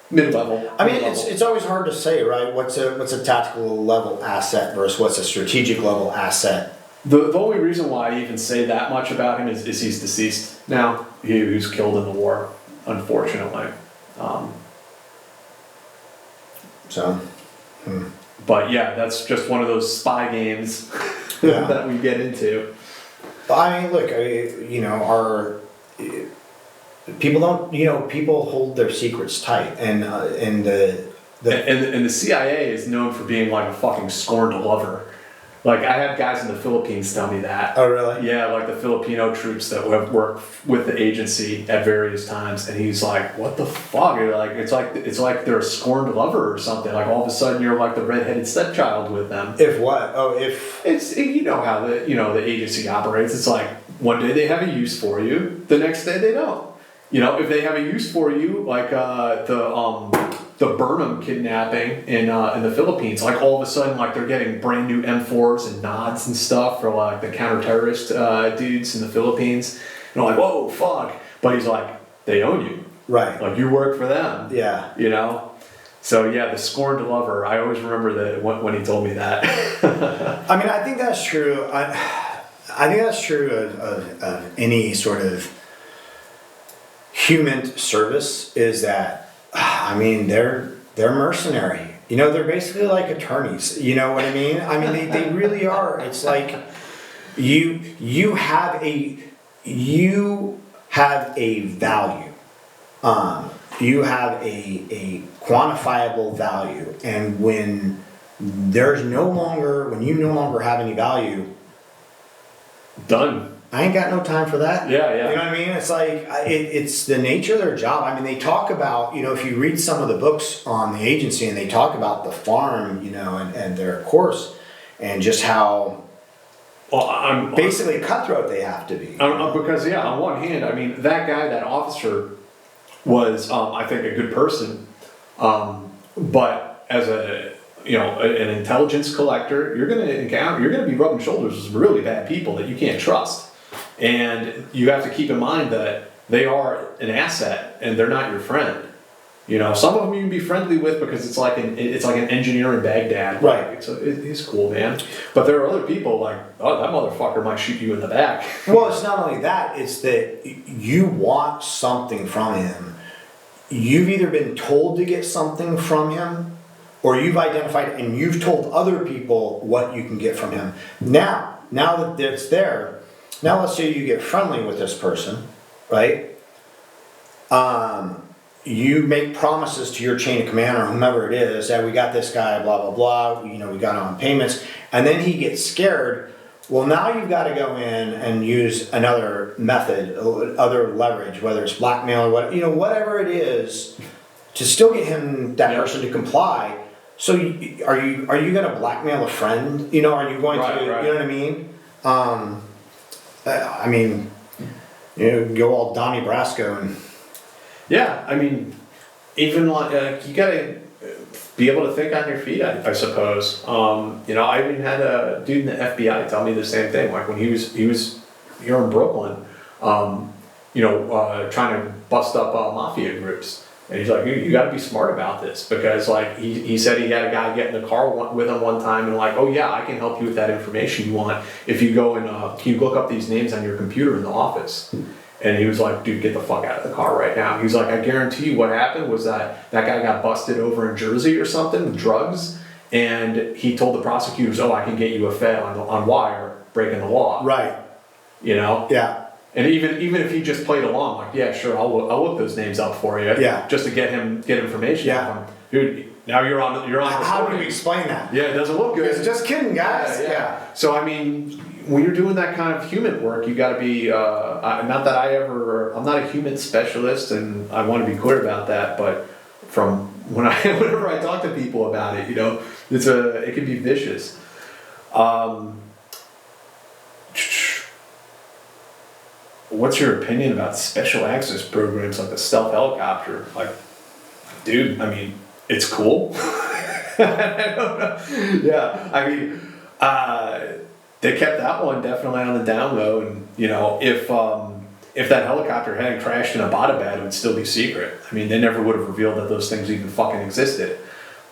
mid-level. I mean, it's always hard to say, right? What's a tactical level asset versus what's a strategic level asset? The only reason why I even say that much about him is he's deceased now. He was killed in the war, unfortunately. But yeah, that's just one of those spy games that we get into. I mean, look, our people don't, people hold their secrets tight, and the CIA is known for being like a fucking scorned lover. I had guys in the Philippines tell me that. Oh, really? Yeah, the Filipino troops that have worked with the agency at various times, and he's like, "What the fuck?" It's like they're a scorned lover or something. All of a sudden, you're like the redheaded stepchild with them. If what? Oh, if it's how the agency operates. It's like one day they have a use for you, the next day they don't. If they have a use for you, the Burnham kidnapping in the Philippines, all of a sudden, they're getting brand new M4s and nods and stuff for the counter-terrorist dudes in the Philippines. And I'm like, whoa, fuck. But he's like, they own you. Right. You work for them. Yeah. So yeah, the scorned lover. I always remember that when he told me that. I mean, I think that's true. I think that's true of any sort of human service, is that, I mean, they're mercenary. You know, they're basically like attorneys. You know what I mean? I mean, they really are. It's like you have a value. You have a quantifiable value, and when you no longer have any value, done. I ain't got no time for that. Yeah, yeah. You know what I mean? It's like, it's the nature of their job. I mean, they talk about, you know, if you read some of the books on the agency and they talk about the farm, you know, and their course, and just how basically cutthroat they have to be. Because, yeah, on one hand, I mean, that guy, that officer, was, I think, a good person. But as an intelligence collector, you're going to be rubbing shoulders with really bad people that you can't trust. And you have to keep in mind that they are an asset and they're not your friend. You know, some of them you can be friendly with because it's like an engineer in Baghdad. Right. He's cool, man. But there are other people like, oh, that motherfucker might shoot you in the back. Well, it's not only that, it's that you want something from him. You've either been told to get something from him, or you've identified and you've told other people what you can get from him. Now that it's there, now let's say you get friendly with this person, right? You make promises to your chain of command or whomever it is that we got this guy, blah, blah, blah, you know, we got on payments, and then he gets scared. Well, now you've got to go in and use another method, other leverage, whether it's blackmail or what, you know, whatever it is, to still get that person to comply. So are you going to blackmail a friend? You know, are you going to? You know what I mean? I mean, you know, go all Donnie Brasco and. Yeah, I mean, even like you gotta be able to think on your feet, I suppose. You know, I even had a dude in the FBI tell me the same thing. Like when he was here in Brooklyn, you know, trying to bust up mafia groups, and he's like, you got to be smart about this because like he said he had a guy get in the car with him one time and like, oh yeah, I can help you with that information you want if you go and can you look up these names on your computer in the office. And he was like, dude, get the fuck out of the car right now. He's like, I guarantee you what happened was that guy got busted over in Jersey or something with drugs. And he told the prosecutors, oh, I can get you a fed on wire, breaking the law. Right. You know? Yeah. And even if he just played along, like, yeah, sure, I'll look those names up for you. Yeah. Just to get information out of him. Dude, now you're on. How do you explain that? Yeah, it doesn't look good. It's just kidding, guys. Yeah. So I mean, when you're doing that kind of human work, you got to be. Not that I'm not a human specialist, and I want to be clear about that. But from whenever I talk to people about it, you know, it can be vicious. What's your opinion about special access programs like the stealth helicopter? Like, dude, I mean, it's cool. I don't know. Yeah, I mean, they kept that one definitely on the down low, and you know, if that helicopter hadn't crashed in Abbottabad, it would still be secret. I mean, they never would have revealed that those things even fucking existed.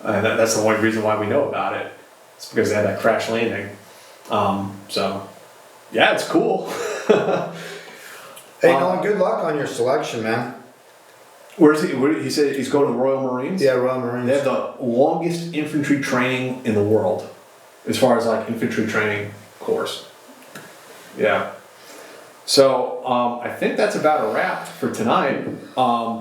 And that's the only reason why we know about it. It's because they had that crash landing. So, yeah, it's cool. Hey, Nolan, good luck on your selection, man. Where's he? He said he's going to the Royal Marines? Yeah, Royal Marines. They have the longest infantry training in the world, as far as like infantry training course. Yeah. So I think that's about a wrap for tonight.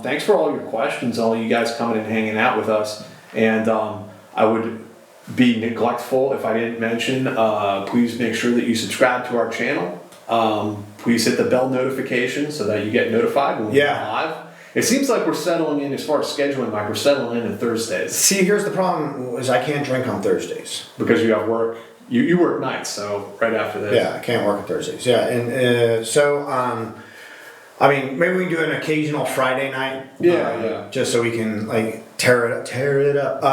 Thanks for all your questions, all you guys coming and hanging out with us. And I would be neglectful if I didn't mention, please make sure that you subscribe to our channel. Please hit the bell notification so that you get notified when we're live. It seems like we're settling in, as far as scheduling, like we're settling in Thursdays. See, here's the problem, is I can't drink on Thursdays. Because you have work. You work nights, so right after this. Yeah, I can't work on Thursdays. Yeah, and so, I mean, maybe we can do an occasional Friday night. Yeah. Just so we can, like, tear it up.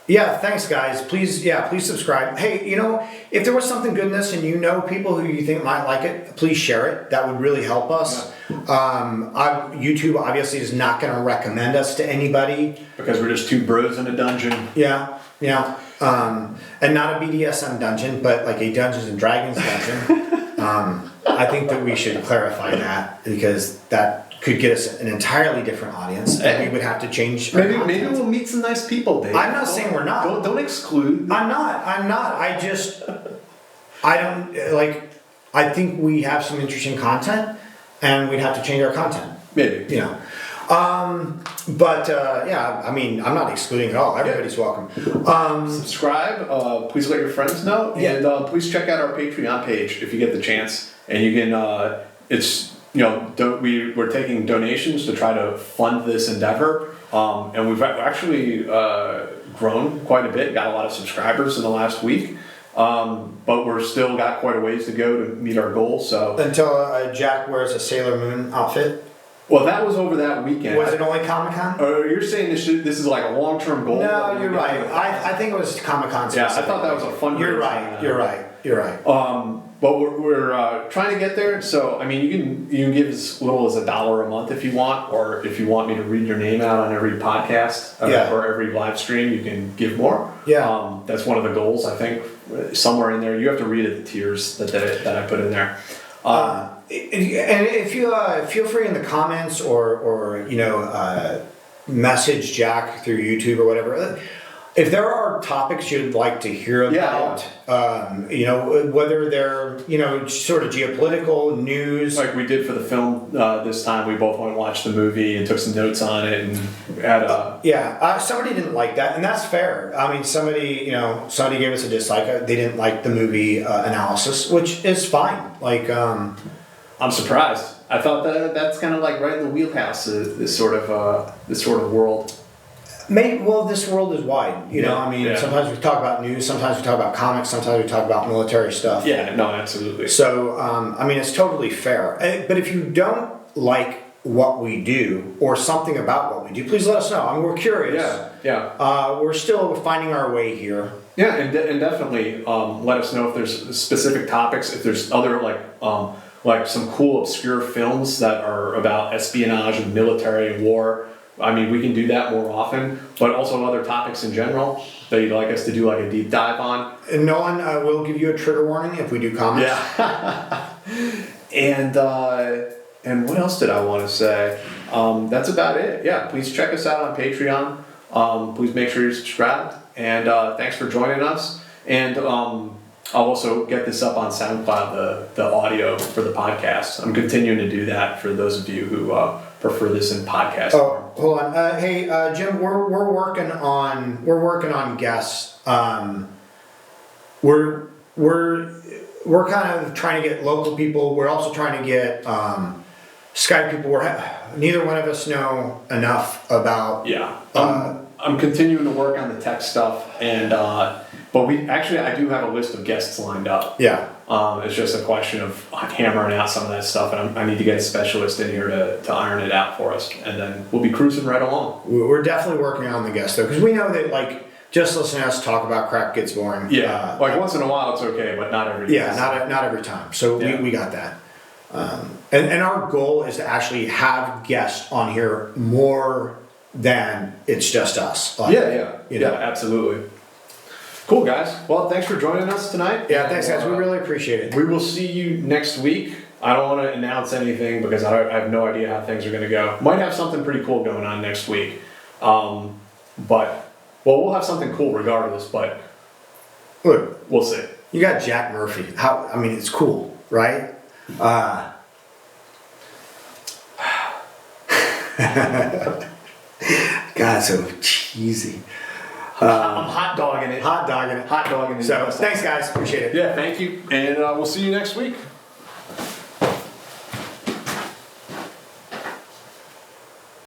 Yeah, thanks guys. Please subscribe. Hey, you know, if there was something good in this and you know people who you think might like it, please share it. That would really help us. Yeah. YouTube obviously is not going to recommend us to anybody. Because we're just two bros in a dungeon. Yeah. And not a BDSM dungeon, but like a Dungeons and Dragons dungeon. I think that we should clarify that because that could get us an entirely different audience, and we would have to change. Maybe we'll meet some nice people, Dave. I'm not saying we're not. Don't exclude. I'm not. I don't like. I think we have some interesting content, and we'd have to change our content. Maybe. You know. Yeah, I mean, I'm not excluding at all. Everybody's welcome. Subscribe. Please let your friends know, and please check out our Patreon page if you get the chance. And you can. We're taking donations to try to fund this endeavor, and we've actually grown quite a bit. Got a lot of subscribers in the last week. But we're still got quite a ways to go to meet our goals. So until Jack wears a Sailor Moon outfit. Well, that was over that weekend. Was it only Comic-Con? You're saying this is like a long-term goal? No, you're right. I think it was Comic-Con. Yeah, I thought that was a fun. You're right. You're right. But we're trying to get there. So I mean, you can give as little as $1 a month if you want, or if you want me to read your name out on every podcast or every live stream, you can give more. Yeah. That's one of the goals. I think somewhere in there, you have to read at the tiers that I put in there. And if you feel free in the comments or message Jack through YouTube or whatever. If there are topics you'd like to hear about, whether they're sort of geopolitical news, like we did for the film this time, we both went and watched the movie and took some notes on it and had somebody didn't like that, and that's fair. I mean, somebody gave us a dislike. They didn't like the movie analysis, which is fine. Like, I'm surprised. I thought that's kind of like right in the wheelhouse of this sort of world. This world is wide. Sometimes we talk about news, sometimes we talk about comics, sometimes we talk about military stuff. Yeah, no, absolutely. So, it's totally fair. But if you don't like what we do or something about what we do, please let us know. I mean, we're curious. Yeah. We're still finding our way here. Yeah, and definitely let us know if there's specific topics, if there's other like some cool obscure films that are about espionage and military and war. I mean, we can do that more often, but also other topics in general that you'd like us to do like a deep dive on. And Nolan will give you a trigger warning if we do comments. Yeah. And what else did I want to say? That's about it. Yeah, please check us out on Patreon. Please make sure you're subscribed. And thanks for joining us. And I'll also get this up on SoundCloud, the audio for the podcast. I'm continuing to do that for those of you who prefer this in podcast form. Hold on. Hey, Jim, we're working on guests. We're kind of trying to get local people. We're also trying to get Skype people. Neither one of us know enough about. Yeah. I'm continuing to work on the tech stuff, and but I do have a list of guests lined up. Yeah. It's just a question of hammering out some of that stuff, and I need to get a specialist in here to iron it out for us, and then we'll be cruising right along. We're definitely working on the guests though, because we know that just listening to us talk about crap gets boring. Yeah, once in a while it's okay, but not every time. Yeah, not every time. So we got that. And our goal is to actually have guests on here more than it's just us. Absolutely. Cool, guys. Well, thanks for joining us tonight. Yeah, thanks, guys. We really appreciate it. We will see you next week. I don't want to announce anything because I have no idea how things are going to go. Might have something pretty cool going on next week. We'll have something cool regardless, but look, we'll see. You got Jack Murphy. It's cool, right? God, so cheesy. I'm hot dogging it. Hot dogging it. Hot dogging it. So, thanks, guys. Appreciate it. Yeah, thank you. And we'll see you next week.